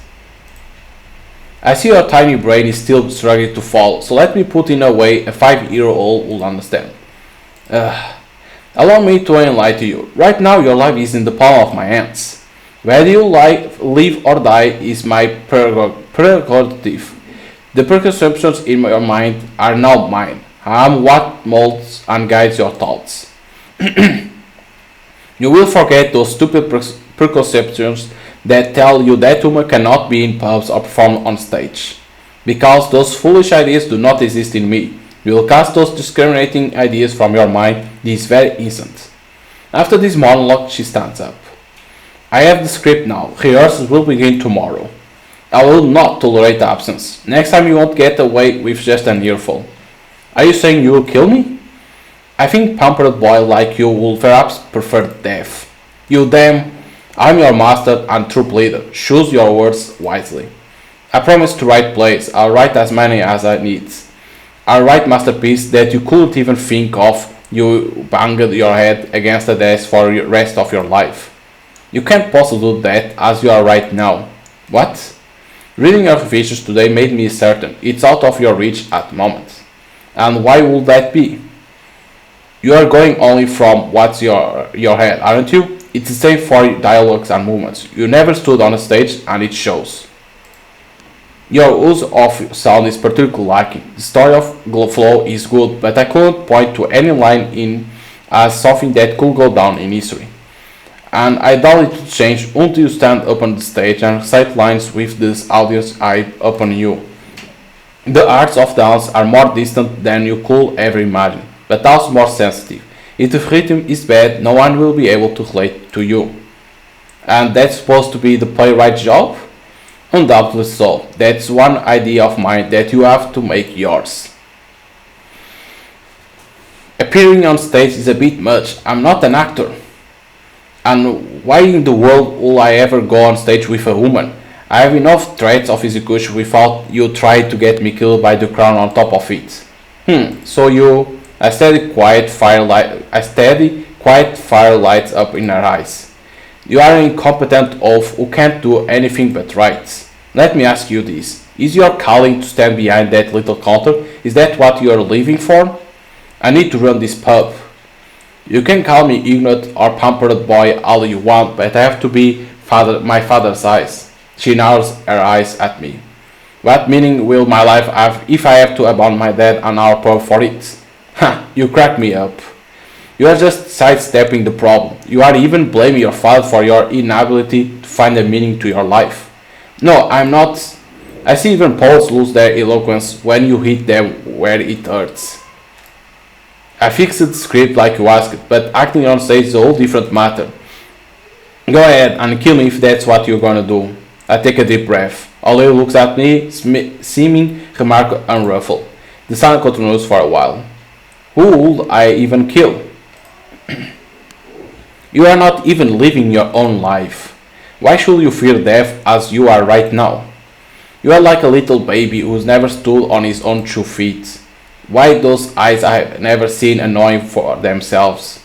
Speaker 1: I see your tiny brain is still struggling to follow, so let me put in a way a 5-year-old will understand. Allow me to enlighten you. Right now your life is in the palm of my hands. Whether you live or die is my prerogative. The preconceptions in your mind are now mine. I am what molds and guides your thoughts. You will forget those stupid preconceptions that tell you that women cannot be in pubs or perform on stage. Because those foolish ideas do not exist in me. You will cast those discriminating ideas from your mind this very instant. After this monologue, she stands up. I have the script now. Rehearsals will begin tomorrow. I will not tolerate absence. Next time you won't get away with just an earful. Are you saying you will kill me? I think pampered boy like you will perhaps prefer death. You damn, I'm your master and troop leader. Choose your words wisely. I promise to write plays. I'll write as many as I need. I'll write masterpieces that you couldn't even think of. You banged your head against the desk for the rest of your life. You can't possibly do that as you are right now. What? Reading your features today made me certain it's out of your reach at the moment. And why would that be? You are going only from what's your head, aren't you? It's the same for dialogues and movements. You never stood on a stage and it shows. Your use of sound is particularly lacking. The story of flow is good, but I couldn't point to any line in as something that could go down in history. And I doubt it will change until you stand up on the stage and recite lines with this audience eye upon you. The arts of dance are more distant than you could ever imagine, but also more sensitive. If the rhythm is bad, no one will be able to relate to you. And that's supposed to be the playwright's job? Undoubtedly so. That's one idea of mine that you have to make yours. Appearing on stage is a bit much. I'm not an actor. And why in the world will I ever go on stage with a woman? I have enough threats of execution without you trying to get me killed by the crown on top of it. So you... A steady, quiet fire lights up in her eyes. You are an incompetent oaf who can't do anything but write. Let me ask you this. Is your calling to stand behind that little counter? Is that what you are living for? I need to run this pub. You can call me ignorant or pampered boy all you want, but I have to be my father's eyes. She narrows her eyes at me. What meaning will my life have if I have to abandon my dad and our pub for it? You crack me up. You are just sidestepping the problem. You are even blaming your father for your inability to find a meaning to your life. No, I'm not. I see even poets lose their eloquence when you hit them where it hurts. I fixed the script like you asked, but acting on stage is a whole different matter. Go ahead and kill me if that's what you're gonna do. I take a deep breath. Ollie looks at me, seeming remarkably unruffled. The silence continues for a while. Who would I even kill? You are not even living your own life. Why should you fear death as you are right now? You are like a little baby who's never stood on his own 2 feet. Why those eyes I have never seen annoying for themselves?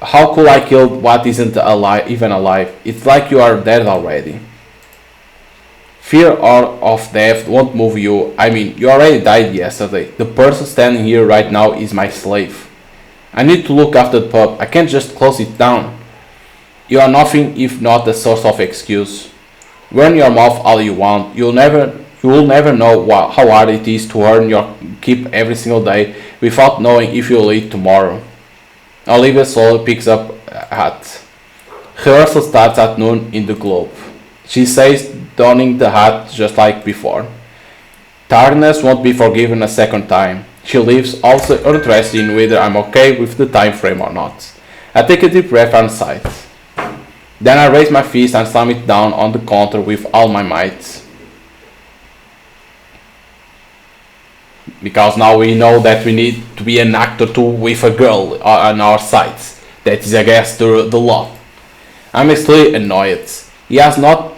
Speaker 1: How could I kill what isn't even alive? It's like you are dead already. Fear of death won't move you. I mean, you already died yesterday. The person standing here right now is my slave. I need to look after the pub. I can't just close it down. You are nothing if not a source of excuse. Run your mouth all you want. You You will never know how hard it is to earn your keep every single day without knowing if you'll eat tomorrow. Olivia slowly picks up a hat. Rehearsal starts at noon in the Globe. She says, donning the hat just like before. Tiredness won't be forgiven a second time. She leaves, also uninterested in whether I'm okay with the time frame or not. I take a deep breath and sigh. Then I raise my fist and slam it down on the counter with all my might. Because now we know that we need to be an actor too with a girl on our side. That is against the law. I'm extremely annoyed. He has not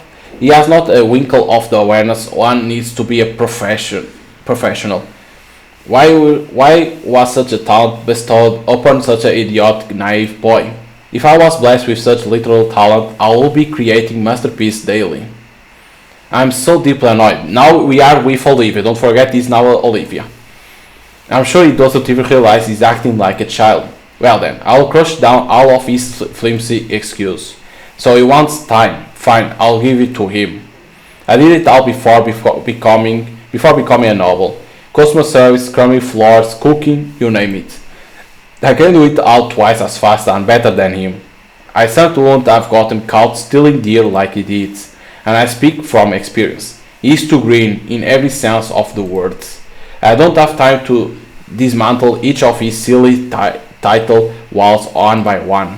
Speaker 1: a winkle of the awareness one needs to be a professional. Why was such a talent bestowed upon such an idiotic, naive boy? If I was blessed with such literal talent, I will be creating masterpieces daily. I'm so deeply annoyed. Now we are with Olivia. Don't forget this now, Olivia. I'm sure he doesn't even realize he's acting like a child. Well then, I'll crush down all of his flimsy excuse. So he wants time. Fine, I'll give it to him. I did it all before becoming a novel. Customer service, scrubbing floors, cooking, you name it. I can do it all twice as fast and better than him. I certainly won't have gotten caught stealing deer like he did, and I speak from experience. He's too green in every sense of the word. I don't have time to dismantle each of his silly title walls one by one.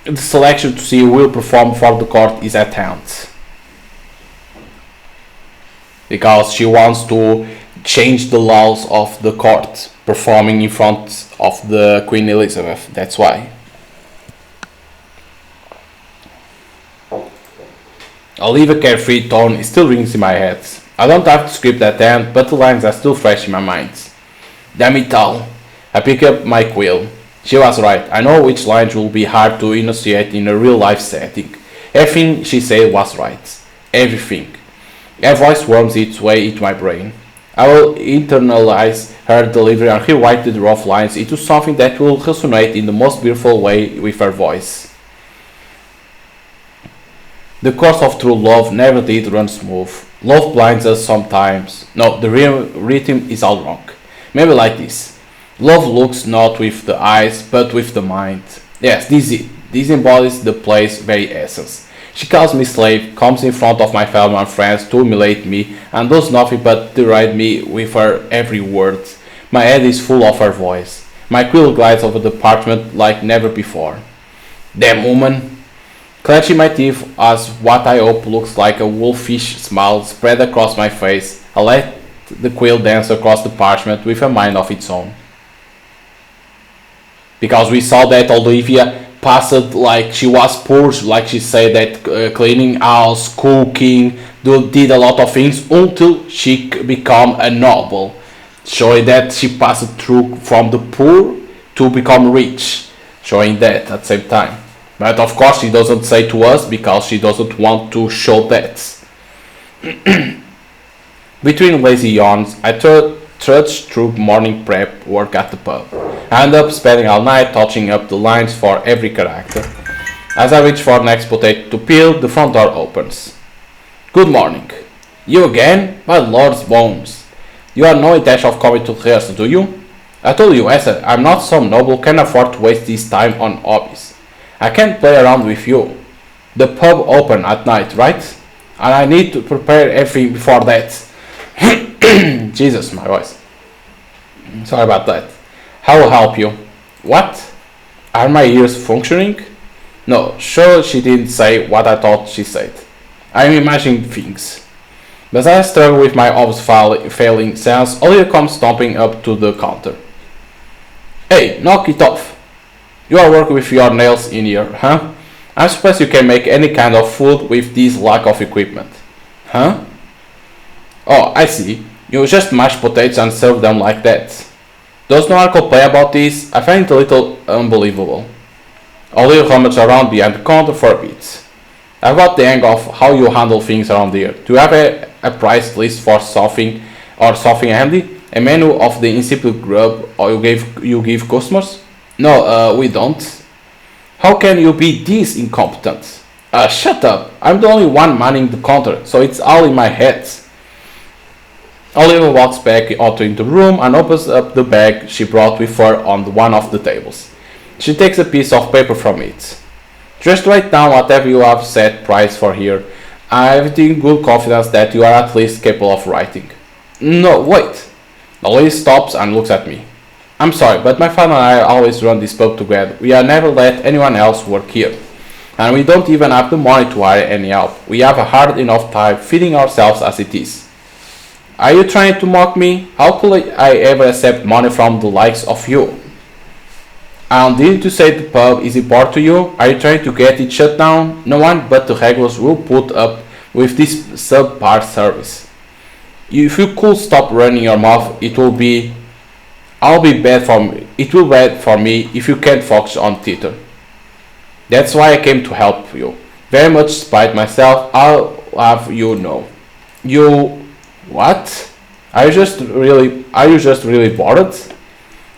Speaker 1: The selection to see who will perform for the court is at hand. Because she wants to change the laws of the court, performing in front of the Queen Elizabeth. That's why. Olivia's carefree tone still rings in my head. I don't have the script at hand, but the lines are still fresh in my mind. Damn it all. I pick up my quill. She was right. I know which lines will be hard to enunciate in a real life setting. Everything she said was right. Everything. Her voice worms its way into my brain. I will internalize her delivery and rewrite the rough lines into something that will resonate in the most beautiful way with her voice. The course of true love never did run smooth. Love blinds us sometimes. No, the rhythm is all wrong. Maybe like this. Love looks not with the eyes, but with the mind. Yes, this is it. This embodies the play's very essence. She calls me slave, comes in front of my family and friends to humiliate me, and does nothing but deride me with her every word. My head is full of her voice. My quill glides over the parchment like never before. Damn woman! Clenching my teeth as what I hope looks like a wolfish smile spread across my face, I let the quill dance across the parchment with a mind of its own. Because we saw that Olivia passed like she was poor, like she said that cleaning house, cooking, did a lot of things until she became a noble, showing that she passed through from the poor to become rich, showing that at the same time. But of course she doesn't say to us because she doesn't want to show that. Between lazy yawns, I trudged through morning prep work at the pub. I end up spending all night touching up the lines for every character. As I reach for the next potato to peel, the front door opens. Good morning. You again? My lord's bones. You have no intention of coming to rehearsal, do you? I told you, Esther, I'm not some noble, can afford to waste this time on hobbies. I can't play around with you. The pub open at night, right? And I need to prepare everything before that. Jesus, my voice. Sorry about that. I will help you. What? Are my ears functioning? No, sure she didn't say what I thought she said. I'm imagining things. But as I struggle with my obvious failing sense, Olivia comes stomping up to the counter. Hey, knock it off. You are working with your nails in here, huh? I suppose you can make any kind of food with this lack of equipment. Huh? Oh, I see. You just mash potatoes and serve them like that. Does no article play about this? I find it a little unbelievable. Olivia rummaged around behind the counter for a bit. I've got the hang of how you handle things around here. Do you have a price list for something handy? A menu of the insipid grub or you give customers? No, we don't. How can you be this incompetent? Shut up. I'm the only one manning the counter, so it's all in my head. Olivia walks back out into the room and opens up the bag she brought with her on one of the tables. She takes a piece of paper from it. Just write down whatever you have set price for here. I have it in good confidence that you are at least capable of writing. No, wait. The lady stops and looks at me. I'm sorry, but my father and I always run this pub together. We have never let anyone else work here. And we don't even have the money to hire any help. We have a hard enough time feeding ourselves as it is. Are you trying to mock me? How could I ever accept money from the likes of you? And didn't you say the pub is important to you? Are you trying to get it shut down? No one but the regulars will put up with this subpar service. If you could stop running your mouth, it will be bad for me if you can't focus on theater. That's why I came to help you. Very much despite myself, I'll have you know. You what? Are you just really bored?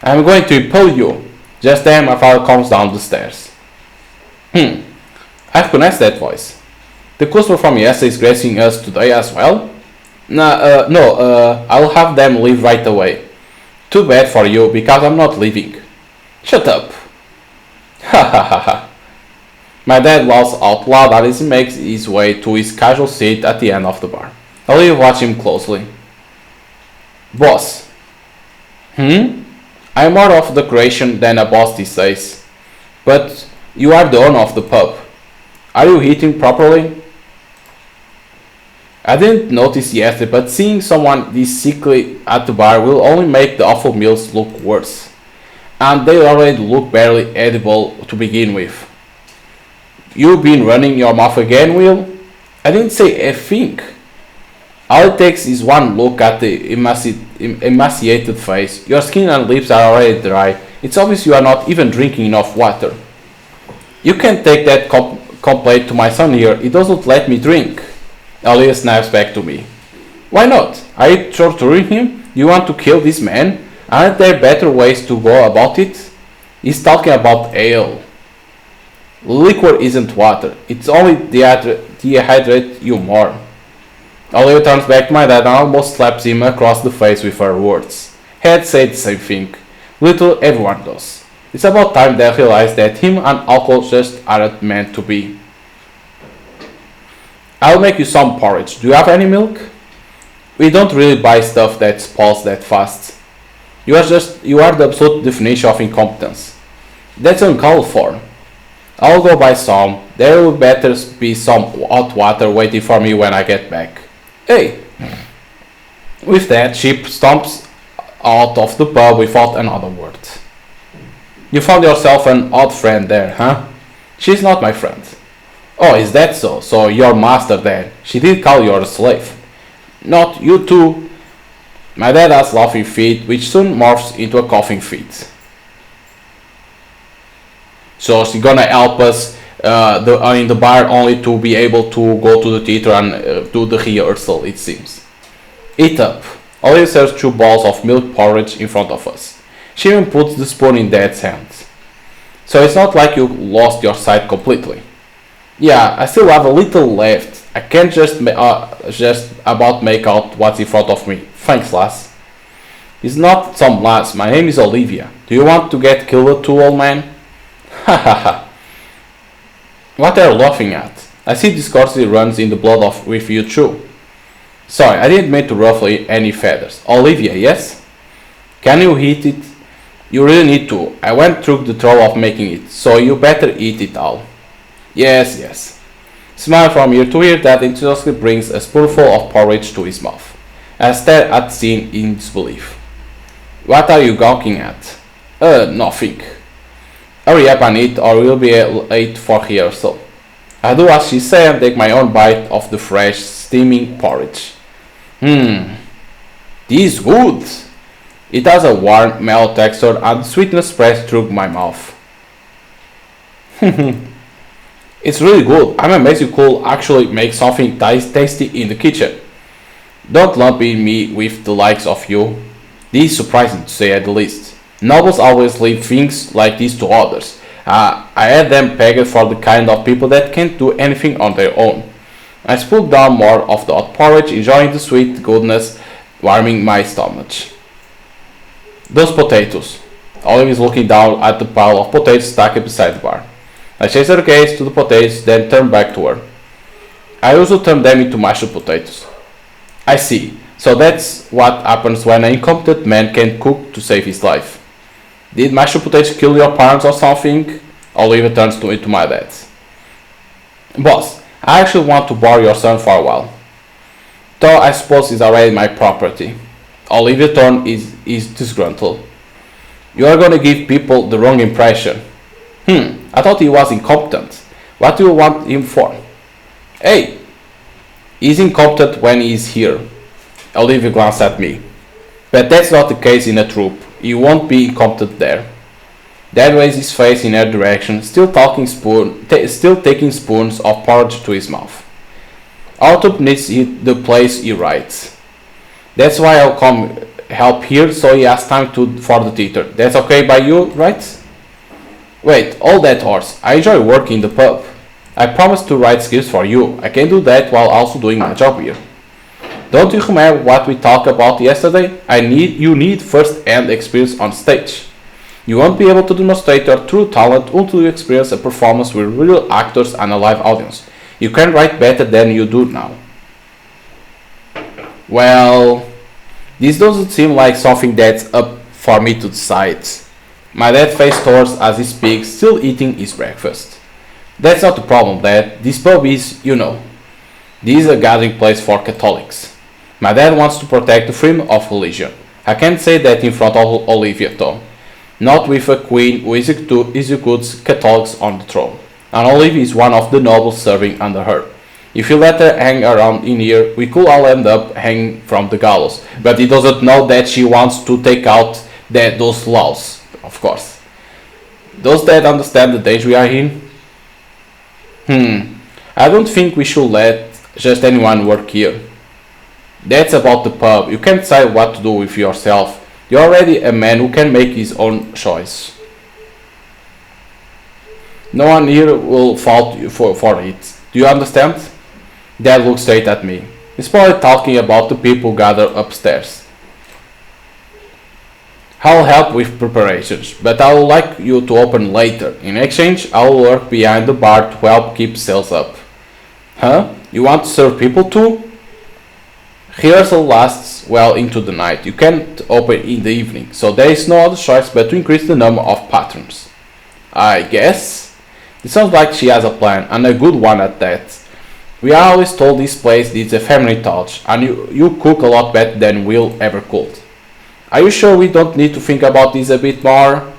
Speaker 1: I'm going to impale you. Just then my father comes down the stairs. I recognize that voice. The customer from yesterday is gracing us today as well? No, I'll have them leave right away. Too bad for you, because I'm not leaving. Shut up. Ha ha ha ha. My dad laughs out loud as he makes his way to his casual seat at the end of the bar. Olivia watches him closely. Boss. I'm more of a decoration than a boss these days. But you are the owner of the pub. Are you eating properly? I didn't notice yesterday, but seeing someone this sickly at the bar will only make the awful meals look worse. And they already look barely edible to begin with. You've been running your mouth again, Will? I didn't say a thing. All it takes is one look at the emaciated face. Your skin and lips are already dry. It's obvious you are not even drinking enough water. You can't take that complaint to my son here. He doesn't let me drink. Olivia snaps back to me. Why not? Are you torturing him? You want to kill this man? Aren't there better ways to go about it? He's talking about ale. Liquor isn't water. It's only dehydrate you more. Olivia turns back to my dad and almost slaps him across the face with her words. Had said the same thing. Little everyone does. It's about time they realize that him and alcohol just aren't meant to be. I'll make you some porridge. Do you have any milk? We don't really buy stuff that spoils that fast. You are the absolute definition of incompetence. That's uncalled for. I'll go buy some. There will better be some hot water waiting for me when I get back. Hey! With that, she stomps out of the pub without another word. You found yourself an odd friend there, huh? She's not my friend. Oh, is that so? So your master then. She did call you a slave. Not you too. My dad has laughing fit, which soon morphs into a coughing fit. So she's gonna help us in the bar only to be able to go to the theater and do the rehearsal, it seems. Eat up. Olivia serves 2 bowls of milk porridge in front of us. She even puts the spoon in Dad's hand. So it's not like you lost your sight completely. Yeah, I still have a little left. I can't just about make out what's in front of me. Thanks, lass. It's not some lass. My name is Olivia. Do you want to get killed too, old man? Ha ha ha. What are you laughing at? I see discourse runs in the blood with you too. Sorry, I didn't mean to ruffle any feathers. Olivia, yes? Can you eat it? You really need to. I went through the trouble of making it, so you better eat it all. Yes, yes. Smile from ear to ear that enthusiastically brings a spoonful of porridge to his mouth. I stare at the scene in disbelief. What are you gawking at? Nothing. Hurry up and eat or we'll be late for rehearsal. I do as she said and take my own bite of the fresh, steaming porridge. This is good. It has a warm, mellow texture and sweetness spreads through my mouth. It's really good. I'm amazed you could actually make something tasty in the kitchen. Don't lump me with the likes of you. This is surprising to say at the least. Nobles always leave things like this to others. I had them pegged for the kind of people that can't do anything on their own. I spilled down more of the hot porridge, enjoying the sweet goodness warming my stomach. Those potatoes. Olive is looking down at the pile of potatoes stacked beside the bar. I chase her gaze to the potatoes, then turn back to her. I also turn them into mashed potatoes. I see. So that's what happens when an incompetent man can't cook to save his life. Did mashed potatoes kill your parents or something? Olivia turns to my dad. Boss, I actually want to borrow your son for a while. Though I suppose it's already my property. Olivia's tone is disgruntled. You are gonna give people the wrong impression. I thought he was incompetent. What do you want him for? Hey, he's incompetent when he's here. Olivia glanced at me. But that's not the case in a troop. He won't be incompetent there. Dad raised his face in her direction, still taking spoons of porridge to his mouth. Our troop needs the place he writes. That's why I'll come help here, so he has time for the theater. That's okay by you, right? Wait, all that horse. I enjoy working in the pub. I promised to write scripts for you. I can do that while also doing my job here. Don't you remember what we talked about yesterday? You need first-hand experience on stage. You won't be able to demonstrate your true talent until you experience a performance with real actors and a live audience. You can write better than you do now. Well, this doesn't seem like something that's up for me to decide. My dad faces towards as he speaks, still eating his breakfast. That's not the problem, Dad. This pub is, this is a gathering place for Catholics. My dad wants to protect the freedom of religion. I can't say that in front of Olivia, though. Not with a queen who executes Catholics on the throne. And Olivia is one of the nobles serving under her. If you let her hang around in here, we could all end up hanging from the gallows. But he doesn't know that she wants to take out those laws, of course. Does Dad understand the danger we are in? I don't think we should let just anyone work here. That's about the pub. You can't decide what to do with yourself. You're already a man who can make his own choice. No one here will fault you for it. Do you understand? Dad looked straight at me. He's probably talking about the people gathered upstairs. I'll help with preparations, but I would like you to open later. In exchange, I will work behind the bar to help keep sales up. Huh? You want to serve people too? Rehearsal lasts well into the night. You can't open in the evening, so there is no other choice but to increase the number of patrons. I guess? It sounds like she has a plan, and a good one at that. We are always told this place needs a feminine touch, and you cook a lot better than Will ever could. Are you sure we don't need to think about this a bit more?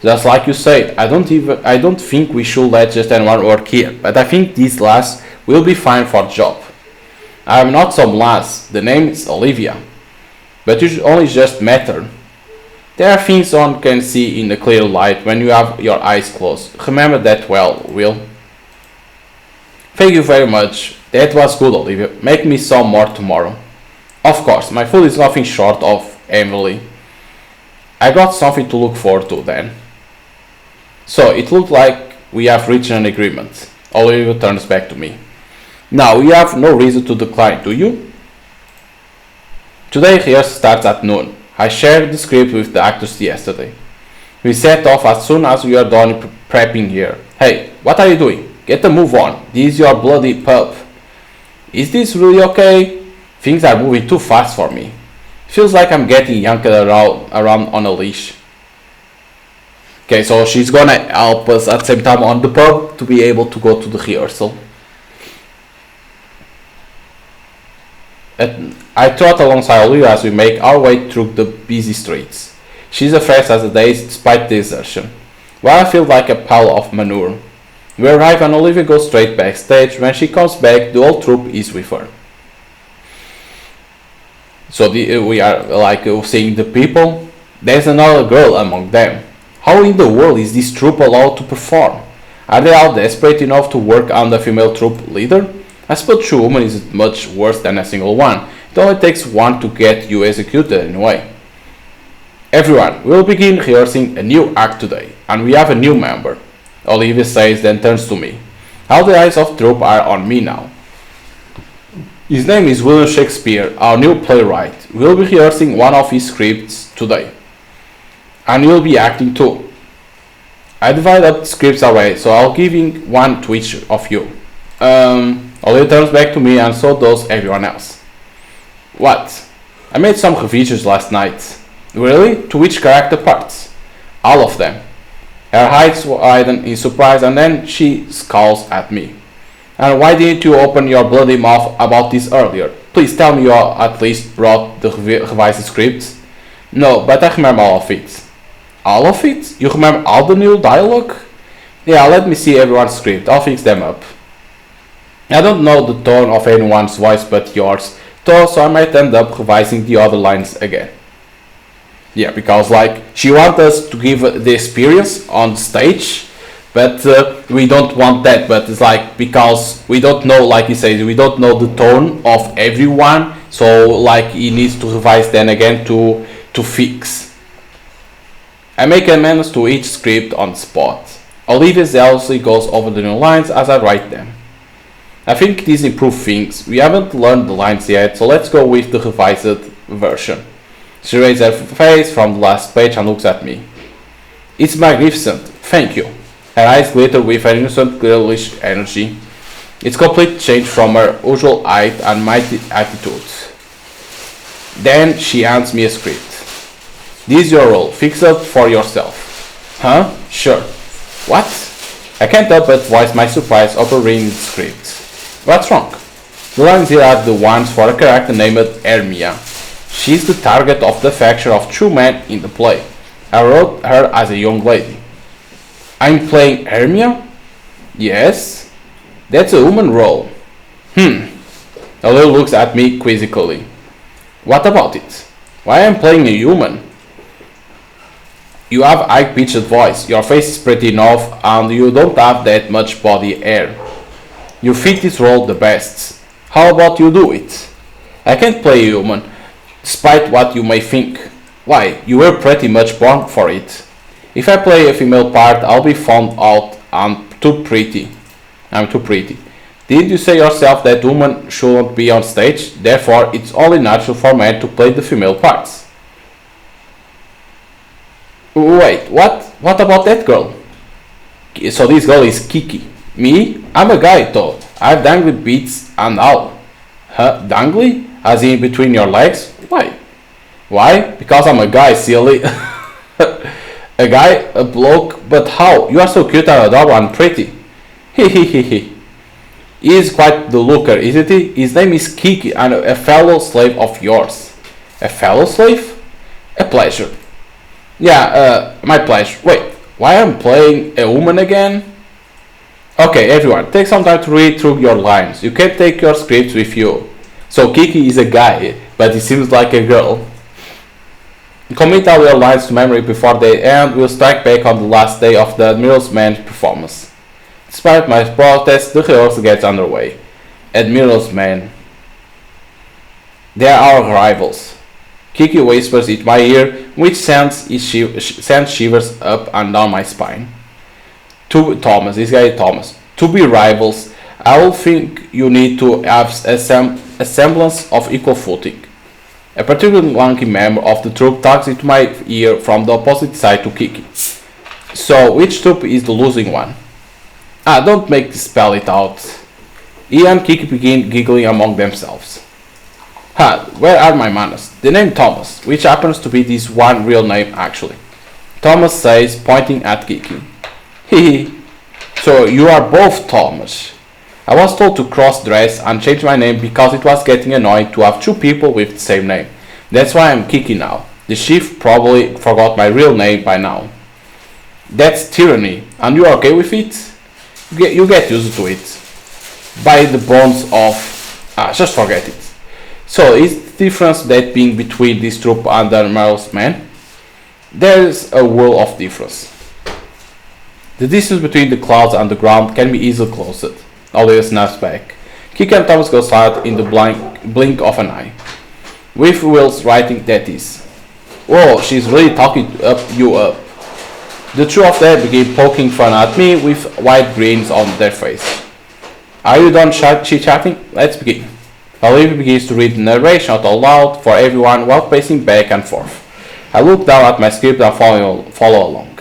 Speaker 1: Just like you said, I don't think we should let just anyone work here, but I think this lass will be fine for the job. I am not some lass, the name is Olivia, but you should only just met her. There are things one can see in the clear light when you have your eyes closed. Remember that well, Will. Thank you very much. That was good, Olivia. Make me some more tomorrow. Of course, my food is nothing short of heavenly. I got something to look forward to then. So, it looked like we have reached an agreement. Olivia turns back to me. Now, you have no reason to decline, do you? Today rehearsal starts at noon. I shared the script with the actors yesterday. We set off as soon as we are done prepping here. Hey, what are you doing? Get a move on. This is your bloody pub. Is this really okay? Things are moving too fast for me. Feels like I'm getting yanked around on a leash. Okay, so she's gonna help us at the same time on the pub to be able to go to the rehearsal. I trot alongside Olivia as we make our way through the busy streets. She's as fresh as the days despite the exertion, while I feel like a pile of manure. We arrive and Olivia goes straight backstage. When she comes back, the whole troupe is with her. So we are like seeing the people. There's another girl among them. How in the world is this troupe allowed to perform? Are they all desperate enough to work on the female troupe leader? I suppose 2 women is much worse than a single one. It only takes one to get you executed anyway. Everyone, we will begin rehearsing a new act today, and we have a new member. Olivia says, then turns to me. All the eyes of the troupe are on me now. His name is William Shakespeare, our new playwright. We'll be rehearsing one of his scripts today. And you'll be acting too. I divided up the scripts already, so I'll give one to each of you. Olivia turns back to me and so does everyone else. What? I made some revisions last night. Really? To which character parts? All of them. Her eyes widen in surprise and then she scowls at me. And why didn't you open your bloody mouth about this earlier? Please tell me you at least wrote the revised scripts. No, but I remember all of it. All of it? You remember all the new dialogue? Yeah, let me see everyone's script. I'll fix them up. I don't know the tone of anyone's voice but yours, though, so I might end up revising the other lines again. Yeah, because like she wants us to give the experience on stage, but we don't want that. But it's like because we don't know, like he says, we don't know the tone of everyone, so like he needs to revise then again to fix. I make amendments to each script on the spot. Olivia zealously goes over the new lines as I write them. I think these improve things. We haven't learned the lines yet, so let's go with the revised version. She raises her face from the last page and looks at me. It's magnificent, thank you. Her eyes glitter with an innocent girlish energy. It's complete change from her usual height and mighty attitude. Then she hands me a script. This is your role, fix it for yourself. Huh? Sure. What? I can't help but voice my surprise over reading the script. What's wrong? The lines here are the ones for a character named Hermia. She's the target of the affection of two men in the play. I wrote her as a young lady. I'm playing Hermia? Yes. That's a woman role. Olivia looks at me quizzically. What about it? Why am I playing a human? You have a high-pitched voice, your face is pretty enough, and you don't have that much body hair. You fit this role the best. How about you do it? I can't play a human, despite what you may think. Why, you were pretty much born for it. If I play a female part, I'll be found out I'm too pretty. Didn't you say yourself that women shouldn't be on stage? Therefore, it's only natural for men to play the female parts. Wait, what? What about that girl? So this girl is Kiki. Me? I'm a guy though. I have dangly beats and all. Huh? Dangly? As in between your legs? Why? Why? Because I'm a guy, silly. A guy? A bloke? But how? You are so cute and adorable and pretty. He is quite the looker, isn't he? His name is Kiki and a fellow slave of yours. A fellow slave? A pleasure. Yeah, my pleasure. Wait, why am I playing a woman again? Okay, everyone, take some time to read through your lines. You can't take your scripts with you. So Kiki is a guy, but he seems like a girl. Commit all your lines to memory before they end. We'll strike back on the last day of the Admiral's Man performance. Despite my protest, the rehearsal gets underway. Admiral's Man. They are our rivals. Kiki whispers in my ear, which sends shivers up and down my spine. This guy Thomas. To be rivals, I will think you need to have a semblance of equal footing. A particularly lanky member of the troupe tugs into my ear from the opposite side to Kiki. So, which troupe is the losing one? Don't make me spell it out. He and Kiki begin giggling among themselves. Where are my manners? The name Thomas, which happens to be this one real name actually. Thomas says, pointing at Kiki. Hehe. So you are both Thomas. I was told to cross-dress and change my name because it was getting annoying to have two people with the same name. That's why I'm Kiki now. The chief probably forgot my real name by now. That's tyranny, and you are okay with it? You get used to it. By the bones of... just forget it. So, is the difference that being between this troop and the Admiral's Man? There's a world of difference. The distance between the clouds and the ground can be easily closed. Olivia snaps back. Kiki and Thomas go silent in the blink of an eye. With Will's writing, that is. Whoa, she's really talking you up. The two of them begin poking fun at me with wide grins on their face. Are you done chit-chatting? Let's begin. Olivia begins to read the narration out loud for everyone while pacing back and forth. I look down at my script and follow along.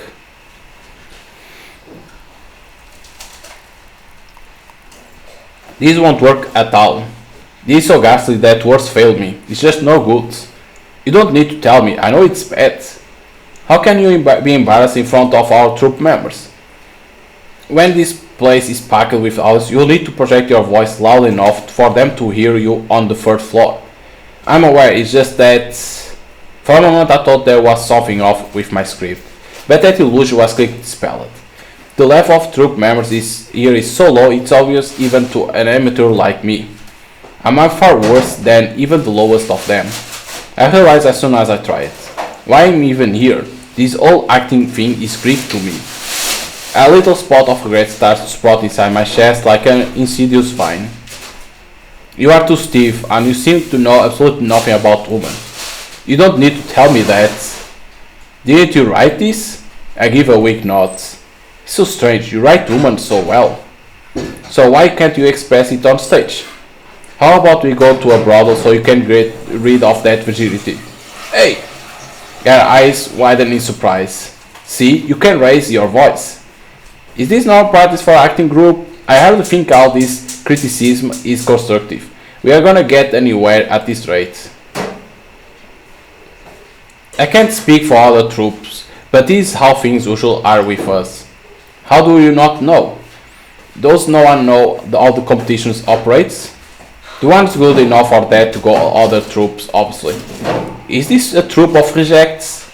Speaker 1: This won't work at all. This is so ghastly that words failed me. It's just no good. You don't need to tell me, I know it's bad. How can you be embarrassed in front of our troop members? When this place is packed with owls, you'll need to project your voice loud enough for them to hear you on the third floor. I'm aware, it's just that for a moment I thought there was something off with my script, but that illusion was quickly dispelled. The level of troop members here is so low it's obvious even to an amateur like me. I'm far worse than even the lowest of them. I realized as soon as I try it. Why I'm even here? This whole acting thing is Greek to me. A little spot of regret starts to sprout inside my chest like an insidious vine. You are too stiff and you seem to know absolutely nothing about women. You don't need to tell me that. Didn't you write this? I give a weak nod. It's so strange, you write women so well. So why can't you express it on stage? How about we go to a brothel so you can get rid of that virginity? Hey! Her eyes widen in surprise. See, you can raise your voice. Is this not practice for acting group? I hardly think all this criticism is constructive. We are gonna get anywhere at this rate. I can't speak for other troops, but this is how things usually are with us. How do you not know? Does no one know how the competitions operates? The one's good enough for that to go other troops, obviously. Is this a troop of rejects?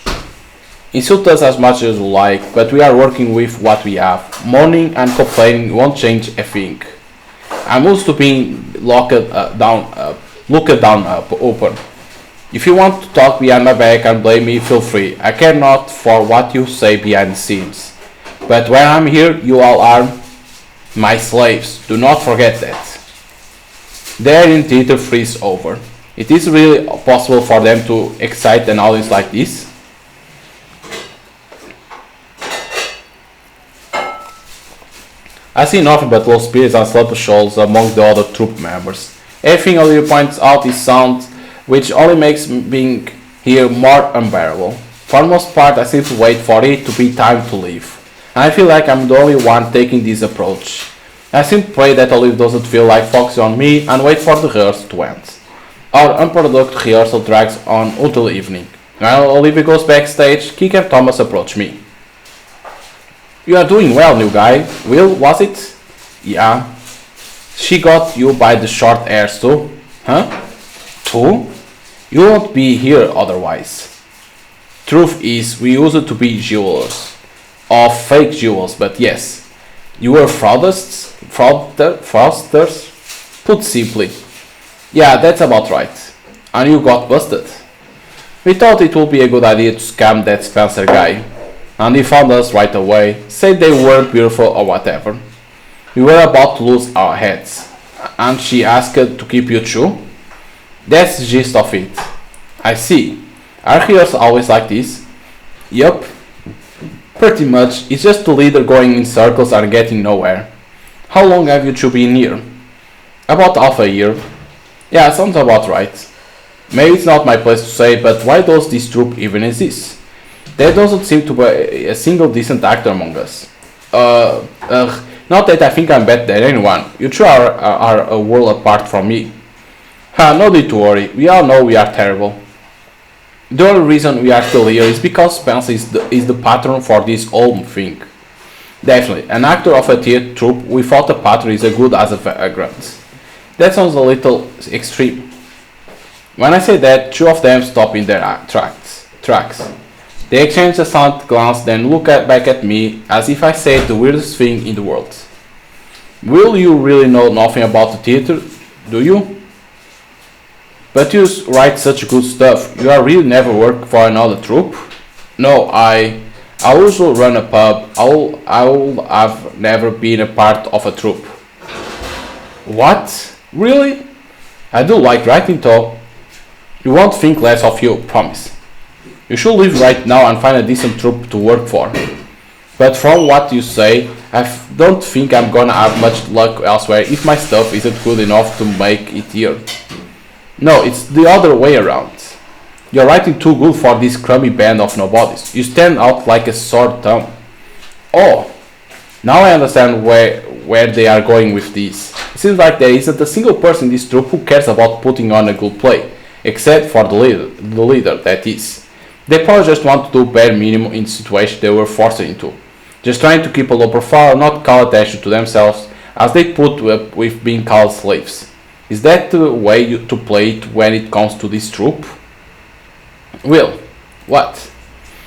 Speaker 1: Insult us as much as you like, but we are working with what we have. Moaning and complaining won't change a thing. I'm used to being looked down open. If you want to talk behind my back and blame me, feel free. I care not for what you say behind the scenes. But when I'm here, you all are my slaves. Do not forget that. There in theater freeze over. It is really possible for them to excite an audience like this? I see nothing but low spirits and sloppy shoulders among the other troop members. Everything Olivia points out is sound, which only makes being here more unbearable. For the most part, I simply wait for it to be time to leave. And I feel like I'm the only one taking this approach. I simply pray that Olivia doesn't feel like focusing on me and wait for the rehearsal to end. Our unproductive rehearsal drags on until evening. While Olivia goes backstage, Kik and Thomas approach me. You are doing well, new guy. Will, was it? Yeah. She got you by the short hairs too? Huh? Too? You won't be here otherwise. Truth is, we used to be jewelers. Of fake jewels, but yes. You were fraudsters? Put simply. Yeah, that's about right. And you got busted. We thought it would be a good idea to scam that Spencer guy. And he found us right away, said they weren't beautiful or whatever. We were about to lose our heads. And she asked to keep you too? That's the gist of it. I see. Are heroes always like this? Yup. Pretty much. It's just the leader going in circles and getting nowhere. How long have you two been here? About half a year. Yeah, sounds about right. Maybe it's not my place to say, but why does this troop even exist? There doesn't seem to be a single decent actor among us. Not that I think I'm better than anyone. You two are a world apart from me. No need to worry. We all know we are terrible. The only reason we are still here is because Spencer is the patron for this whole thing. Definitely, an actor of a theatre troupe without a patron is as good as a vagrant. That sounds a little extreme. When I say that, two of them stop in their tracks. They exchange a silent glance, then look back at me as if I said the weirdest thing in the world. Will, you really know nothing about the theatre, do you? But you write such good stuff. You are really never work for another troupe? No, I also run a pub. I've never been a part of a troupe. What? Really? I do like writing though. You won't think less of you, promise. You should leave right now and find a decent troupe to work for. But from what you say, I don't think I'm gonna have much luck elsewhere if my stuff isn't good enough to make it here. No, it's the other way around. You're writing too good for this crummy band of nobodies. You stand out like a sore thumb. Oh, now I understand where they are going with this. It seems like there isn't a single person in this troupe who cares about putting on a good play, except for the leader, that is. They probably just want to do bare minimum in the situation they were forced into. Just trying to keep a low profile, not call attention to themselves, as they put up with being called slaves. Is that the way to play it when it comes to this troupe? Will, what?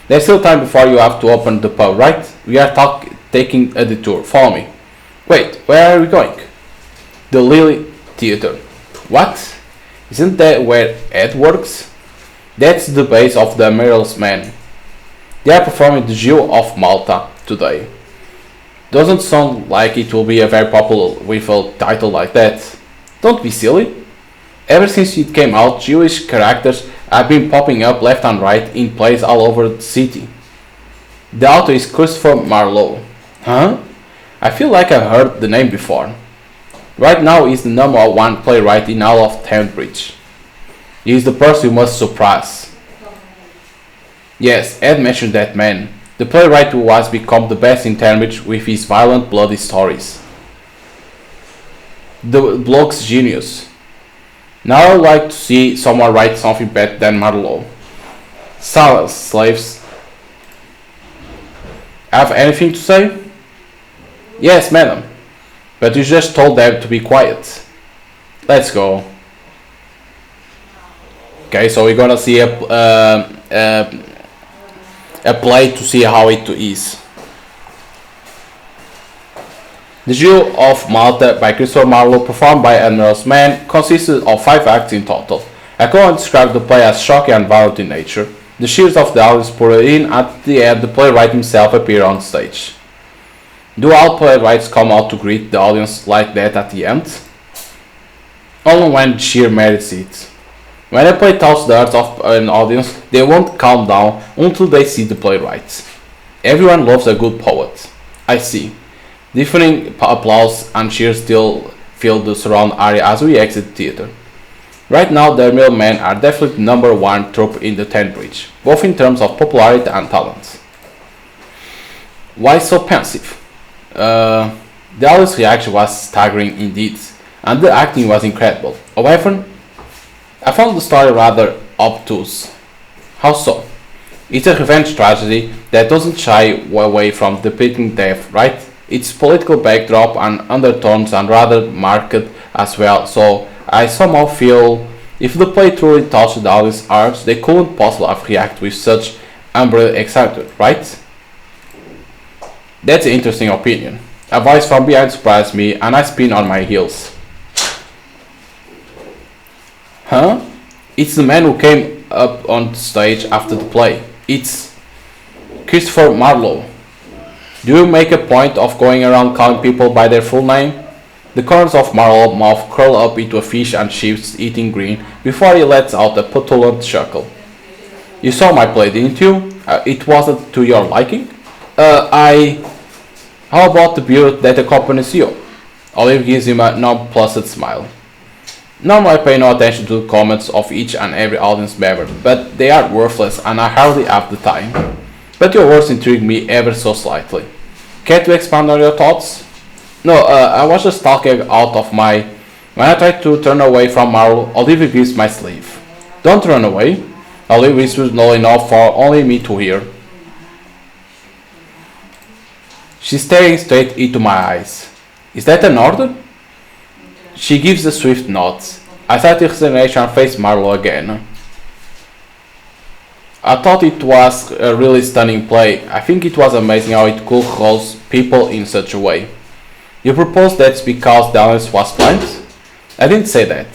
Speaker 1: There's still time before you have to open the pub, right? We are taking a detour. Follow me. Wait, where are we going? The Lily Theater. What? Isn't that where Ed works? That's the base of the Meryl's Men. They are performing the Jew of Malta today. Doesn't sound like it will be a very popular with a title like that. Don't be silly. Ever since it came out, Jewish characters have been popping up left and right in plays all over the city. The author is Christopher Marlowe. Huh? I feel like I've heard the name before. Right now he's the #1 playwright in all of Cambridge. He is the person you must surpass. Yes, Ed mentioned that man. The playwright who has become the best in Cambridge with his violent, bloody stories. The bloke's genius. Now I'd like to see someone write something better than Marlowe. Silence, slaves. Have anything to say? Yes, madam. But you just told them to be quiet. Let's go. Okay, so we're gonna see a play to see how it is. The Jew of Malta by Christopher Marlowe, performed by Admiral's Men, consisted of 5 acts in total. I can only describe the play as shocking and violent in nature. The cheers of the audience poured in. At the end, the playwright himself appeared on stage. Do all playwrights come out to greet the audience like that at the end? Only when the cheer merits it. When a play touches the heart of an audience, they won't calm down until they see the playwright. Everyone loves a good poet. I see. Deafening applause and cheers still fill the surround area as we exit the theater. Right now, the Real Men are definitely #1 troupe in the Cambridge, both in terms of popularity and talent. Why so pensive? The audience reaction was staggering indeed, and the acting was incredible. However, I found the story rather obtuse. How so? It's a revenge tragedy that doesn't shy away from depicting death, right? Its political backdrop and undertones are rather marked as well, so I somehow feel if the play truly touched the audience's hearts, they couldn't possibly have reacted with such unbridled excitement, right? That's an interesting opinion. A voice from behind surprised me, and I spin on my heels. Huh? It's the man who came up on stage after the play. It's Christopher Marlowe. Do you make a point of going around calling people by their full name? The corners of Marlowe's mouth curl up into a fish and chips eating grin before he lets out a petulant chuckle. You saw my play, didn't you? It wasn't to your liking? How about the beer that accompanies you? Olive gives him a nonplussed smile. Normally I pay no attention to the comments of each and every audience member, but they are worthless and I hardly have the time. But your words intrigue me ever so slightly. Care to expand on your thoughts? No, I was just talking out of my... When I try to turn away from Marlowe, Olivia gives my sleeve. Don't run away. Olivia whispers low enough for only me to hear. She's staring straight into my eyes. Is that an order? She gives a swift nod. I sat in resignation and faced Marlowe again. I thought it was a really stunning play. I think it was amazing how it could rouse people in such a way. You propose that's because the audience was blind? I didn't say that.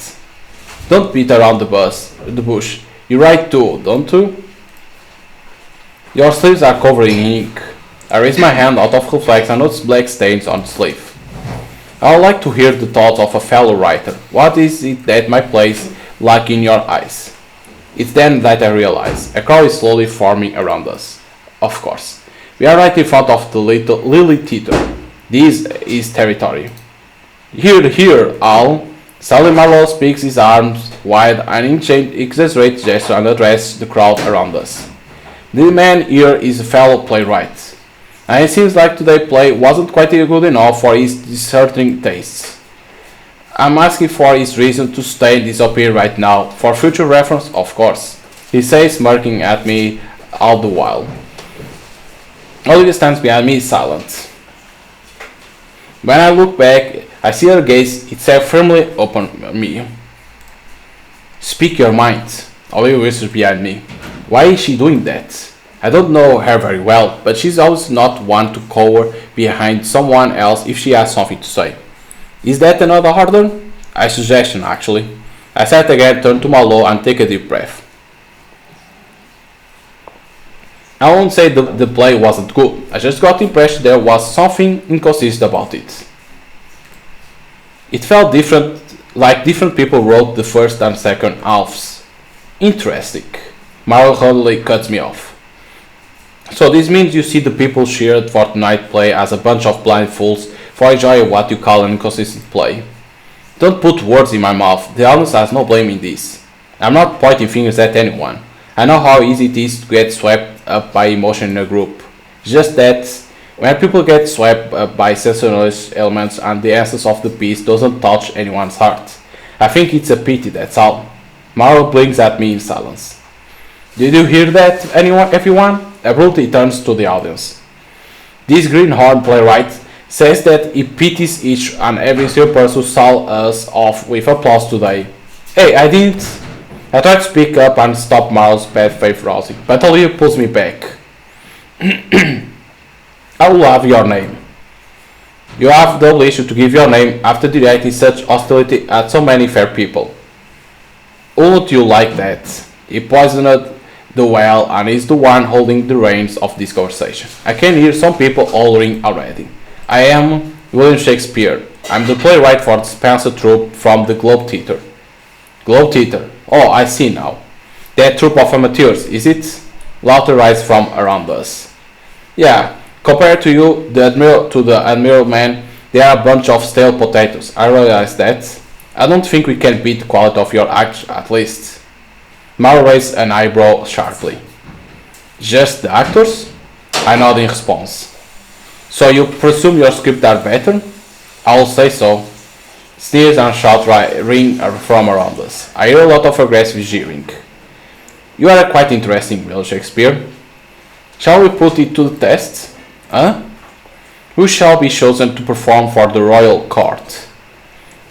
Speaker 1: Don't beat around the bush. You write too, don't you? Your sleeves are covered in ink. I raise my hand out of reflex and notice black stains on the sleeve. I would like to hear the thoughts of a fellow writer. What is it that my plays lack in your eyes? It's then that I realize a crowd is slowly forming around us. Of course, we are right in front of the Lily Theater. This is territory. Here, Al. Sally Marlowe speaks his arms wide and exaggerated gesture and addressed the crowd around us. The man here is a fellow playwright, and it seems like today's play wasn't quite good enough for his discerning tastes. I'm asking for his reason to stay and disappear right now, for future reference, of course, he says, smirking at me all the while. Olivia stands behind me, silent. When I look back, I see her gaze itself firmly upon me. Speak your mind, Olivia whispers behind me. Why is she doing that? I don't know her very well, but she's always not one to cower behind someone else if she has something to say. Is that another order? A suggestion, actually. I sat again, turn to Malo and take a deep breath. I won't say the play wasn't good. I just got the impression there was something inconsistent about it. It felt different, like different people wrote the first and second halves. Interesting. Marl hurriedly cuts me off. So this means you see the people cheered for tonight's play as a bunch of blind fools for enjoying what you call an inconsistent play. Don't put words in my mouth. The audience has no blame in this. I'm not pointing fingers at anyone. I know how easy it is to get swept up by emotion in a group. Just that, when people get swept up by sensationalist elements and the essence of the piece doesn't touch anyone's heart, I think it's a pity, that's all. Mauro blinks at me in silence. Did you hear that, everyone? Abruptly turns to the audience. This greenhorn playwright says that he pities each and every single person who saw us off with applause today. Hey, I didn't. I try to speak up and stop Marl's bad faith rousing, but Olivia pulls me back. I will have your name. You have the issue to give your name after directing such hostility at so many fair people. Wouldn't you like that? He poisoned the well and is the one holding the reins of this conversation. I can hear some people hollering already. I am William Shakespeare. I'm the playwright for the Spencer troupe from the Globe Theatre. Globe Theatre. Oh, I see now. That troupe of amateurs, is it? Laughter rises from around us. Yeah, compared to you, the Admiral man, they are a bunch of stale potatoes. I realize that. I don't think we can beat the quality of your act, at least. Mara raised an eyebrow sharply. Just the actors? I nod in response. So you presume your scripts are better? I will say so. Sneers and shouts ring from around us. I hear a lot of aggressive jeering. You are quite interesting, Will Shakespeare. Shall we put it to the test? Huh? Who shall be chosen to perform for the royal court?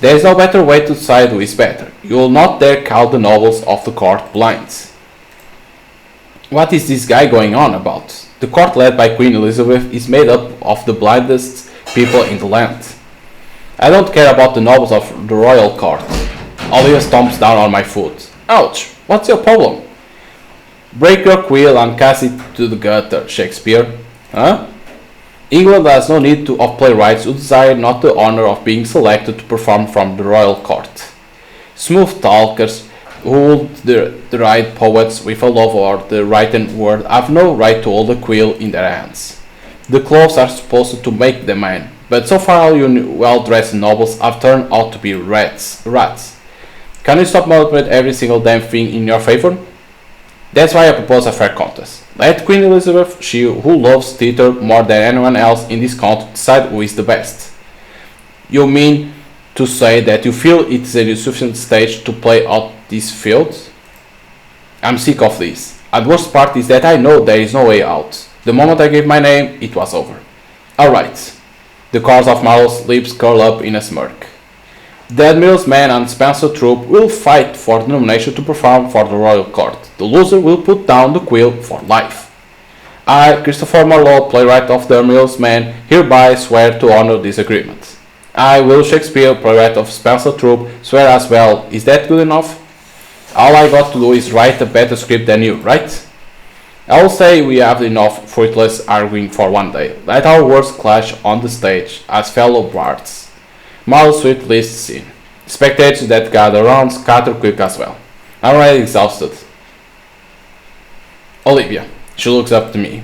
Speaker 1: There is no better way to decide who is better. You will not dare call the nobles of the court blind. What is this guy going on about? The court led by Queen Elizabeth is made up of the blindest people in the land. I don't care about the nobles of the royal court. Olivia stomps down on my foot. Ouch! What's your problem? Break your quill and cast it to the gutter, Shakespeare. Huh? England has no need of playwrights who desire not the honor of being selected to perform from the royal court. Smooth talkers who would deride poets with a love for the written word have no right to hold a quill in their hands. The clothes are supposed to make the man, but so far all you well-dressed nobles have turned out to be rats. Can you stop manipulating every single damn thing in your favor? That's why I propose a fair contest. Let Queen Elizabeth, she who loves theatre more than anyone else in this country, decide who is the best. You mean to say that you feel it is a sufficient stage to play out this field? I'm sick of this. And the worst part is that I know there is no way out. The moment I gave my name, it was over. Alright. The corners of Marlo's lips curl up in a smirk. The Admiral's men and Spencer troupe will fight for the nomination to perform for the royal court. The loser will put down the quill for life. I, Christopher Marlowe, playwright of the Admiral's men, hereby swear to honor this agreement. I, Will Shakespeare, playwright of Spencer troupe, swear as well. Is that good enough? All I got to do is write a better script than you, right? I will say we have enough fruitless arguing for one day. Let our words clash on the stage as fellow bards. Marlow sweet lists in. Spectators that gather around scatter quick as well. I'm already exhausted. Olivia, she looks up to me.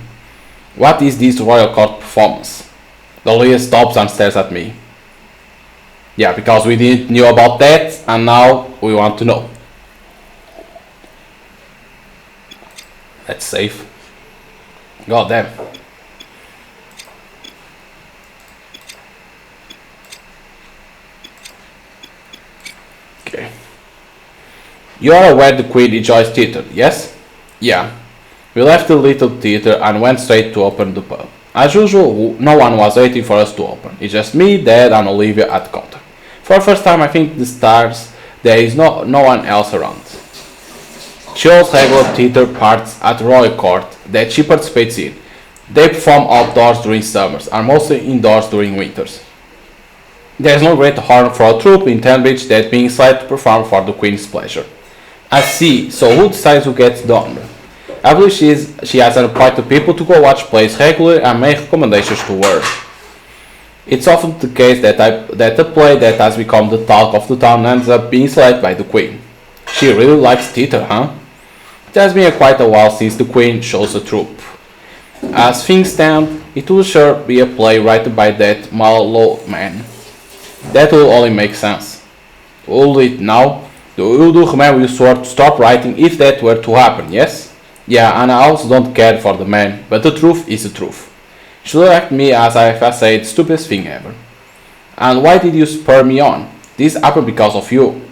Speaker 1: What is this royal court performance? Olivia stops and stares at me. Yeah, because we didn't know about that and now we want to know. Let's save. God damn. Okay. You are aware the Queen enjoys theater, yes? Yeah. We left the little theater and went straight to open the pub. As usual, no one was waiting for us to open. It's just me, Dad, and Olivia at the counter. For the first time, I think the stars, there is no one else around. She holds regular theater parts at Royal Court that she participates in. They perform outdoors during summers and mostly indoors during winters. There is no great horn for a troupe in Tunbridge that being selected to perform for the Queen's pleasure. I see, so who decides who gets the honor? I believe she has appointed people to go watch plays regularly and make recommendations to her. It's often the case that a play that has become the talk of the town ends up being selected by the Queen. She really likes theater, huh? It has been quite a while since the Queen shows a troupe. As things stand, it will sure be a play written by that Marlowe man. That will only make sense. Will it now? You do remember you swore to stop writing if that were to happen, yes? Yeah, and I also don't care for the man, but the truth is the truth. She looked at me as if I said the stupidest thing ever. And why did you spur me on? This happened because of you.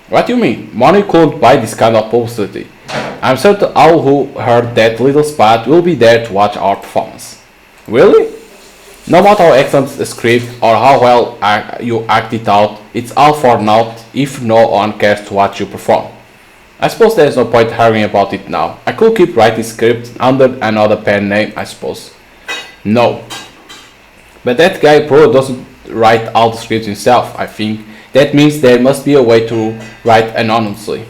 Speaker 1: What do you mean? Money couldn't buy this kind of publicity. I'm certain all who heard that little spot will be there to watch our performance. Really? No matter how excellent the script or how well you act it out, it's all for naught if no one cares to watch you perform. I suppose there's no point arguing about it now. I could keep writing scripts under another pen name, I suppose. No. But that guy probably doesn't write all the scripts himself, I think. That means there must be a way to write anonymously.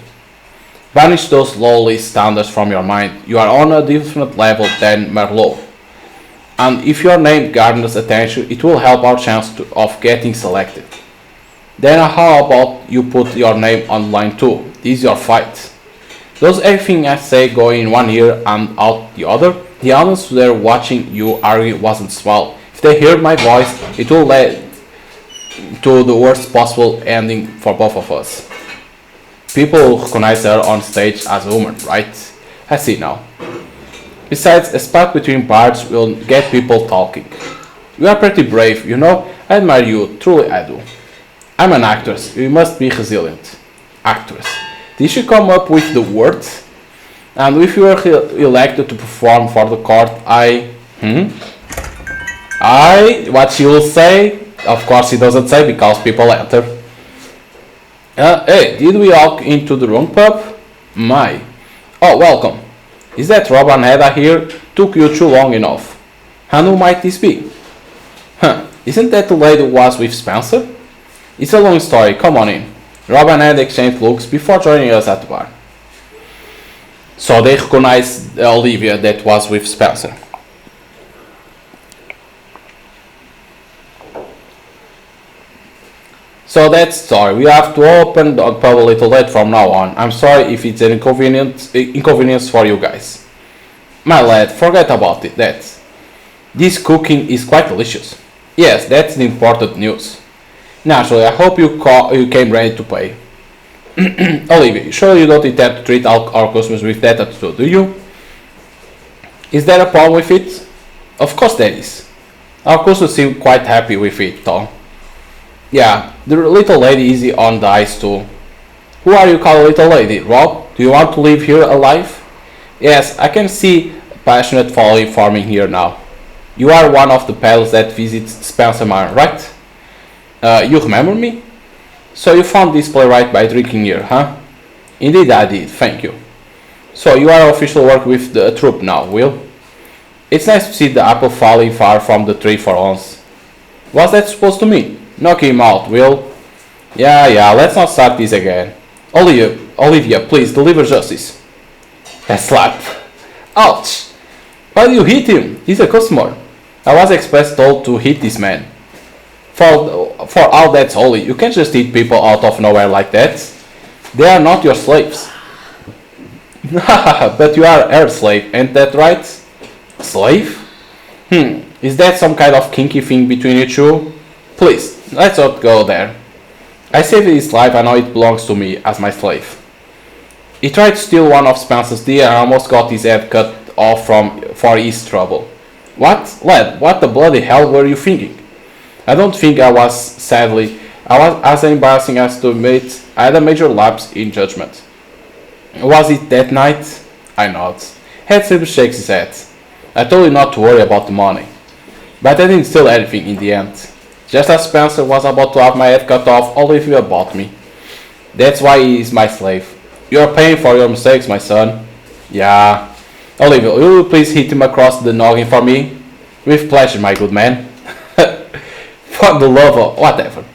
Speaker 1: Banish those lowly standards from your mind. You are on a different level than Merlot. And if your name garners attention, it will help our chance of getting selected. Then how about you put your name on line too? This is your fight. Does everything I say go in one ear and out the other? The audience there watching you argue wasn't small. If they heard my voice, it will lead to the worst possible ending for both of us. People will recognize her on stage as a woman, right? I see now. Besides, a spat between bards will get people talking. You are pretty brave, you know. I admire you, truly I do. I'm an actress, you must be resilient. Actress. Did she come up with the words? And if you were elected to perform for the court, what she will say? Of course she doesn't say because people enter. Hey, did we walk into the wrong pub? My. Oh, welcome. Is that Rob and Hedda here? Took you too long enough. And who might this be? Isn't that the lady who was with Spencer? It's a long story, come on in. Rob and Hedda exchanged looks before joining us at the bar. So they recognized Olivia that was with Spencer. So that's the story. We have to open the pub a little late from now on. I'm sorry if it's an inconvenience for you guys. My lad, forget about it. This cooking is quite delicious. Yes, that's the important news. Naturally, I hope you came ready to pay. Olivia, surely you don't intend to treat our customers with that attitude, do you? Is there a problem with it? Of course there is. Our customers seem quite happy with it, Tom. Yeah, the little lady is on the ice too. Who are you calling little lady? Rob, do you want to live here alive? Yes, I can see a passionate following forming here now. You are one of the paddles that visits Spencer Mine, right? You remember me? So you found this playwright by drinking here, huh? Indeed I did, thank you. So you are officially working with the troupe now, Will? It's nice to see the apple falling far from the tree for once. What's that supposed to mean? Knock him out, Will. Yeah, let's not start this again. Olivia, please deliver justice. A slap. Ouch! Why do you hit him? He's a customer. I was express told to hit this man. For all that's holy, you can't just hit people out of nowhere like that. They are not your slaves. But you are her slave, ain't that right? Slave? Is that some kind of kinky thing between you two? Please, let's not go there. I saved his life, I know it belongs to me as my slave. He tried to steal one of Spencer's deer and almost got his head cut off for his trouble. What, lad, what the bloody hell were you thinking? I don't think I was, sadly. I was as embarrassing as to admit I had a major lapse in judgment. Was it that night? I nod. Head simply shakes his head. I told you not to worry about the money. But I didn't steal anything in the end. Just as Spencer was about to have my head cut off, Olivia bought me. That's why he is my slave. You are paying for your mistakes, my son. Yeah. Olivia, will you please hit him across the noggin for me? With pleasure, my good man. For the love of whatever.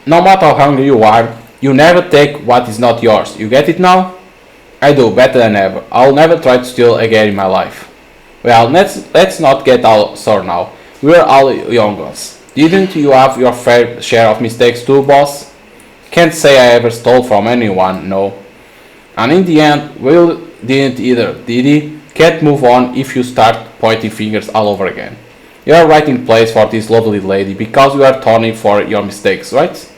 Speaker 1: No matter how hungry you are, you never take what is not yours. You get it now? I do, better than ever. I'll never try to steal again in my life. Well, let's not get all sore now. We're all young ones. Didn't you have your fair share of mistakes too, boss? Can't say I ever stole from anyone, no. And in the end, Will didn't either, did he? Can't move on if you start pointing fingers all over again. You are right in place for this lovely lady because you are turning for your mistakes, right?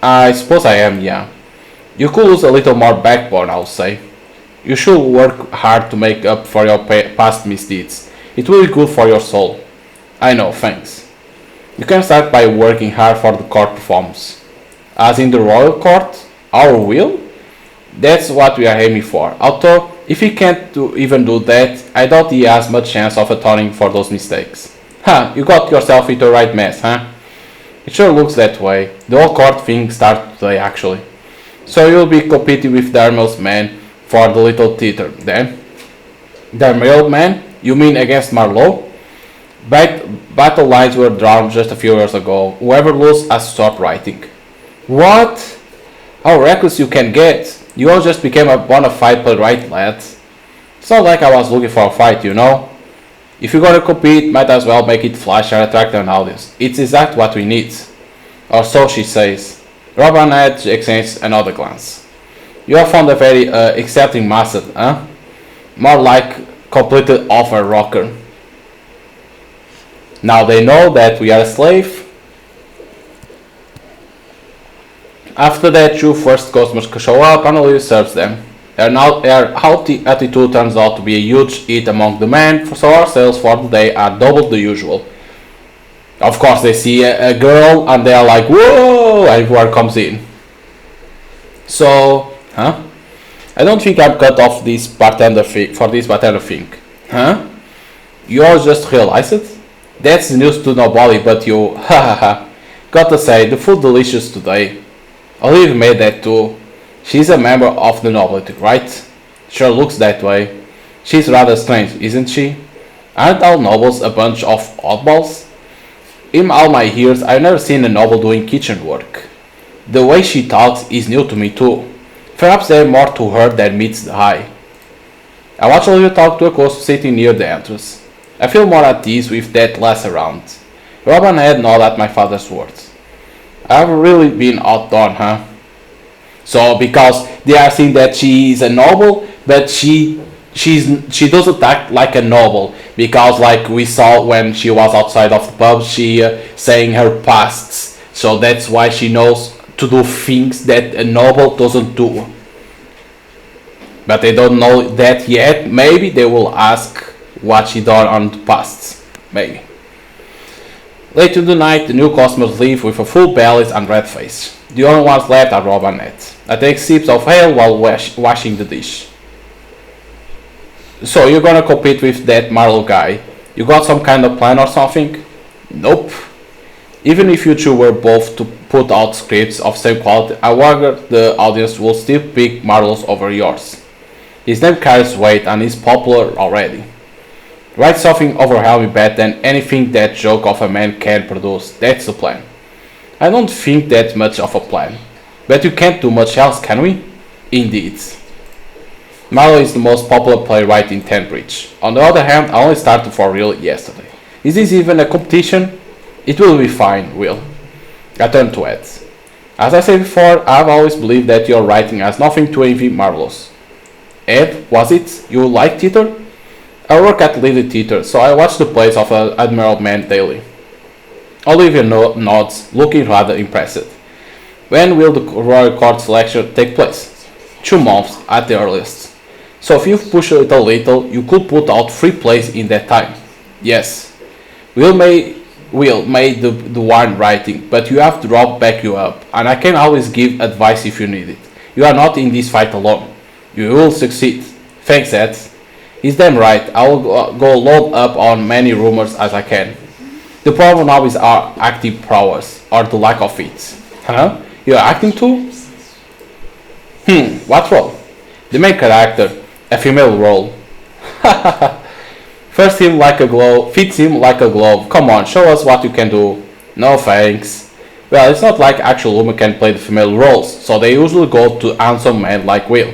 Speaker 1: I suppose I am, yeah. You could use a little more backbone, I'll say. You should work hard to make up for your past misdeeds. It will be good for your soul. I know, thanks. You can start by working hard for the court performance. As in the royal court? Our will? That's what we are aiming for. Although, if he can't even do that, I doubt he has much chance of atoning for those mistakes. Huh, you got yourself into the right mess, huh? It sure looks that way. The whole court thing started today, actually. So you'll be competing with Darmel's man for the little theater, then? Darmel man? You mean against Marlowe? Battle lines were drawn just a few years ago. Whoever loses has to stop writing. What? How reckless you can get. You all just became a bona fide playwright, lad. It's not like I was looking for a fight, you know? If you're gonna compete, might as well make it flash and attract an audience. It's exactly what we need. Or so she says. Rob and Ed exchanged another glance. You have found a very accepting master, huh? More like completely off a rocker. Now they know that we are a slave. After that, two first customers show up and Olivia serves them. Their healthy attitude turns out to be a huge hit among the men, so our sales for the day are double the usual. Of course, they see a girl and they are like, whoa, and everyone comes in. So, huh? I don't think I'm cut off this bartender for this bartender thing. Huh? You all just realized it? That's news to nobody but you. Hahaha. Gotta say, the food delicious today. Olivia made that too. She's a member of the nobility, right? Sure looks that way. She's rather strange, isn't she? Aren't all nobles a bunch of oddballs? In all my years, I've never seen a noble doing kitchen work. The way she talks is new to me too. Perhaps there's more to her than meets the eye. I watch Olivia talk to a customer sitting near the entrance. I feel more at ease with that lass around. Robin had nod at my father's words. I've really been outdone, huh? So because they are saying that she is a noble, but she doesn't act like a noble, because like we saw when she was outside of the pub, she saying her pasts. So that's why she knows to do things that a noble doesn't do. But they don't know that yet. Maybe they will ask what she done on the pasts. Maybe. Late in the night, the new customers leave with a full bellies and red face. The only ones left are Rob and Ned. I take sips of ale while washing the dish. So you're gonna compete with that Marlowe guy. You got some kind of plan or something? Nope. Even if you two were both to put out scripts of same quality, I wonder the audience will still pick Marlowe's over yours. His name carries weight and is popular already. Write something overwhelming better than anything that joke of a man can produce. That's the plan. I don't think that's much of a plan. But you can't do much else, can we? Indeed. Marlowe is the most popular playwright in Tenbridge. On the other hand, I only started for real yesterday. Is this even a competition? It will be fine, Will. I turned to Ed. As I said before, I've always believed that your writing has nothing to envy Marlowe's. Ed, was it? You like theater? I work at Lily Theater, so I watch the plays of Admiral Man daily. Olivia nods, looking rather impressed. When will the Royal Court selection take place? 2 months at the earliest. So if you push it a little, you could put out 3 plays in that time. Yes, Will made the one writing, but you have Rob back you up, and I can always give advice if you need it. You are not in this fight alone. You will succeed. Thanks, Ed. He's damn right. I will go load up on many rumors as I can. The problem now is our acting prowess, or the lack of it. Huh? You're acting too? What role? The main character, a female role. Fits him like a glove. Come on, show us what you can do. No thanks. Well, it's not like actual women can play the female roles, so they usually go to handsome men like Will.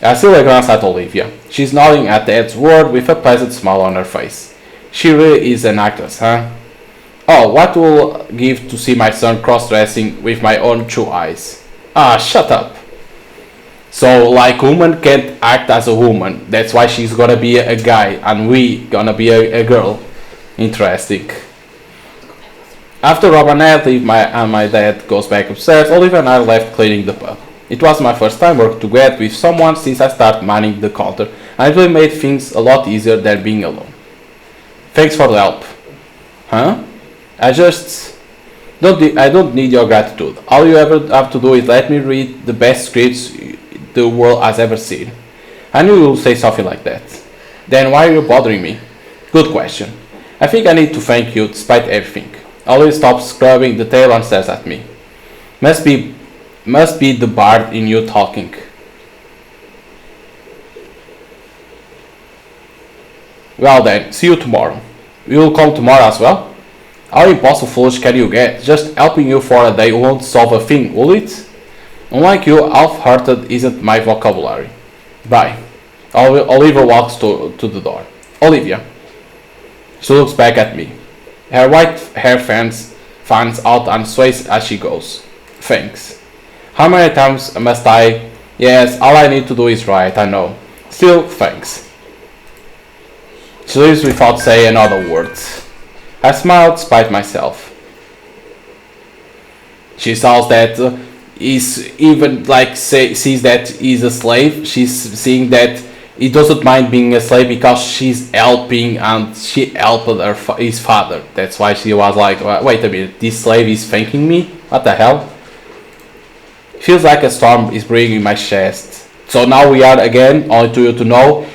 Speaker 1: I still glance at Olivia. She's nodding at Ed's word with a pleasant smile on her face. She really is an actress, huh? Oh, what will give to see my son cross-dressing with my own 2 eyes? Ah, shut up. So, like, woman can't act as a woman. That's why she's gonna be a guy, and we gonna be a girl. Interesting. After Rob and I leave and my dad goes back upstairs, Olivia and I are left cleaning the pub. It was my first time working together with someone since I started manning the counter, and it really made things a lot easier than being alone. Thanks for the help. Huh? I don't need your gratitude. All you ever have to do is let me read the best scripts the world has ever seen. I knew you would say something like that. Then why are you bothering me? Good question. I think I need to thank you despite everything. Ollie stops scrubbing the tail and stares at me. Must be the bard in you talking. Well then, see you tomorrow. You will come tomorrow as well? How impossible foolish can you get? Just helping you for a day won't solve a thing, will it? Unlike you, half-hearted isn't my vocabulary. Bye. Olivia walks to the door. Olivia. She looks back at me. Her white hair fans out and sways as she goes. Thanks. How many times must I? Yes, all I need to do is right, I know. Still, thanks. She leaves without saying another word. I smiled despite myself. She saws that he's even sees that he's a slave. She's seeing that he doesn't mind being a slave because she's helping and she helped his father. That's why she was like, wait a minute, this slave is thanking me? What the hell? Feels like a storm is brewing in my chest. So now we are again, only to you to know,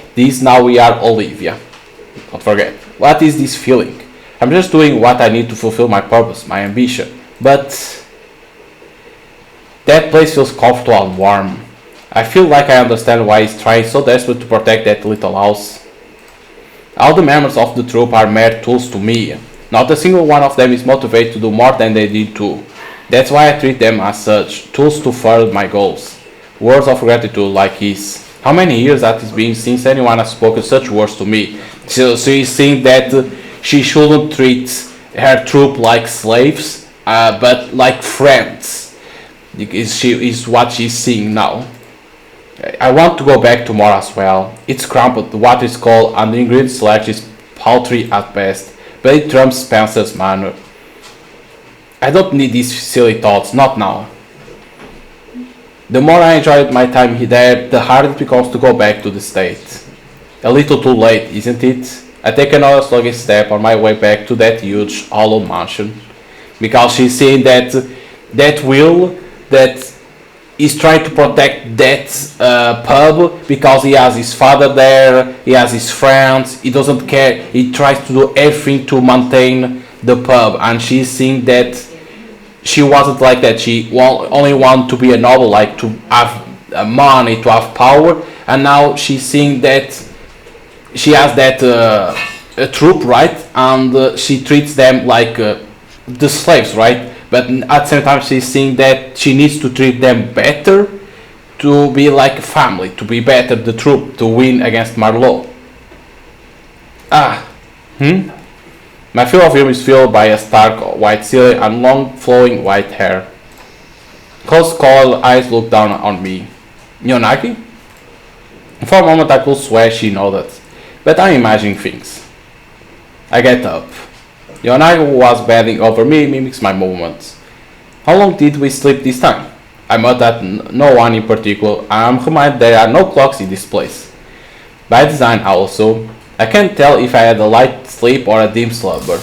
Speaker 1: now we are Olivia. Don't forget. What is this feeling? I'm just doing what I need to fulfill my purpose, my ambition. But that place feels comfortable and warm. I feel like I understand why he's trying so desperately to protect that little house. All the members of the troop are mere tools to me. Not a single one of them is motivated to do more than they did too. That's why I treat them as such, tools to further my goals. Words of gratitude like his. How many years that it's been since anyone has spoken such words to me? So he's saying that she shouldn't treat her troop like slaves, but like friends. Is what she's seeing now. I want to go back tomorrow as well. It's crumpled, what is called, and the ingredient selection is paltry at best, but it trumps Spencer's manner. I don't need these silly thoughts, not now. The more I enjoyed my time there, the harder it becomes to go back to the state. A little too late, isn't it? I take another sluggish step on my way back to that huge hollow mansion, because she's seeing that Will that is trying to protect that pub because he has his father there, he has his friends, he doesn't care, he tries to do everything to maintain the pub, and she's seeing that she wasn't like that. She only wanted to be a noble, like to have money, to have power, and now she's seeing that she has that a troop, right? And she treats them like the slaves, right? But at the same time, she's seeing that she needs to treat them better to be like a family, to be better the troop, to win against Marlowe. My field of view is filled by a stark white ceiling and long flowing white hair. Close colored eyes look down on me. Yonaki? For a moment I could swear she nodded, but I'm imagining things. I get up. Yonaki, who was bending over me, mimics my movements. How long did we sleep this time? I must at no one in particular. I am reminded there are no clocks in this place. By design also, I can't tell if I had a light sleep or a deep slumber.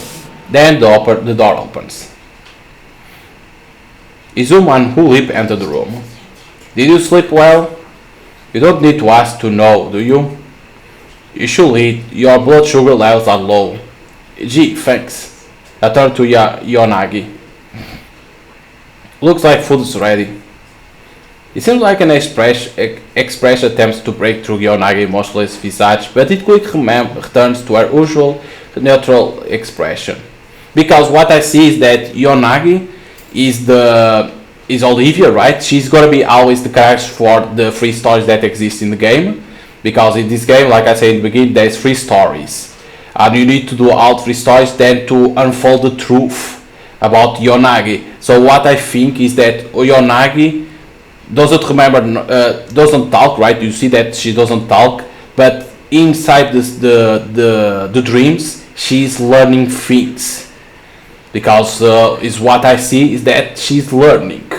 Speaker 1: Then the door opens. Izum and Hulip enter the room. Did you sleep well? You don't need to ask to know, do you? You should eat. Your blood sugar levels are low. Gee, thanks. I turn to Yonagi. Looks like food is ready. It seems like an express attempts to break through Yonagi's emotionless visage, but it quickly returns to her usual neutral expression. Because what I see is that Yonagi is Olivia, right? She's gonna be always the character for the three stories that exist in the game. Because in this game, like I said in the beginning, there's three stories. And you need to do all three stories then to unfold the truth about Yonagi. So what I think is that Yonagi doesn't talk, right? You see that she doesn't talk, but inside the dreams, she's learning things. Because is what I see is that she's learning.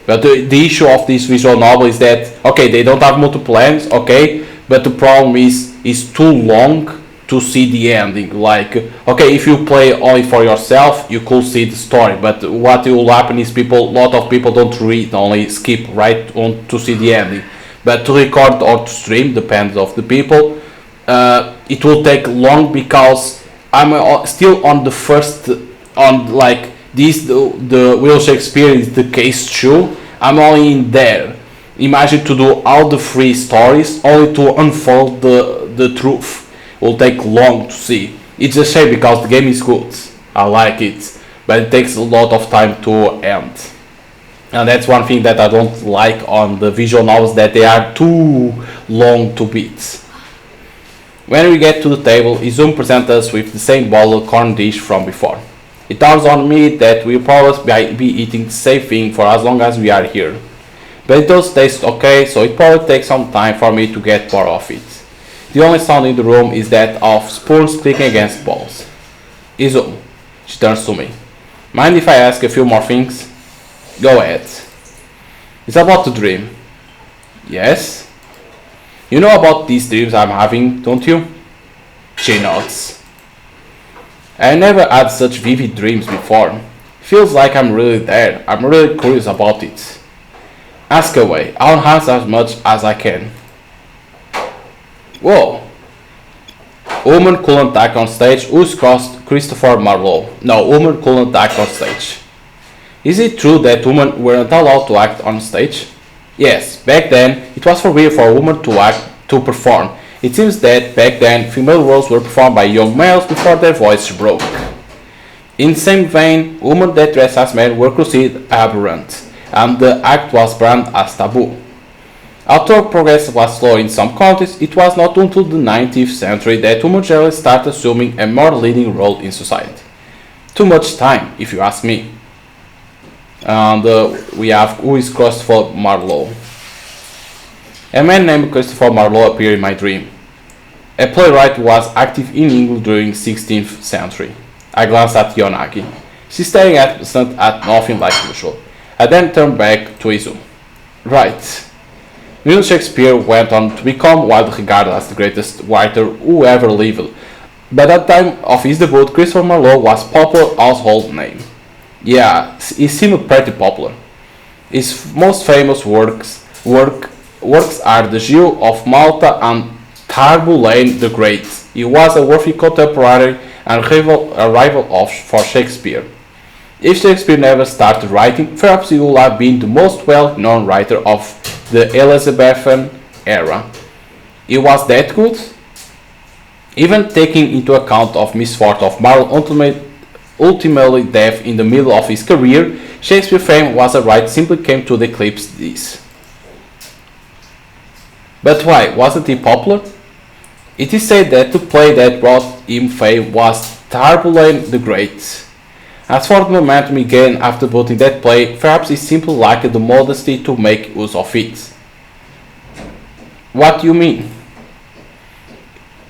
Speaker 1: But the issue of this visual novel is that, okay, they don't have multiple ends, okay, but the problem is too long to see the ending. Like, okay, if you play only for yourself, you could see the story, but what will happen is a lot of people don't read, only skip right on to see the ending. But to record or to stream, depends of the people, it will take long because I'm still on the first, on like this, the Will Shakespeare is the case 2. I'm only in there. Imagine to do all the three stories only to unfold the truth. It will take long to see. It's a shame because the game is good. I like it, but it takes a lot of time to end. And that's one thing that I don't like on the visual novels, that they are too long to beat. When we get to the table, Izum presents us with the same bowl of corn dish from before. It dawns on me that we'll probably be eating the same thing for as long as we are here. But it does taste okay, so it probably takes some time for me to get more of it. The only sound in the room is that of spoons clicking against bowls. Izum, she turns to me. Mind if I ask a few more things? Go ahead. It's about the dream. Yes? You know about these dreams I'm having, don't you? She nods. I never had such vivid dreams before. Feels like I'm really there. I'm really curious about it. Ask away. I'll answer as much as I can. Whoa. Woman couldn't act on stage. Who's Christopher Marlowe? No, woman couldn't act on stage. Is it true that women weren't allowed to act on stage? Yes, back then it was forbidden for a woman to perform. It seems that back then female roles were performed by young males before their voices broke. In the same vein, women that dressed as men were considered aberrant, and the act was banned as taboo. Although progress was slow in some countries, it was not until the 19th century that women generally started assuming a more leading role in society. Too much time, if you ask me. And we have who is Christopher Marlowe. A man named Christopher Marlowe appeared in my dream. A playwright who was active in England during 16th century. I glanced at Yonagi. She's staring at nothing like usual. I then turned back to Izum. Right. William Shakespeare went on to become widely regarded as the greatest writer who ever lived. By that time of his debut, Christopher Marlowe was a popular household name. Yeah, he seemed pretty popular. His most famous works are The Jew of Malta and Tamburlaine the Great. He was a worthy contemporary and a rival for Shakespeare. If Shakespeare never started writing, perhaps he would have been the most well-known writer of the Elizabethan era. He was that good? Even taking into account of misfortune of Marlowe ultimately death in the middle of his career, Shakespeare's fame was a right simply came to eclipse this. But why? Wasn't he popular? It is said that the play that brought him fame was Tamburlaine the Great. As for the momentum he gained after putting that play, perhaps he simply lacked the modesty to make use of it. What do you mean?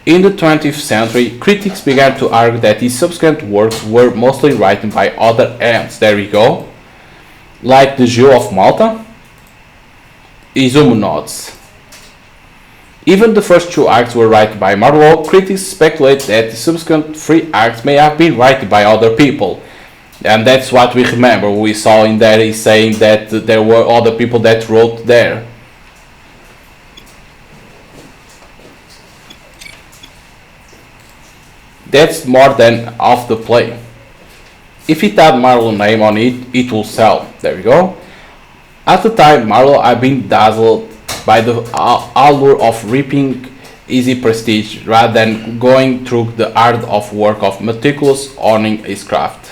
Speaker 1: In the 20th century, critics began to argue that his subsequent works were mostly written by other hands. There we go. Like the Jew of Malta, Izumo nods. Even the first two acts were written by Marlowe. Critics speculate that the subsequent three acts may have been written by other people. And that's what we remember. We saw in there he's saying that there were other people that wrote there. That's more than half the play. If it had Marlowe's name on it, it will sell. There we go. At the time, Marlowe had been dazzled by the allure of reaping easy prestige rather than going through the hard work of meticulous owning his craft.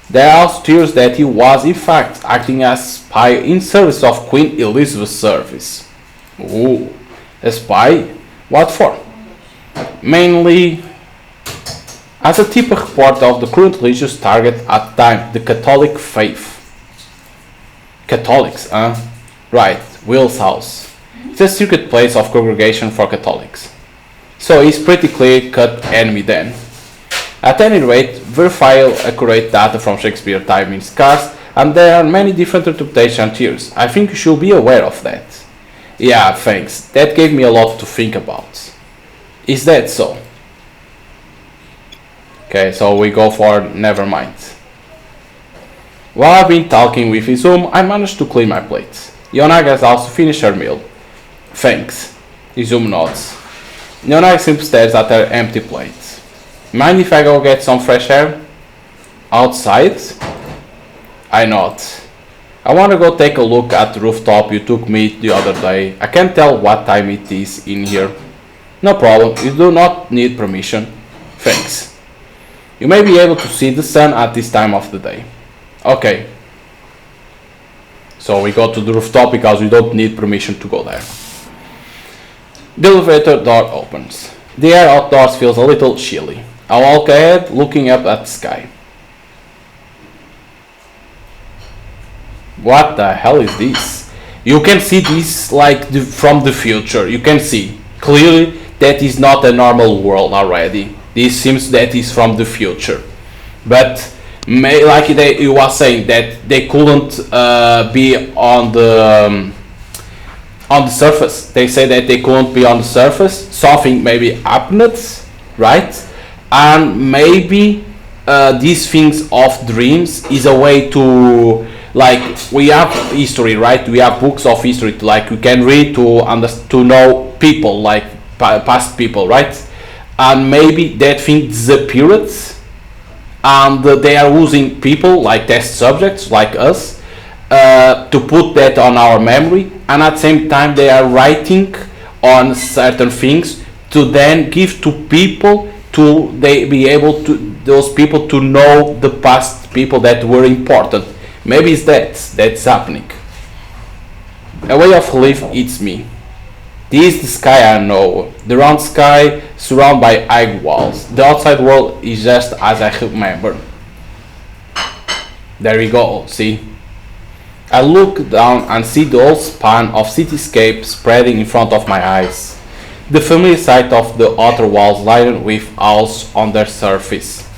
Speaker 1: There are also theories that he was in fact acting as spy in service of Queen Elizabeth's service. Ooh, a spy? What for? Mainly as a type report of the current religious target at the time, the Catholic faith. Catholics, huh? Right, Will's house. It's a secret place of congregation for Catholics. So he's pretty clear-cut enemy then. At any rate, verifiable accurate data from Shakespeare time is scarce, and there are many different interpretations and theories. I think you should be aware of that. Yeah, thanks. That gave me a lot to think about. Is that so? Okay, so we go for never mind. While I've been talking with Izumo, I managed to clean my plate. Yonaga has also finished her meal. Thanks. Izumo nods. Yonaga simply stares at her empty plate. Mind if I go get some fresh air? Outside? I nod. I want to go take a look at the rooftop you took me the other day. I can't tell what time it is in here. No problem, you do not need permission. Thanks. You may be able to see the sun at this time of the day. Okay. So we go to the rooftop because we don't need permission to go there. The elevator door opens. The air outdoors feels a little chilly. I walk ahead, looking up at the sky. What the hell is this? You can see this like from the future. You can see clearly that is not a normal world already. This seems that is from the future. But like you were saying that they couldn't be on the surface. They say that they couldn't be on the surface. Something maybe happened, right? And maybe these things of dreams is a way to, like, we have history, right? We have books of history, like we can read to know people, like past people, right? And maybe that thing disappeared, and they are using people like test subjects like us to put that on our memory, and at the same time they are writing on certain things to then give to people to they be able to those people to know the past people that were important. Maybe it's that's happening. A way of life eats me. This is the sky I know. The round sky surrounded by high walls. The outside world is just as I remember. There we go, see? I look down and see the whole span of cityscape spreading in front of my eyes. The familiar sight of the outer walls lined with owls on their surface.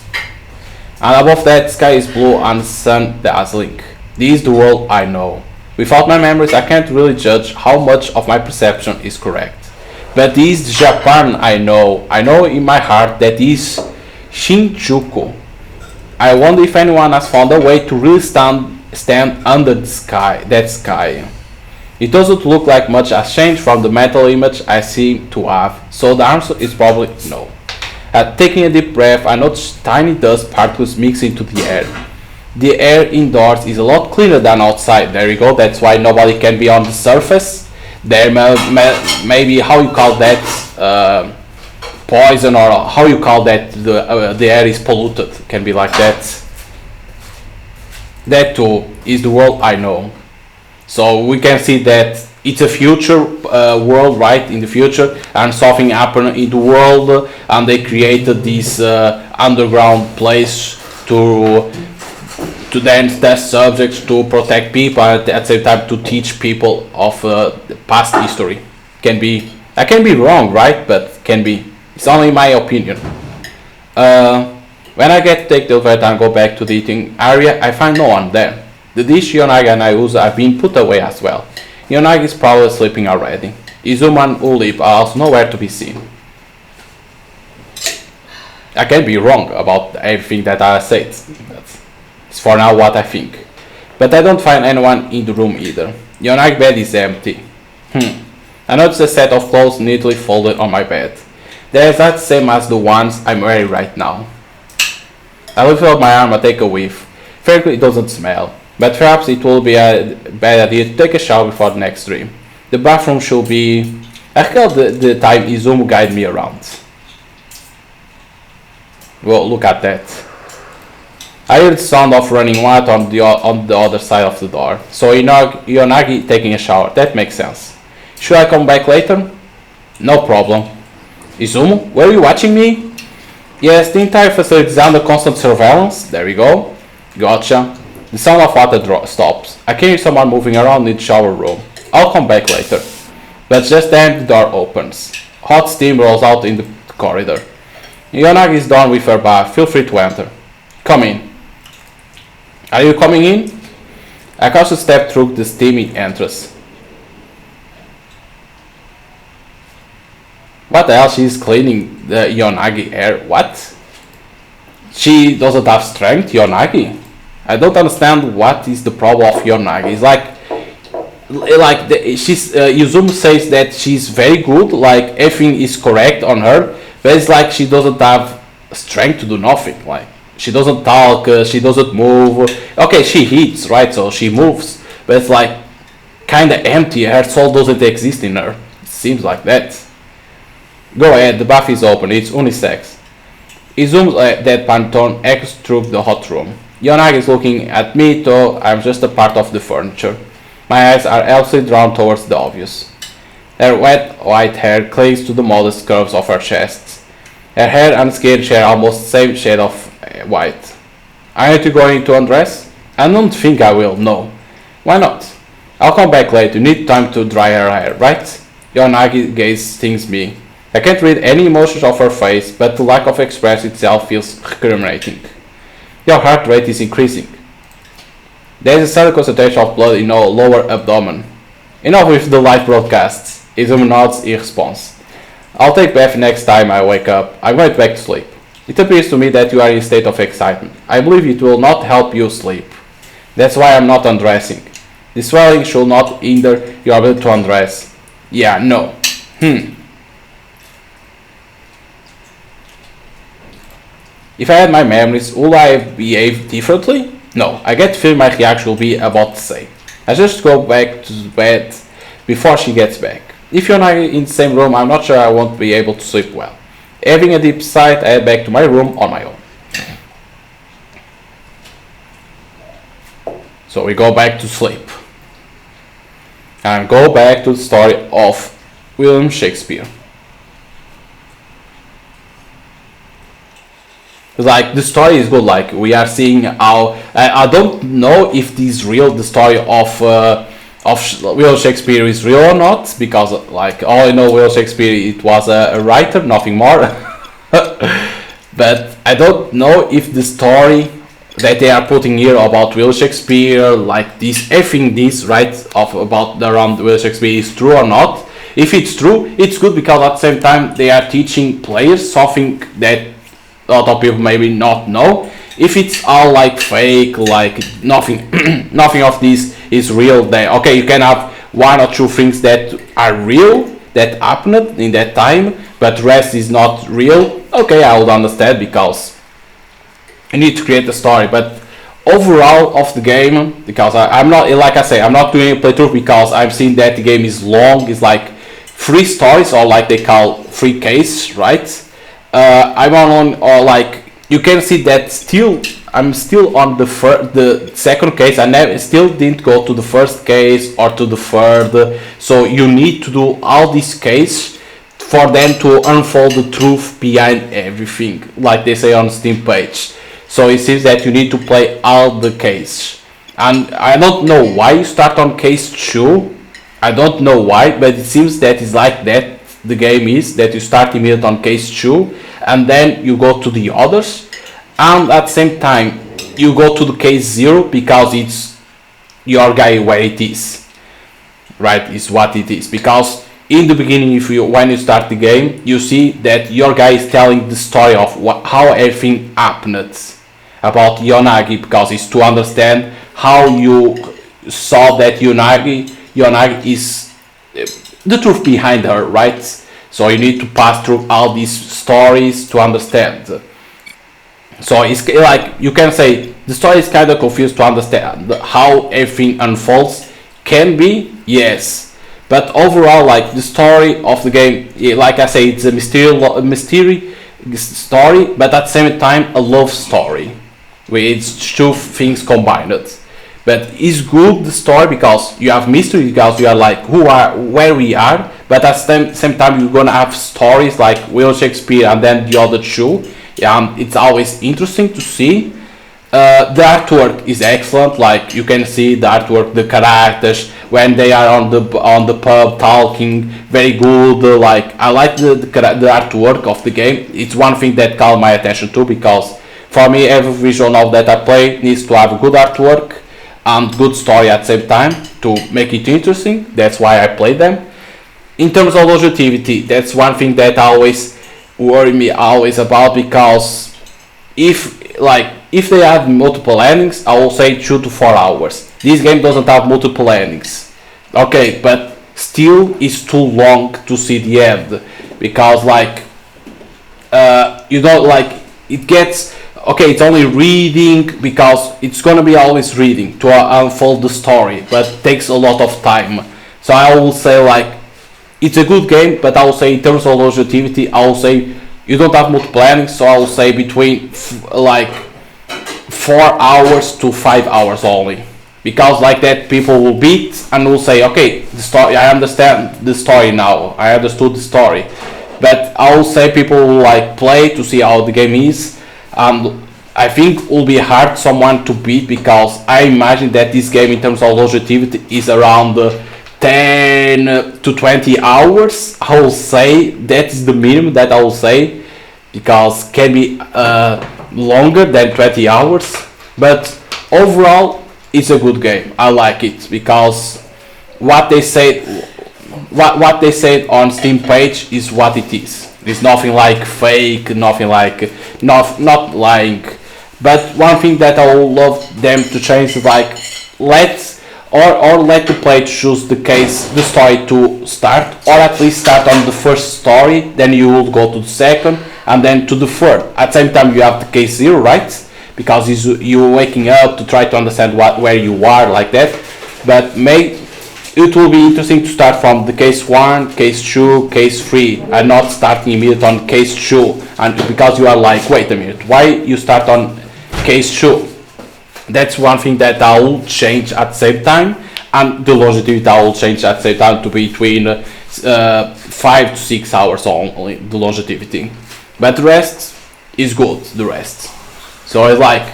Speaker 1: And above that, sky is blue and sun dazzling. This is the world I know. Without my memories, I can't really judge how much of my perception is correct. But this is Japan I know. I know in my heart that is Shinjuku. I wonder if anyone has found a way to really stand under the sky, that sky. It doesn't look like much has changed from the mental image I seem to have, so the answer is probably no. Taking a deep breath, I notice tiny dust particles mix into the air. The air indoors is a lot cleaner than outside. There you go, that's why nobody can be on the surface. There may be, how you call that, poison, or how you call that, the air is polluted, can be like that. That too is the world I know. So we can see that it's a future world, right, in the future, and something happened in the world, and they created this underground place to then test subjects, to protect people, and at the same time to teach people of the past history. Can be I can be wrong, right? But can be. It's only my opinion. When I get take the elevator and go back to the eating area, I find no one there. The dish Yonagi and I use are being put away as well. Yonagi is probably sleeping already. Izuma and Ulip are also nowhere to be seen. I can be wrong about everything that I said. It's for now what I think. But I don't find anyone in the room either. Yonagi's bed is empty. I notice a set of clothes neatly folded on my bed. They are exactly the same as the ones I'm wearing right now. I lift up my arm and take a whiff. Frankly, it doesn't smell, but perhaps it will be a bad idea to take a shower before the next dream. The bathroom should be... I recall the time Izumu guided me around. Well, look at that. I heard the sound of running water on the other side of the door. So Yonagi taking a shower. That makes sense. Should I come back later? No problem. Izumu, were you watching me? Yes, the entire facility is under constant surveillance. There we go. Gotcha. The sound of water stops. I can hear someone moving around in the shower room. I'll come back later. But just then the door opens. Hot steam rolls out in the corridor. Yonagi is done with her bath. Feel free to enter. Come in. Are you coming in? I cautiously step through the steamy entrance. What the hell? She's cleaning the Yonagi hair. What? She doesn't have strength, Yonagi? I don't understand what is the problem of Yonagi. It's like Yuzumu says that she's very good, like everything is correct on her, but it's like she doesn't have strength to do nothing. Like she doesn't talk, she doesn't move. Okay, she hits, right? So she moves, but it's like kind of empty. Her soul doesn't exist in her. It seems like that. Go ahead, the bath is open, it's unisex. Izumi's deadpan tone echoes through the hot room. Yonagi is looking at me, though I'm just a part of the furniture. My eyes are elfishly drawn towards the obvious. Her wet white hair clings to the modest curves of her chest. Her hair and skin share almost the same shade of white. Aren't you going to undress? I don't think I will, no. Why not? I'll come back later, you need time to dry her hair, right? Yonagi's gaze stings me. I can't read any emotions of her face, but the lack of expression itself feels recriminating. Your heart rate is increasing. There is a sudden concentration of blood in your lower abdomen. Enough with the live broadcasts. Izumi nods in response. I'll take bath next time I wake up. I'm going back to sleep. It appears to me that you are in a state of excitement. I believe it will not help you sleep. That's why I'm not undressing. The swelling should not hinder your ability to undress. Yeah, no. If I had my memories, would I behave differently? No, I get the feeling my reaction will be about the same. I just go back to bed before she gets back. If you're not in the same room, I'm not sure I won't be able to sleep well. Having a deep sigh, I head back to my room on my own. So we go back to sleep. And go back to the story of William Shakespeare. Like the story is good. Like we are seeing how I don't know if this real the story of William Shakespeare is real or not, because like all I know William Shakespeare it was a writer, nothing more. But I don't know if the story that they are putting here about William Shakespeare, like this everything this right of about around William Shakespeare is true or not. If it's true, it's good because at the same time they are teaching players something that a lot of people maybe not know. If it's all like fake, like nothing nothing of this is real, then okay, you can have one or two things that are real that happened in that time, but the rest is not real. Okay, I would understand because you need to create a story. But overall of the game, because I'm not, like I say, I'm not doing a playthrough because I've seen that the game is long. It's like 3 stories, or like they call 3 cases, right? I'm on or like you can see that I'm still on the second case. I still didn't go to the first case or to the third. So you need to do all these cases for them to unfold the truth behind everything, like they say on Steam page. So it seems that you need to play all the cases, and I don't know why you start on case 2. I don't know why, but it seems that it's like that the game is that you start immediately on case 2 and then you go to the others, and at the same time you go to the case 0 because it's your guy where it is, right? Is what it is, because in the beginning, when you start the game, you see that your guy is telling the story of how everything happened about Yonagi, because it's to understand how you saw that Yonagi is the truth behind her, right? So you need to pass through all these stories to understand. So it's like, you can say the story is kind of confused to understand how everything unfolds. Can be, yes, but overall, like, the story of the game, like I say, it's a mystery story, but at the same time a love story, where it's two things combined. But it's good, the story, because you have mystery, because you are like where we are, but at the same time you're gonna have stories like William Shakespeare and then the other two. It's always interesting to see. The artwork is excellent. Like, you can see the artwork, the characters when they are on the pub talking, very good. Like, I like the artwork of the game. It's one thing that caught my attention too, because for me every visual novel that I play needs to have good artwork and good story at the same time to make it interesting. That's why I play them. In terms of longevity, that's one thing that always worry me about, because if they have multiple endings, I will say 2 to 4 hours. This game doesn't have multiple endings, okay, but still it's too long to see the end, because you don't, like, it gets, okay, it's only reading, because it's gonna be always reading to unfold the story, but it takes a lot of time. So I will say, like, it's a good game, but I will say in terms of longevity, I will say you don't have multiple endings, so I will say between 4 hours to 5 hours only, because like that people will beat and will say, okay, the story, I understand the story now, I understood the story. But I will say people will like play to see how the game is, and I think it will be hard someone to beat, because I imagine that this game in terms of longevity is around 10 to 20 hours. I will say that's the minimum that I will say, because can be longer than 20 hours, but overall it's a good game. I like it, because what they said on Steam page is what it is. It's nothing like fake, nothing like not lying. But one thing that I would love them to change is like let the player choose the story to start, or at least start on the first story, then you will go to the second and then to the third. At the same time you have the case 0, right? Because you're waking up to try to understand where you are, like that. But it will be interesting to start from the case 1, case 2, case 3, and not starting immediately on case 2, and because you are like, wait a minute, why you start on case 2? That's one thing that I will change at the same time, and the longevity I will change at the same time to between 5 to 6 hours only, the longevity. But the rest is good, the rest. So it's like,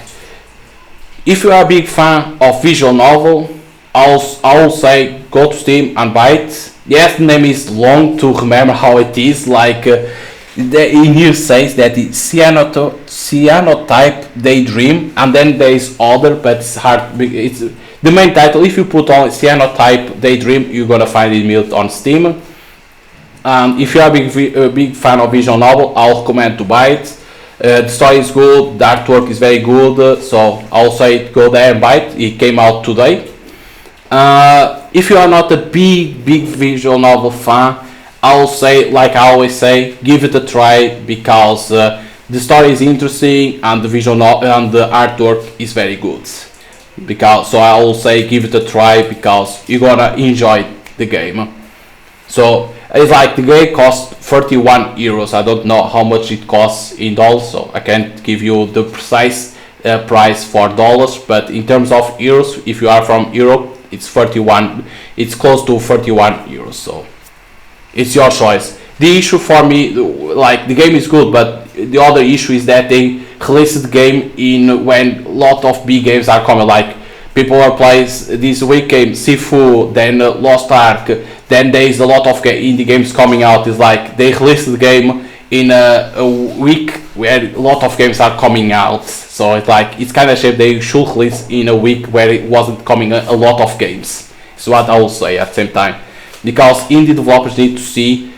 Speaker 1: if you are a big fan of visual novel, I will say go to Steam and buy it. Yes, the name is long to remember how it is, like in here says that it's Cyanotype Daydream, and then there is other, but it's hard. It's the main title. If you put on Cyanotype Daydream, you're gonna find it on Steam. If you are a big fan of visual novel, I'll recommend to buy it. The story is good, the artwork is very good, so I'll say go there and buy it. It came out today. If you are not a big visual novel fan, I'll say, like I always say, give it a try, because the story is interesting and the visual and the artwork is very good. So I will say give it a try, because you're gonna enjoy the game. So it's like the game costs 31 euros. I don't know how much it costs in dollars, so I can't give you the precise price for dollars, but in terms of euros, if you are from Europe, it's 31. It's close to 31 euros. So it's your choice. The issue for me, like, the game is good, but the other issue is that they released the game in when a lot of big games are coming, like people are playing this week game Sifu, then Lost Ark, then there is a lot of indie games coming out. It's like they released the game in a week where a lot of games are coming out, so it's like it's kind of shame they should release in a week where it wasn't coming a lot of games. Is what I will say at the same time, because indie developers need to see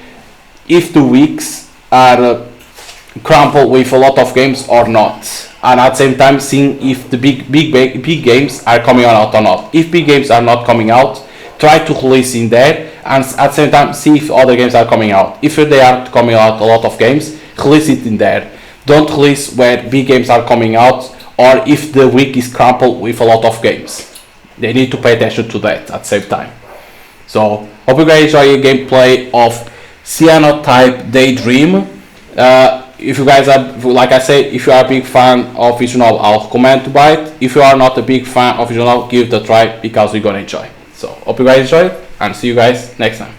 Speaker 1: if the weeks are crumpled with a lot of games or not, and at the same time seeing if the big games are coming out or not. If big games are not coming out, try to release in there, and at the same time see if other games are coming out. If they are coming out a lot of games, release it in there. Don't release where big games are coming out, or if the week is crumpled with a lot of games. They need to pay attention to that at the same time. So hope you guys enjoy your gameplay of Cyanotype Daydream. If you guys are, like I said, if you are a big fan of visual novel, I'll recommend to buy it. If you are not a big fan of visual novel, give it a try because you're gonna enjoy. So hope you guys enjoy it, and see you guys next time.